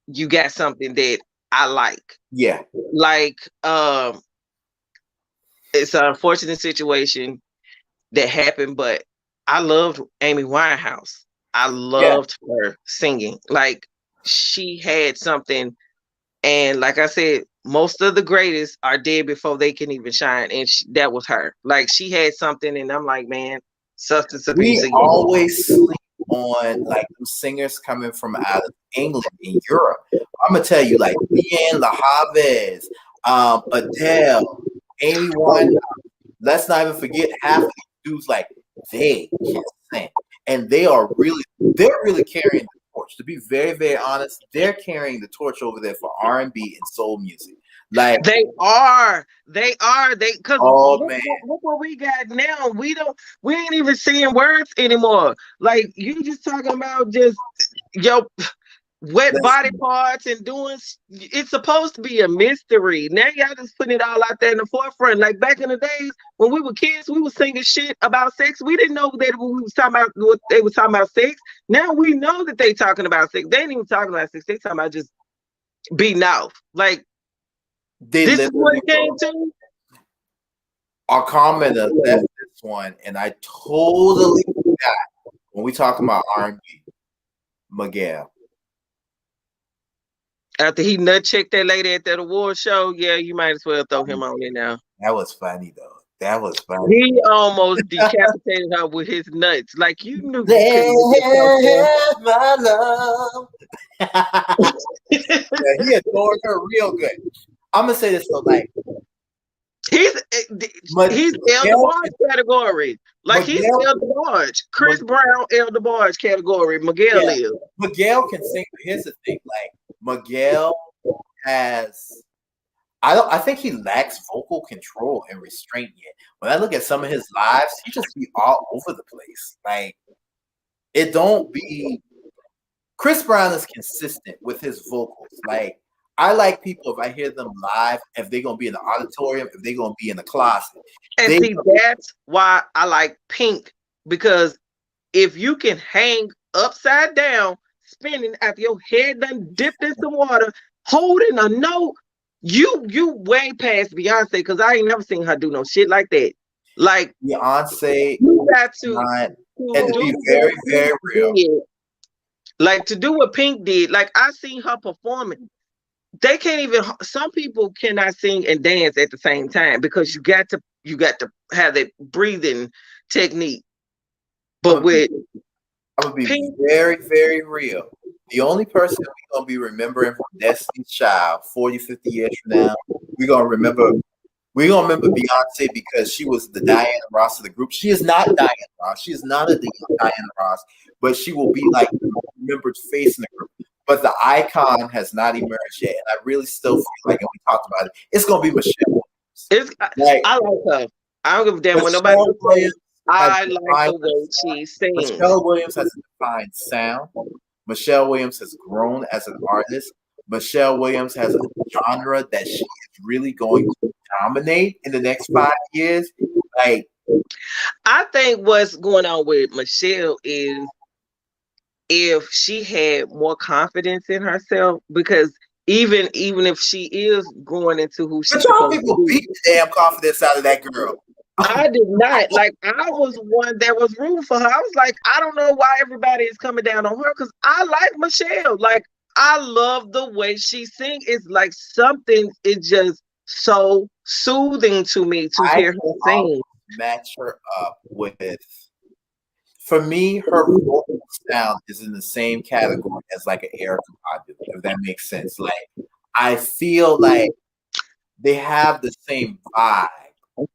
you got something that I like. yeah, Like, it's an unfortunate situation that happened, but I loved Amy Winehouse. I yeah. loved her singing. Like, she had something, and like I said, most of the greatest are dead before they can even shine, and that was her. Like, she had something, and I'm like, man, substance abuse We again. always sleep on like them singers coming from out of England and Europe. I'm gonna tell you, like Leanne LaHaves, Adele, Amy Winehouse. Let's not even forget half of these dudes. Like they can sing, and they're really carrying the torch. To be very, very honest, they're carrying the torch over there for R&B and soul music. Like, They are. Because oh man, look what we got now. We ain't even seeing words anymore. Like you just talking about just yo wet body listen, parts and doing it's supposed to be a mystery. Now y'all just putting it all out there in the forefront. Like back in the days when we were kids, we were singing shit about sex. We didn't know that when we was talking about what they was talking about sex. Now we know that they talking about sex. They ain't even talking about sex. They talking about just beating off. Like They this is what literally it came to. our commenter left this one, and I totally forgot when we talking about R&B. Miguel. After he nut checked that lady at that award show, yeah, you might as well throw him on in now. That was funny though. That was funny. He almost decapitated her with his nuts. Like you knew you couldn't get Let my love. Yeah, he adored her real good. I'm gonna say this though, like he's he's El Miguel, DeBarge category. Like he's Miguel, El DeBarge. Chris Brown, El DeBarge category. Miguel yeah, is. Miguel can sing. Here's the thing, like Miguel has. I think he lacks vocal control and restraint yet. When I look at some of his lives, he just be all over the place. Like it don't be. Chris Brown is consistent with his vocals. Like I like people if I hear them live, if they're gonna be in the auditorium, if they're gonna be in the closet. And see, that's why I like Pink, because if you can hang upside down, spinning after your head done dipped in some water, holding a note, you way past Beyonce, because I ain't never seen her do no shit like that. Like Beyonce, you got to and to be very, very real. Like to do what Pink did. Like I seen her performing. They can't even. Some people cannot sing and dance at the same time because you got to have that breathing technique. But with I'm gonna be very, very real. The only person we're gonna be remembering from Destiny's Child 40, 50 years from now, we're gonna remember Beyonce because she was the Diana Ross of the group. She is not Diana Ross. She is not a Diana Ross, but she will be like the remembered face in the group. But the icon has not emerged yet, and I really still feel like, and we talked about it, it's gonna be Michelle. I like her. I don't give a damn what nobody says. I like the way she sings. Michelle Williams has a defined sound. Michelle Williams has grown as an artist. Michelle Williams has a genre that she is really going to dominate in the next 5 years. Like, I think what's going on with Michelle is if she had more confidence in herself, because even if she is growing into who she's supposed people to be, beat the damn confidence out of that girl. I did not. Like I was one that was rooting for her. I was like, I don't know why everybody is coming down on her, because I like Michelle. Like I love the way she sings. It's like something. It's just so soothing to me to hear her sing. Match her up with. For me, her vocal sound is in the same category as like an Erykah Badu, if that makes sense. Like I feel like they have the same vibe.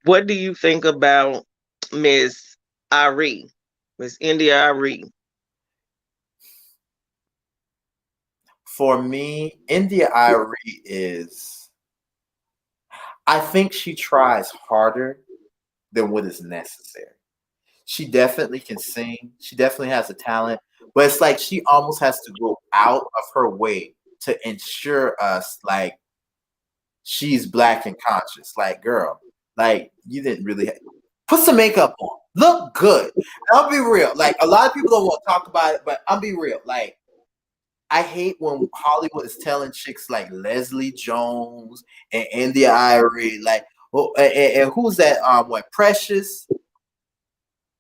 What do you think about Miss Ari, Miss India Ari? For me, India Ari is. I think she tries harder than what is necessary. She definitely can sing. She definitely has a talent, but it's like she almost has to go out of her way to ensure us like she's black and conscious. Like, girl, like you didn't really put some makeup on, look good. And I'll be real. Like a lot of people don't want to talk about it, but I'll be real. Like I hate when Hollywood is telling chicks like Leslie Jones and India Ari, like, oh, and who's that? What Precious?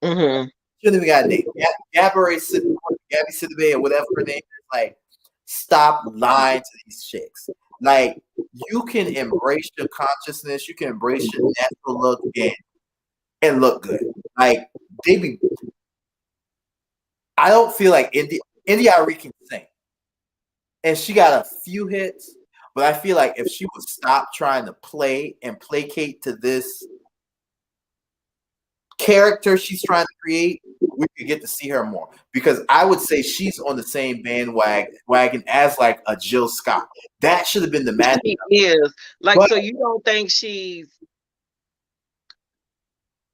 Mm-hmm. Shouldn't even got a name. Gabby Sidibe or whatever her name is. Like, stop lying to these chicks. Like, you can embrace your consciousness, you can embrace your natural look and look good. Like, I don't feel like India Ari can sing. And she got a few hits, but I feel like if she would stop trying to play and placate to this character she's trying to create, we could get to see her more. Because I would say she's on the same bandwagon as like a Jill Scott. That should have been the match. She is. Like, but, so you don't think she's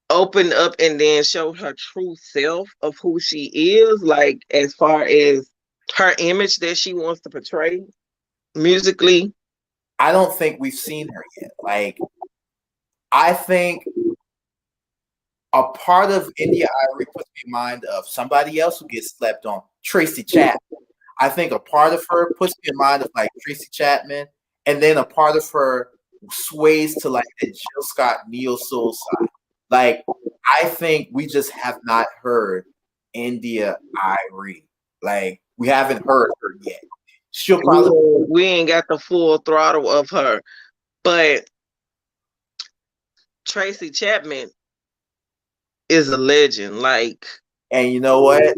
opened up and then showed her true self of who she is, like as far as her image that she wants to portray musically? I don't think we've seen her yet. Like, I think a part of India Ari puts me in mind of somebody else who gets slept on, Tracy Chapman. I think a part of her puts me in mind of like Tracy Chapman, and then a part of her sways to like the Jill Scott neo soul side. Like I think we just have not heard India Irie. Like we haven't heard her yet. She'll probably We ain't got the full throttle of her, but Tracy Chapman is a legend. Like, and you know what?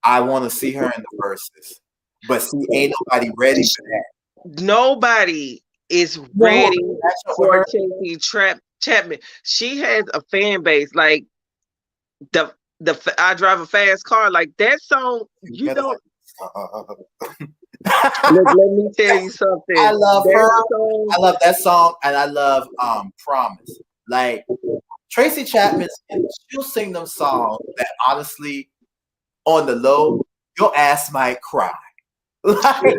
I want to see her in the verses. But see, ain't nobody ready for that. nobody is You know ready who match up with for her? Tracy Chapman. She has a fan base. Like the I drive a fast car. Like that song, you Better don't. like- Let me tell you something. I love That her. song, I love that song, and I love Promise. Like Tracy Chapman, she'll sing them songs that honestly, on the low, your ass might cry. Like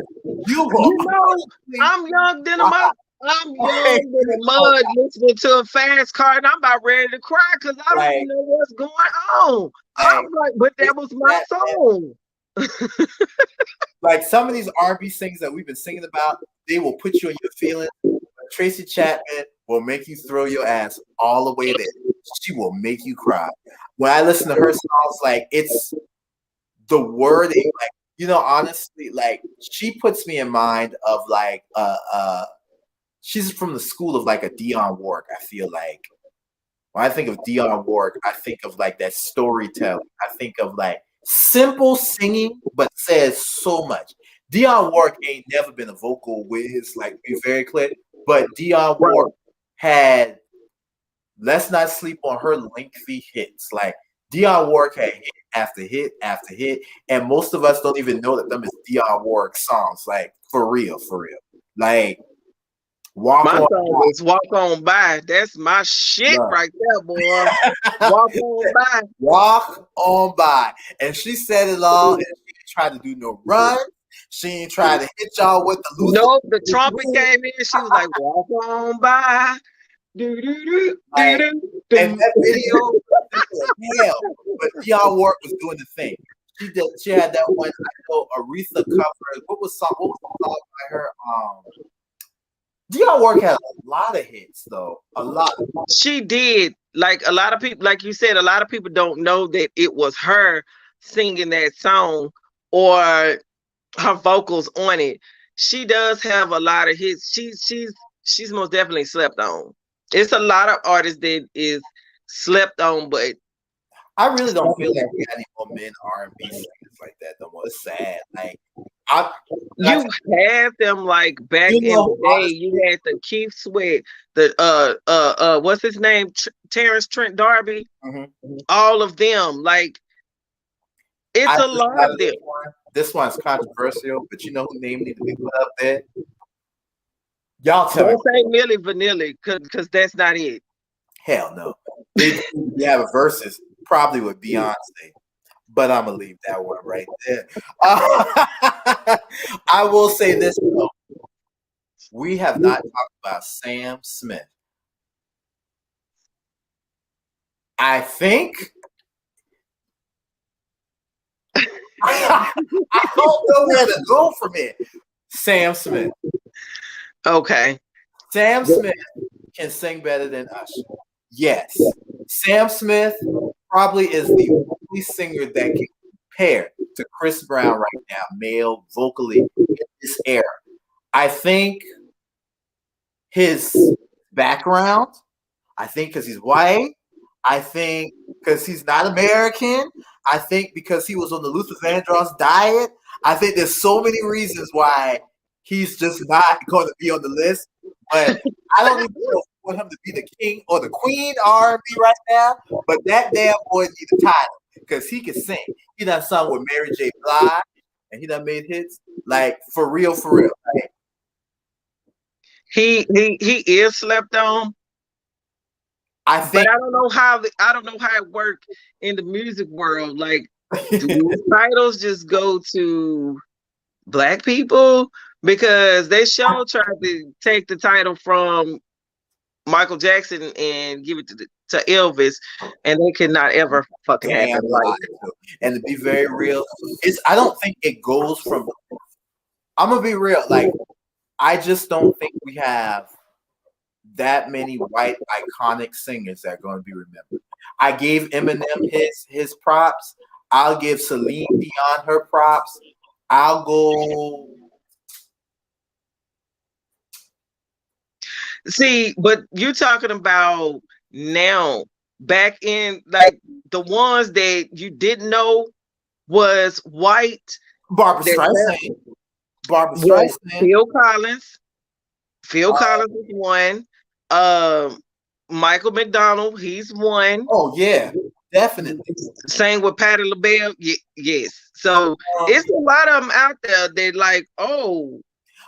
you will. you know, I'm young than a mud. I'm young than a mud listening to a fast car, and I'm about ready to cry because I don't Like, even know what's going on. I'm like, like, but that was my song. like some of these R&B singers that we've been singing about, they will put you in your feelings. Tracy Chapman will make you throw your ass all the way there. She will make you cry. When I listen to her songs, like it's the wording, like honestly, like she puts me in mind of like she's from the school of like a Dionne Warwick. I feel like when I think of Dionne Warwick, I think of like that storytelling. I think of like simple singing, but says so much. Dionne Warwick ain't never been a vocal whiz, like be very clear. But Dionne Warwick had, let's not sleep on her lengthy hits. Like Dionne Warwick had hit after hit after hit, and most of us don't even know that them is Dionne Warwick songs. Like for real, for real. Like My song is "Walk On By." That's my shit right there, boy. Walk on by. Walk on by. And she said it all, and she didn't try to do no run. She ain't try to hit y'all with the Luther. No, the trumpet came in. She was like, "Walk on by." Do, do, do, Like, do, do. and that video, hell, but Dionne Warwick was doing the thing. She had that one. I know Aretha covered. What was the song by her? Dionne Warwick had a lot of hits, though. A lot. She did. Like a lot of people, like you said, a lot of people don't know that it was her singing that song or her vocals on it. She does have a lot of hits. She's most definitely slept on. It's a lot of artists that is slept on, but I really don't feel like we got any more men R&B singers like that no more. It's sad. Like you had them like back in the day. You had the Keith Sweat, the what's his name, Terrence Trent D'Arby, all of them. Like it's a lot of them. This one's controversial, but you know who name needs to be put up there? Y'all tell me. Don't say Milli Vanilli, because that's not it. Hell no. They have a versus probably with Beyonce, but I'm gonna leave that one right there. I will say this though: we have not talked about Sam Smith. I think I don't know where to go from here. Sam Smith. Okay. Sam Smith can sing better than Usher. Yes. Sam Smith probably is the only singer that can compare to Chris Brown right now, male vocally in this era. I think his background, I think because he's white, I think because he's not American, I think because he was on the Luther Vandross diet. I think there's so many reasons why he's just not going to be on the list. But I don't even know if I want him to be the king or the queen R&B right now. But that damn boy needs a title because he can sing. He done sung with Mary J. Blige, and he done made hits. Like for real, for real. Like, he is slept on. I think, but I don't know how it worked in the music world. Like, do these titles just go to Black people? Because they sure tried to take the title from Michael Jackson and give it to to Elvis, and they could not ever fucking happen. Damn lie too. And to be very real, I don't think it goes from. I'm gonna be real. Like, I just don't think we have that many white iconic singers that are going to be remembered. I gave Eminem his props. I'll give Celine Dion her props. I'll go. See, but you're talking about now. Back in, like, the ones that you didn't know was white. Barbara That Streisand. Barbara was Streisand. Phil Collins. Phil Uh, Collins is one. Um, Michael McDonald, he's one. oh yeah, definitely. Same with Patti LaBelle. Yes. So it's a lot of them out there that like, oh,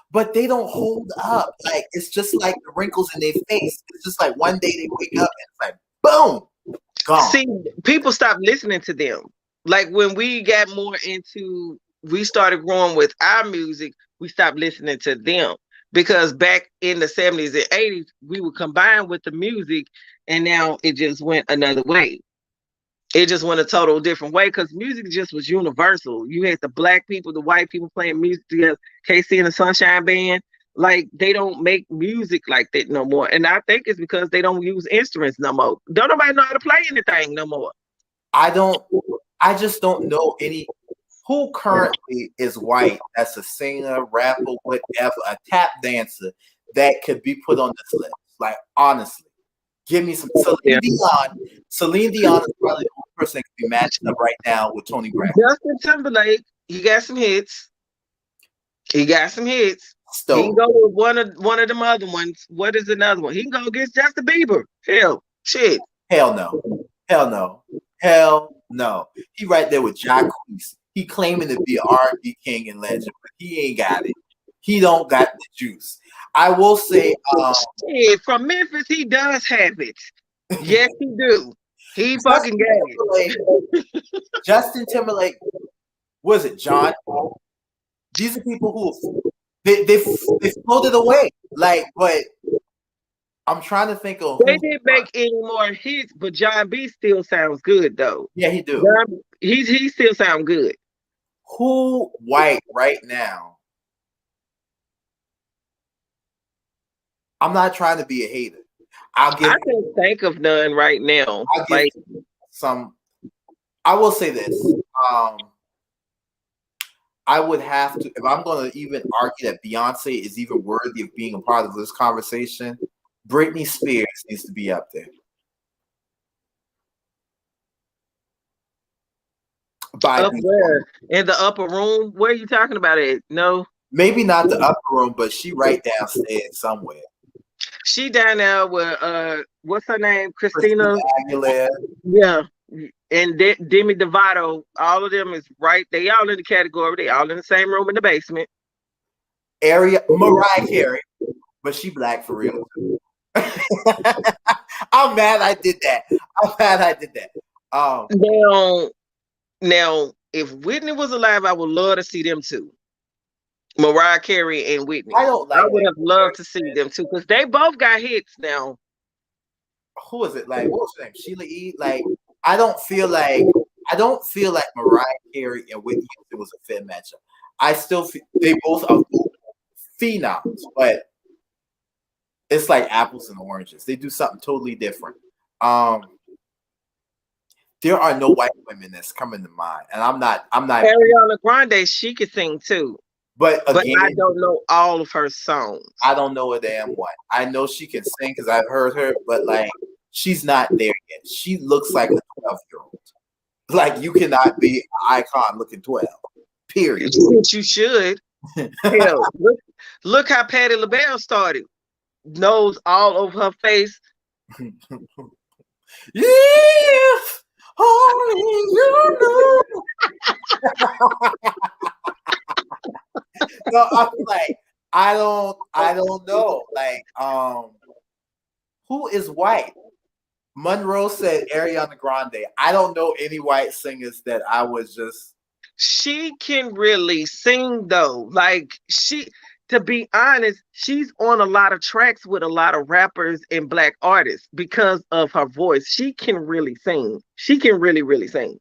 but they don't hold up. Like, it's just like the wrinkles in their face. It's just like one day they wake up and it's like, boom, gone. see, people stopped listening to them. Like when we got more into, we started growing with our music, we stopped listening to them. Because back in the 70s and 80s, we would combine with the music, and now it just went another way. It just went a total different way because music just was universal. You had the black people, the white people playing music together. KC and the Sunshine Band, like they don't make music like that no more. And I think it's because they don't use instruments no more. Don't nobody know how to play anything no more. I just don't know any who currently is white that's a singer, rapper, whatever, a tap dancer that could be put on this list. Like, honestly. Give me some Celine Dion. Celine Dion is probably the only person that can be matched up right now with Tony Braxton. Justin Timberlake, he got some hits. He got some hits. Stove. He can go with one of them other ones. What is another one? He can go against Justin Bieber. Hell, shit. Hell no. Hell no. Hell no. He right there with Jacquees. He claiming to be an R&B king and legend, but he ain't got it. He don't got the juice. I will say, from Memphis, he does have it. Yes, he do. He fucking got it. Justin Timberlake, was it John? These are people who they floated away. Like, but I'm trying to think of. They didn't make any more hits, but John B still sounds good though. Yeah, he do. He still sound good. Who white right now? I'm not trying to be a hater. I can't think of none right now. I'll give some. I will say this. I would have to, if I'm going to even argue that Beyonce is even worthy of being a part of this conversation, Britney Spears needs to be up there. Up where? In the upper room? Where are you talking about it? No. Maybe not the upper room, but she right downstairs somewhere. She down there with what's her name? Christina Aguilera. Yeah. And Demi Lovato, all of them is right. They all in the category. They all in the same room in the basement. Mariah Carey, but she black for real. I'm mad I did that. Now, if Whitney was alive, I would love to see them too. Mariah Carey and Whitney. I would have loved to see them too because they both got hits now. Who is it? Like, what was her name? Sheila E. Like, I don't feel like Mariah Carey and Whitney Houston was a fair matchup. I still feel they both are phenoms, but it's like apples and oranges. They do something totally different. There are no white women that's coming to mind, and I'm not. Ariana Grande, she could sing too. But again, I don't know all of her songs. I don't know a damn one. I know she can sing because I've heard her, but like she's not there yet. She looks like a 12-year-old. Like you cannot be an icon looking 12. Period. You should. Hell, look how Patti LaBelle started. Nose all over her face. Yeah, only you know. No, I'm like, I don't know. Like, who is white? Monroe said Ariana Grande. I don't know any white singers that I was just. She can really sing though. Like to be honest, she's on a lot of tracks with a lot of rappers and black artists because of her voice. She can really sing. She can really, really sing.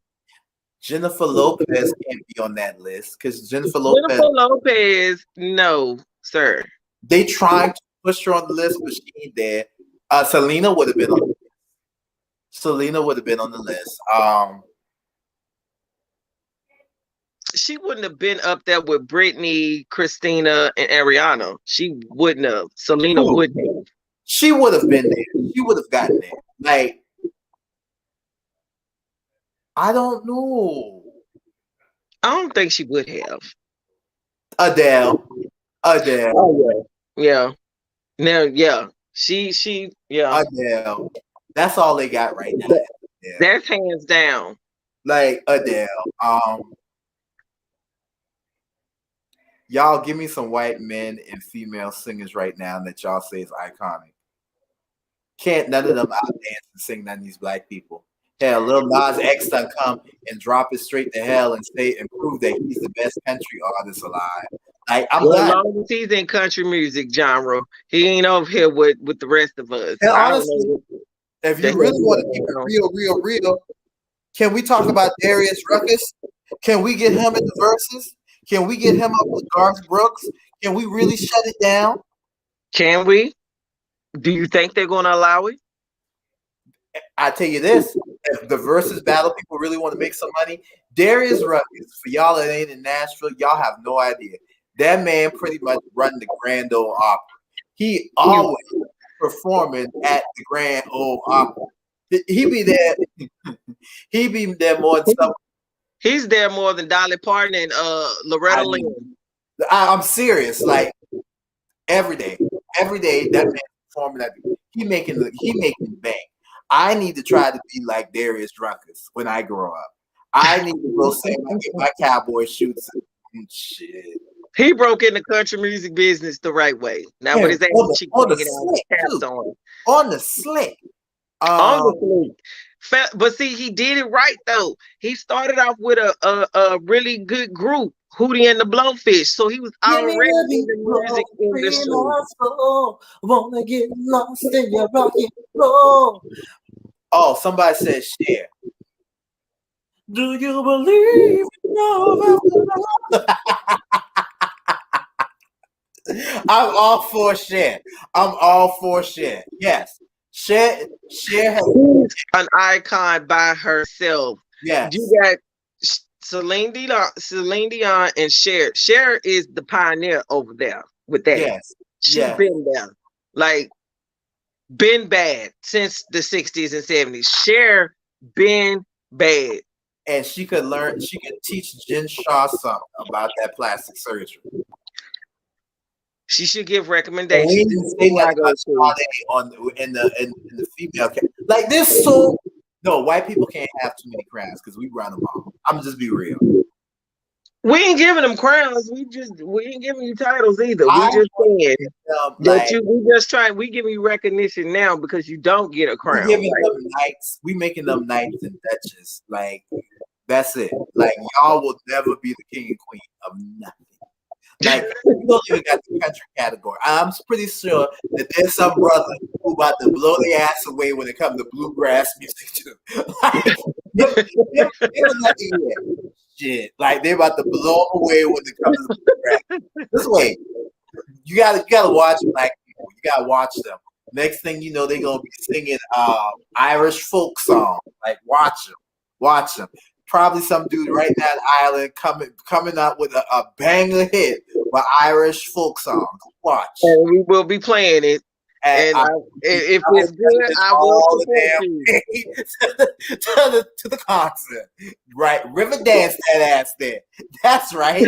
Jennifer Lopez can't be on that list because Jennifer Lopez. Jennifer Lopez, no, sir. They tried to push her on the list, but she ain't there. Selena would have been on. Selena would have been on the list. She wouldn't have been up there with Britney, Christina, and Ariana. She wouldn't have. Selena Who? wouldn't have. She would have been there. She would have gotten there. Like, I don't know. I don't think she would have. Adele. Oh yeah. Yeah. Now, yeah. Yeah. Adele. That's all they got right now. Yeah. That's hands down. Like Adele. Y'all give me some white men and female singers right now that y'all say is iconic. Can't none of them out dance and sing none of these black people. Hell, Lil Nas X done come and drop it straight to hell and say and prove that he's the best country artist alive. Like, I'm Well, as glad. long as he's in country music genre, he ain't over here with the rest of us. And I don't honestly, know. if you really want to keep it real, can we talk about Darius Ruckus? Can we get him in the verses? Can we get him up with Garth Brooks? Can we really shut it down? Can we? Do you think they're going to allow it? I tell you this: if the versus battle people really want to make some money, Darius Ruckus, for y'all that ain't in Nashville, y'all have no idea. That man pretty much run the Grand Ole Opera. He always performing at the Grand Ole Opera. He be there. He be there more than stuff. He's there more than Dolly Parton and Loretta Lynn. I'm serious. Like every day that man performing that he making bank. I need to try to be like Darius Ruckus when I grow up. I need to go say my cowboy shoots and shit. He broke in the country music business the right way. Now with his ass cheek on the slick. On the slick. But see, he did it right though. He started off with a really good group, Hootie and the Blowfish. So he was already in the music industry. Wanna get lost in your rock and roll. Oh, somebody said share. Do you believe in love? I'm all for Cher. Yes. Cher has an icon by herself. Yes. You got Celine Dion and Cher. Cher is the pioneer over there with that. Yes. She's been there. Like been bad since the 60s and 70s. Cher been bad. And she could teach Jen Shah something about that plastic surgery. She should give recommendations. In the female like this. So no, white people can't have too many crowns because we run them all. I'm just be real. We ain't giving them crowns. We ain't giving you titles either. We just saying that we giving you recognition now because you don't get a crown. We giving them knights. We making them knights and duchess. Like that's it. Like y'all will never be the king and queen of nothing. Like you don't even got the country category. I'm pretty sure that there's some brother who about to blow their ass away when it comes to bluegrass music too. Shit, like they're about to blow them away when it comes to bluegrass. This way, you gotta watch black people. You gotta watch them. Next thing you know, they're gonna be singing Irish folk song. Like watch them. Probably some dude right now in Ireland coming up with a banger hit by Irish folk songs. Watch. And we will be playing it. And if it's good, I will support you. to the concert. Right. River dance that ass there. That's right.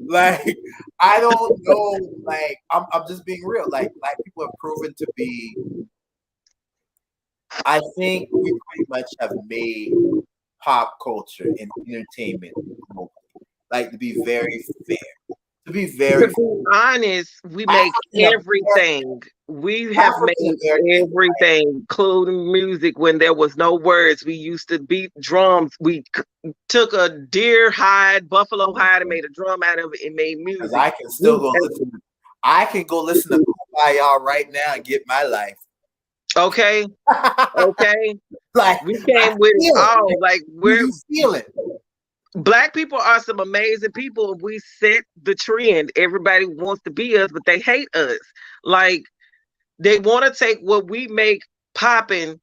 Like, I don't know. Like, I'm just being real. Like, black people have proven to be. I think we pretty much have made pop culture and entertainment like to be very fair, To be To very be honest, we make African American, everything. We have African made Americans, everything, including music. When there was no words, we used to beat drums. We took a deer hide, buffalo hide, and made a drum out of it and made because music. I can still We, go listen. I can go listen to Kumbaya right now and get my life. okay, okay. Like We I came with it feel it. all. Like Do we're you feel it? Black people are some amazing people. We set the trend. Everybody wants to be us, but they hate us. Like they want to take what we make popping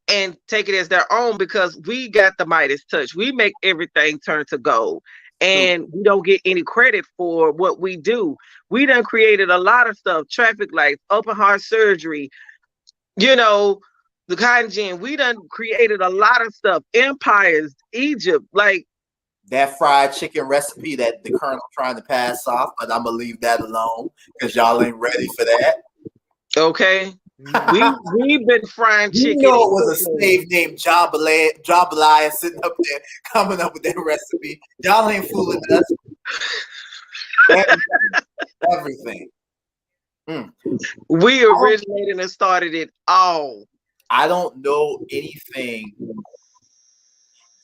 and take it as their own because we got the Midas touch. We make everything turn to gold. True. And we don't get any credit for what we do. We done created a lot of stuff, traffic lights, open heart surgery, you know, the cotton gin. We done created a lot of stuff, empires, Egypt. Like, That fried chicken recipe that the Colonel trying to pass off, but I'm gonna leave that alone because y'all ain't ready for that. okay, we've been frying You chicken know and it was a cooking. slave named Jambalaya sitting up there coming up with that recipe. Y'all ain't fooling us. Everything. Everything. Mm. We I don't originated and started it all. I don't know anything.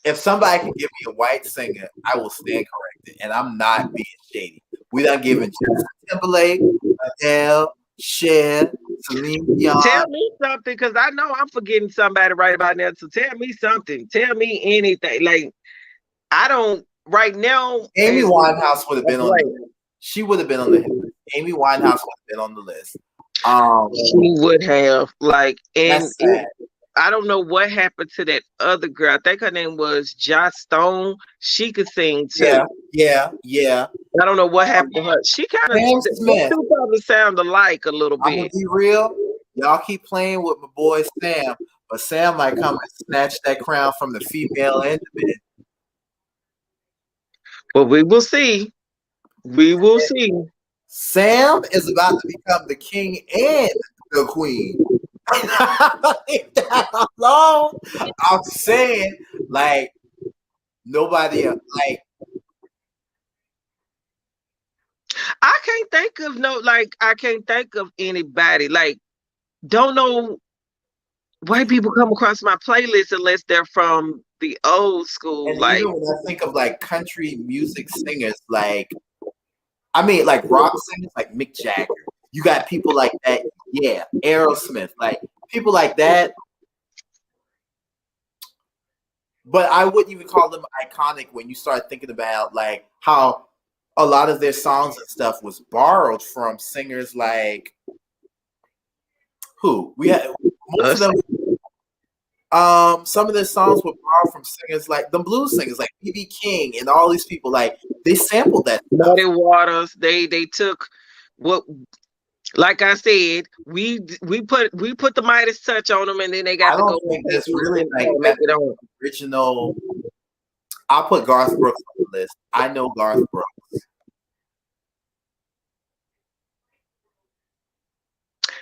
If somebody can give me a white singer, I will stand corrected. And I'm not being shady. We done given Justin Timberlake, Adele, Cher, Celine Dion. Tell me something, because I know I'm forgetting somebody right about now. So tell me something. Tell me anything. Like I don't right now. Amy As Winehouse would have a been on the player, list. She would have been on the list. Amy Winehouse would have been on the list. she would have like, and That's it, sad. I don't know what happened to that other girl. I think her name was Joss Stone. She could sing Yeah, too. yeah, yeah. I don't know what happened to her. She kind of Sam they Smith. two probably sound alike a little I'm gonna bit. be real. Y'all keep playing with my boy Sam, but Sam might come and snatch that crown from the female end of it. But we will see. We will see. Sam is about to become the king and the queen. Leave that alone. I'm saying, like, nobody like I can't think of no like I can't think of anybody. Like don't know white people come across my playlist unless they're from the old school. and even Like when I think of like country music singers, like I mean like rock singers like Mick Jagger. You got people like that, yeah, Aerosmith, like people like that. But I wouldn't even call them iconic when you start thinking about like how a lot of their songs and stuff was borrowed from singers like who we had most of us, them. Some of their songs were borrowed from singers like the blues singers, like B.B. King and all these people. Like they sampled that stuff. Muddy Waters. They took what, like I said, we put the Midas touch on them, and then they got I to don't go and think there's really and like make that it on. original. I'll put Garth Brooks on the list. I know Garth Brooks.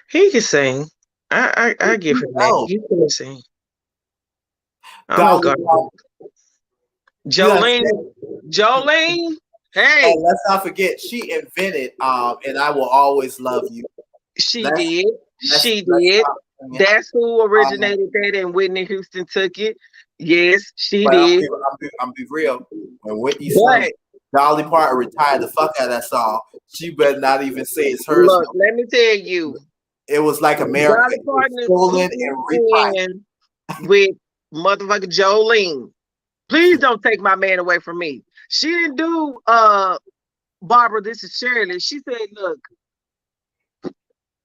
He can sing. I give him that. No, He can sing. I know Dolly God. Parton. We done said, Jolene. Hey, and let's not forget she invented and I will always love you. she Let's did. She let's did. stop saying. That's who Um, originated that, and Whitney Houston took it. Yes, she but did. I'm be real. When Whitney sung But Dolly Parton retired the fuck out of that song, she better not even say it's hers. look, let me tell you, It was like America. Dolly It was Parton is stolen and reprised. equal with motherfucking Jolene. Please don't take my man away from me. She didn't do Barbara, this is Shirley. She said,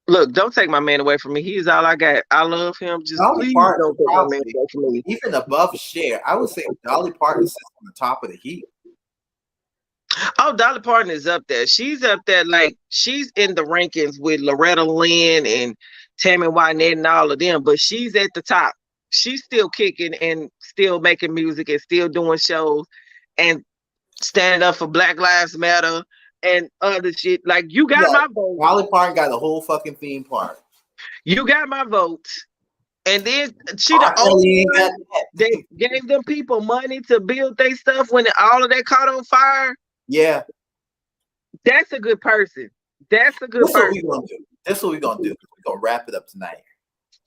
look, don't take my man away from me. He's all I got. I love him. Just Dolly please Parton don't take my man probably away from me. even above Cher. I would say Dolly Parton sits on the top of the heap. Oh, Dolly Parton is up there. She's up there, like she's in the rankings with Loretta Lynn and Tammy Wynette and all of them, but she's at the top. She's still kicking and still making music and still doing shows and standing up for Black Lives Matter and other shit. Like you got Yeah, my vote. Dolly Parton got the whole fucking theme park. You got my vote. And then she the R. only Kelly ain't got one that that. gave them people money to build their stuff when all of that caught on fire. Yeah, That's a good person. That's a good This is what person. we gonna do. This is what we gonna do. We're gonna wrap it up tonight.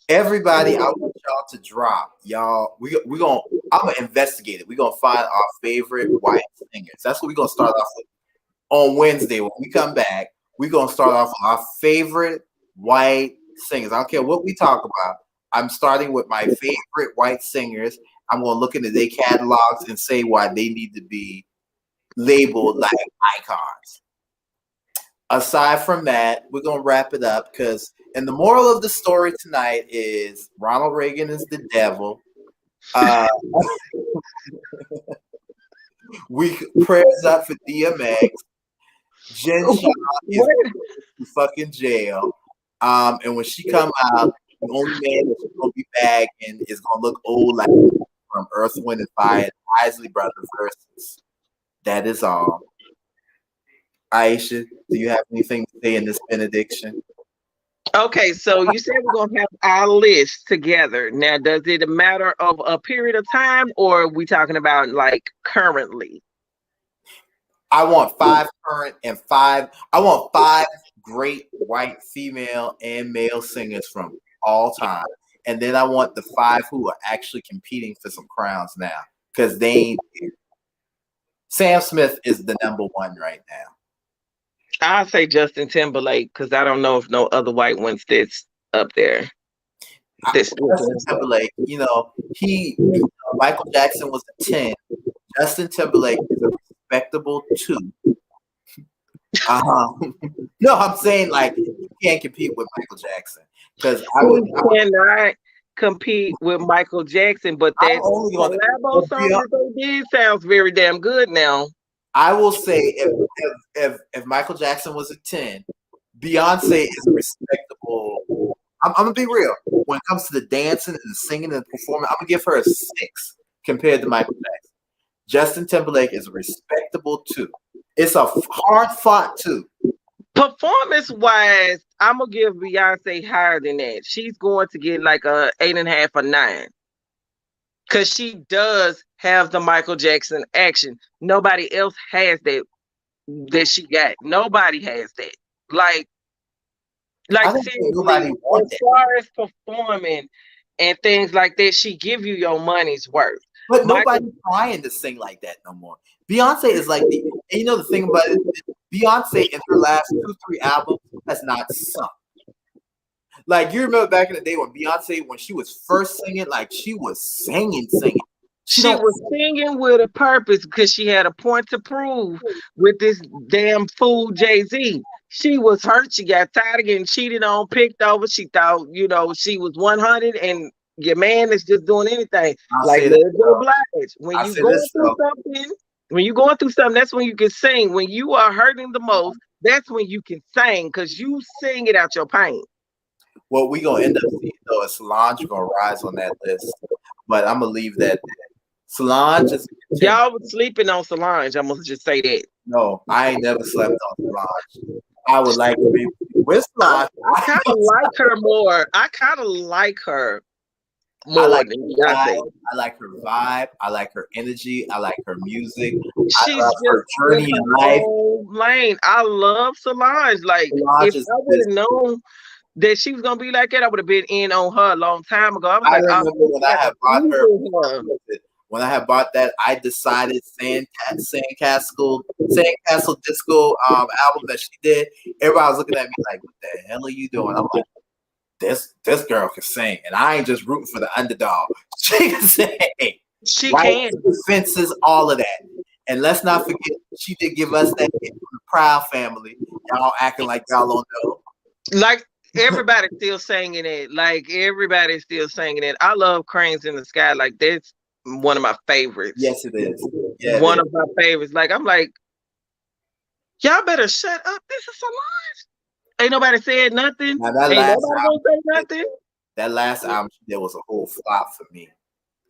Everybody, I want y'all to drop. Y'all, we gonna I'm gonna investigate it. We're gonna find our favorite white singers. That's what we're gonna start off with on Wednesday. When we come back, we're gonna start off with our favorite white singers. I don't care what we talk about. I'm starting with my favorite white singers. I'm gonna look into their catalogs and say why they need to be labeled like icons. Aside from that, we're gonna wrap it up because, and the moral of the story tonight is Ronald Reagan is the devil. Uh, we prayers up for DMX. Jen Shah is in fucking jail. And when she come out, the only man that she's gonna be bagging is gonna look old like from Earth, Wind, and Fire, Isley Brother versus. That is all. Aisha, do you have anything to say in this benediction? Okay, so you said we're gonna have our list together. Now, does it a matter of a period of time, or are we talking about like currently? I want 5 current and 5. I want 5 great white female and male singers from all time, and then I want the 5 who are actually competing for some crowns now because they ain't here. Sam Smith is the number 1 right now. I'll say Justin Timberlake because I don't know if no other white ones that's up there. Justin Timberlake, Michael Jackson was a 10. Justin Timberlake is a respectable 2. No, I'm saying like you can't compete with Michael Jackson because I cannot compete with Michael Jackson, but that collabo song that they did sounds very damn good now. I will say if Michael Jackson was a 10, Beyonce is a respectable. I'm gonna be real. When it comes to the dancing and the singing and the performing, I'm gonna give her a 6 compared to Michael Jackson. Justin Timberlake is a respectable 2. It's a hard fought 2. Performance wise, I'm gonna give Beyonce higher than that. She's going to get like a 8.5 or 9. Cause she does have the Michael Jackson action. Nobody else has that she got. Nobody has that. Like seriously, as far as performing and things like that, she give you your money's worth. But nobody's trying to sing like that no more. Beyonce is like the thing about it, Beyonce in her last 2-3 albums has not sung. Like you remember back in the day when Beyonce, when she was first singing, like she was singing. She was singing with a purpose because she had a point to prove with this damn fool Jay-Z. She was hurt. She got tired of getting cheated on, picked over. She thought, she was 100 and your man is just doing anything. Like Blige. When you're going through something, that's when you can sing. When you are hurting the most, that's when you can sing because you sing it out your pain. What we gonna end up seeing though is Solange gonna rise on that list, but I'm gonna leave that there. Solange is y'all was sleeping on Solange. I'm gonna just say that. No, I ain't never slept on Solange. I would like to be with Solange. I kind of like her more. I kind of like her more than Beyonce. I like her vibe. I like her energy. I like her music. She's just her journey in life. Lane. I love Solange. Like Solange, if I would have known that she was gonna be like that, I would have been in on her a long time ago. I remember when I had bought her. When I had bought that, I decided Sandcastle Disco album that she did. Everybody was looking at me like, "What the hell are you doing?" I'm like, "This girl can sing," and I ain't just rooting for the underdog. She can sing. She can. Defenses, all of that. And let's not forget, she did give us that hit from the Proud Family. Y'all acting like y'all don't know. Like everybody's still singing it. Like everybody's still singing it. I love Cranes in the Sky. Like that's one of my favorites. Yes, it is. Yeah, one of my favorites. Like I'm like, y'all better shut up. This is Solange. Ain't nobody said nothing. Ain't nobody gonna say nothing. That last album there was a whole flop for me.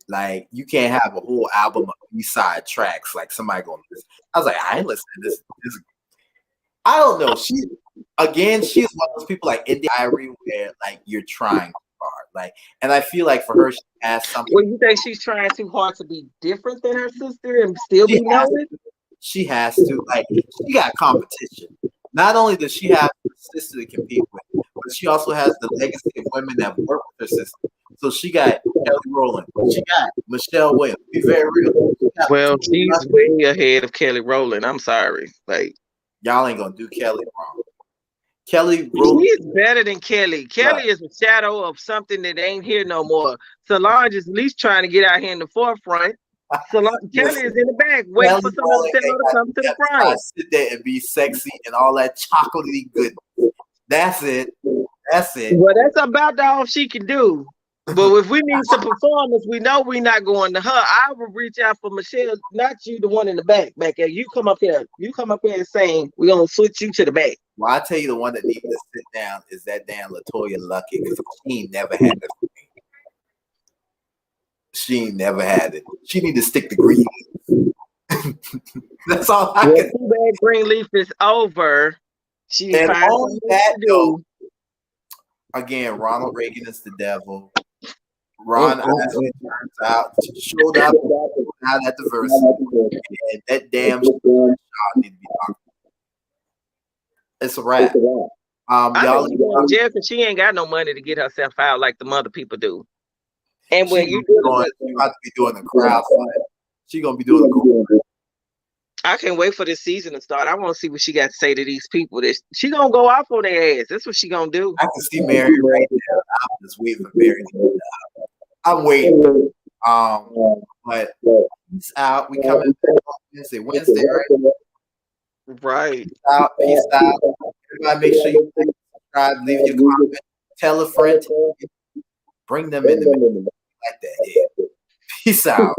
Like you can't have a whole album of B-side tracks. Like somebody going to listen. I was like, I ain't listening to this. I don't know. She's one of those people like Indie Irie where like you're trying hard. Like, and I feel like for her, she has something. Well, you think she's trying too hard to be different than her sister and still be noticed? She has to. Like, she got competition. Not only does she have her sister to compete with, but she also has the legacy of women that work with her sister. So she got Kelly Rowland. She got Michelle Williams. Be very real. She got Well, Latoya she's Luckett. way ahead of Kelly Rowland. I'm sorry. Like, Y'all ain't gonna do Kelly wrong. Kelly she Rowland. is better than Kelly. Right. Kelly is a shadow of something that ain't here no more. Solange is at least trying to get out here in the forefront. Kelly is Listen, in the back, waiting Kelly for somebody Rowland to tell ain't her to got come to the to front. sit there and be sexy and all that chocolatey goodness. That's it. That's it. Well, that's about all she can do. But if we need some performance, we know we're not going to her. I will reach out for Michelle, not you, the one in the back there. You come up here. You come up here and sing. We're gonna switch you to the back. Well, I tell you, the one that needs to sit down is that damn Latoya Luckett, because she ain't never had it. She ain't never had it. She need to stick to green. That's all I Well, can. too bad Greenleaf is over. She And finds on something that to note, do. again, Ronald Reagan is the devil. Ron Isley showed up out at the verse, and that damn shit need to be talked. It's a wrap. I Y'all, think she going to jail because she ain't got no money to get herself out like the other people do. And when you do she about to be doing a crowd fight. She gonna be doing a I can't wait for this season to start. I want to see what she got to say to these people. That she gonna go off on their ass. That's what she gonna do. I can see Mary right now. I'm just waiting for Mary to get out. I'm waiting. But peace out. We coming back on Wednesday, right? Right. Peace out. Everybody, make sure you like, subscribe, leave your comment, tell a friend, bring them in the mix like that. Yeah. Peace out.